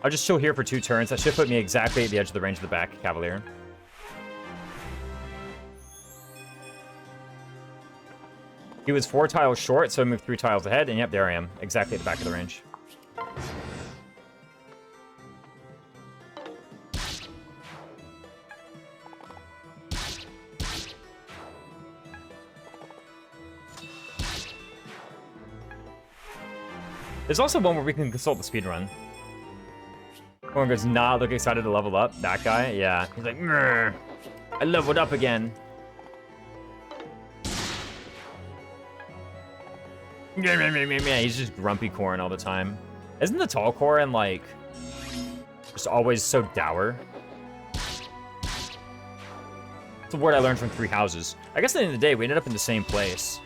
I'll just chill here for 2 turns. That should put me exactly at the edge of the range of the back Cavalier. He was 4 tiles short, so I moved 3 tiles ahead, and yep, there I am. Exactly at the back of the range. There's also one where we can consult the speedrun. One goes, nah, look excited to level up. That guy? Yeah. He's like, I leveled up again. He's just grumpy Corrin all the time. Isn't the tall Corrin, like, just always so dour? It's a word I learned from 3 Houses. I guess at the end of the day, we ended up in the same place.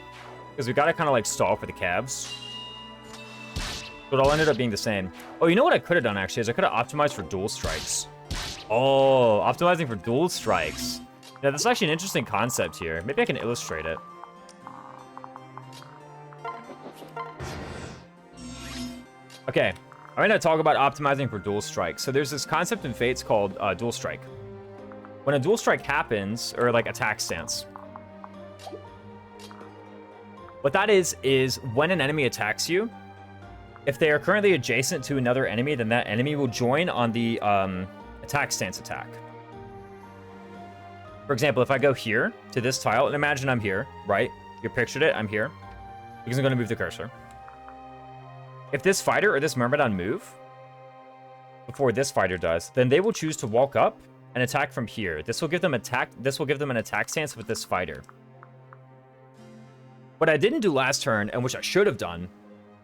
Because we gotta kind of, like, stall for the Cavs. But it all ended up being the same. Oh, you know what I could have done, actually, is I could have optimized for dual strikes. Oh, optimizing for dual strikes. Yeah, that's actually an interesting concept here. Maybe I can illustrate it. Okay, I'm going to talk about optimizing for dual strike. So there's this concept in Fates called dual strike. When a dual strike happens, or like attack stance, what that is when an enemy attacks you, if they are currently adjacent to another enemy, then that enemy will join on the attack stance attack. For example, if I go here to this tile, and imagine I'm here, right? You pictured it, I'm here. Because I'm going to move the cursor. If this fighter or this Myrmidon move before this fighter does, then they will choose to walk up and attack from here. This will give them an attack stance with this fighter. What I didn't do last turn, and which I should have done,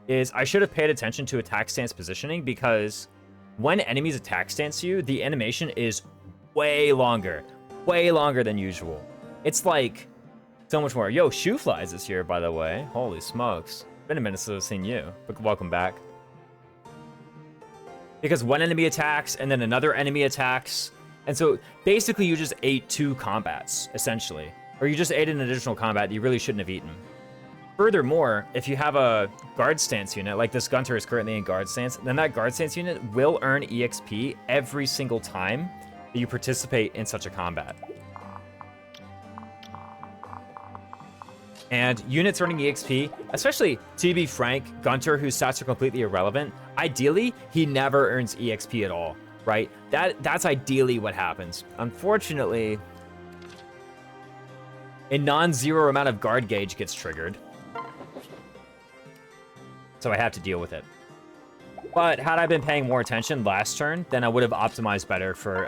is I should have paid attention to attack stance positioning, because when enemies attack stance you, the animation is way longer than usual. It's like so much more. Yo, Shoe Flies is here, by the way. Holy smokes. Been a minute since I've seen you, but welcome back. Because one enemy attacks, and then another enemy attacks, and so basically you just ate 2 combats, essentially. Or you just ate an additional combat that you really shouldn't have eaten. Furthermore, if you have a guard stance unit, like this Gunter is currently in guard stance, then that guard stance unit will earn EXP every single time that you participate in such a combat. And units earning EXP, especially, to be frank, Gunter, whose stats are completely irrelevant, ideally, he never earns EXP at all, right? That's ideally what happens. Unfortunately, a non-zero amount of guard gauge gets triggered. So I have to deal with it. But had I been paying more attention last turn, then I would have optimized better for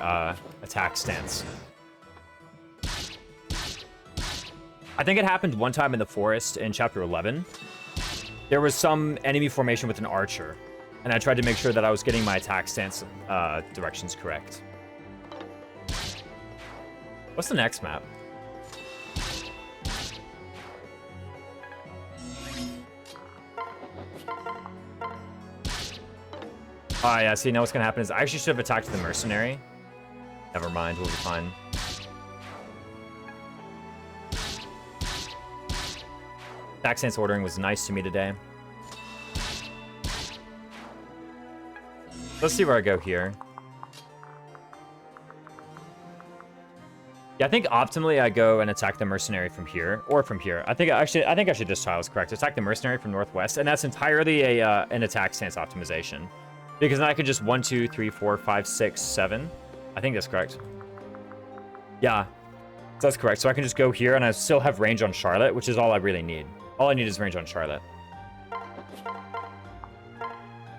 attack stance. I think it happened one time in the forest in chapter 11, there was some enemy formation with an archer, and I tried to make sure that I was getting my attack stance directions correct. What's the next map? Oh, yeah, see, now what's gonna happen is I actually should have attacked the mercenary. Never mind, we'll be fine. Attack stance ordering was nice to me today. Let's see where I go here. Yeah, I think optimally I go and attack the mercenary from here, or from here. I think actually this tile is correct. Attack the mercenary from northwest, and that's entirely an attack stance optimization. Because then I could just 1, 2, 3, 4, 5, 6, 7. I think that's correct. Yeah, that's correct. So I can just go here, and I still have range on Charlotte, which is all I really need. All I need is range on Charlotte.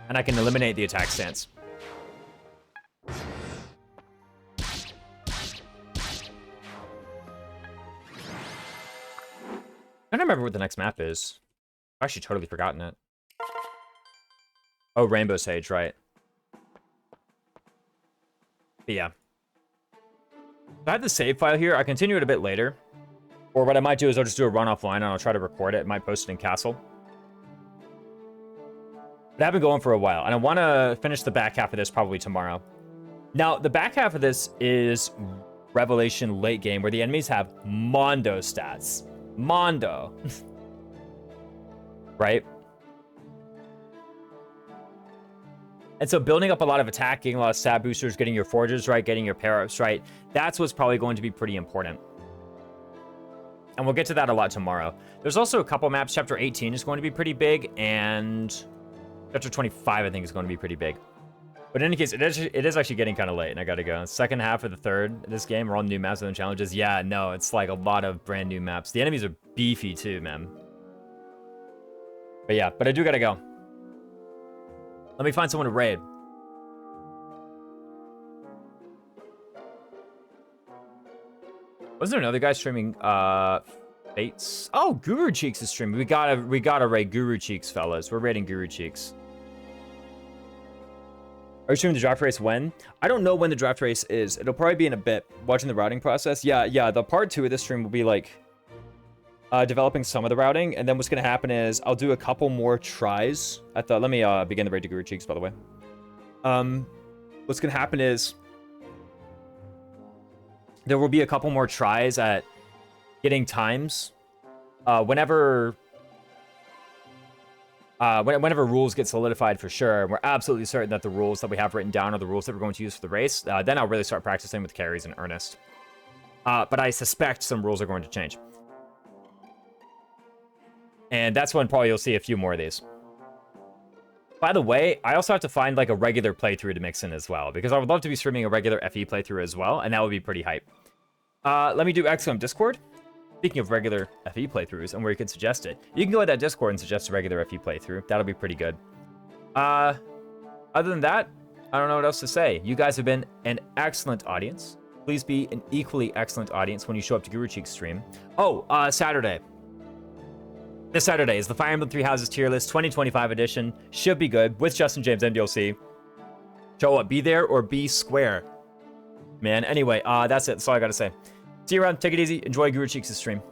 And I can eliminate the attack stance. I don't remember what the next map is. I've actually totally forgotten it. Oh, Rainbow Sage, right. But yeah. I have the save file here. I continue it a bit later. Or what I might do is I'll just do a run offline and I'll try to record it. Might post it in Castle. But I've been going for a while. And I want to finish the back half of this probably tomorrow. Now, the back half of this is Revelation late game where the enemies have Mondo stats. Mondo. Right? And so building up a lot of attack, getting a lot of stab boosters, getting your forges right, getting your pair-ups right, that's what's probably going to be pretty important. And we'll get to that a lot tomorrow. There's also a couple maps. Chapter 18 is going to be pretty big, and Chapter 25, I think, is going to be pretty big. But in any case, it is actually getting kind of late, and I gotta go. Second half of the third of this game are all new maps and challenges. Yeah, no, it's like a lot of brand new maps. The enemies are beefy too, man. But yeah, but I do gotta go. Let me find someone to raid. Wasn't there another guy streaming Fates? Oh, Guru Cheeks is streaming. We gotta raid Guru Cheeks, fellas. We're raiding Guru Cheeks. Are you streaming the draft race when? I don't know when the draft race is. It'll probably be in a bit. Watching the routing process. Yeah, the part 2 of this stream will be like developing some of the routing, and then what's gonna happen is I'll do a couple more tries at the. Let me begin the raid to Guru Cheeks, by the way. What's gonna happen is there will be a couple more tries at getting times whenever rules get solidified for sure, and we're absolutely certain that the rules that we have written down are the rules that we're going to use for the race, then I'll really start practicing with carries in earnest. But I suspect some rules are going to change. And that's when probably you'll see a few more of these. By the way, I also have to find like a regular playthrough to mix in as well, because I would love to be streaming a regular FE playthrough as well, and that would be pretty hype. Let me do X on Discord. Speaking of regular FE playthroughs and where you can suggest it, you can go to that Discord and suggest a regular FE playthrough. That'll be pretty good. Other than that, I don't know what else to say. You guys have been an excellent audience. Please be an equally excellent audience when you show up to Guru Cheek's stream. Oh, Saturday. This Saturday is the Fire Emblem Three Houses tier list 2025 edition. Should be good with Justin James NDLC. Show up, be there or be square. Man, anyway, that's it. That's all I gotta say. See you around. Take it easy. Enjoy Guru Cheeks' stream.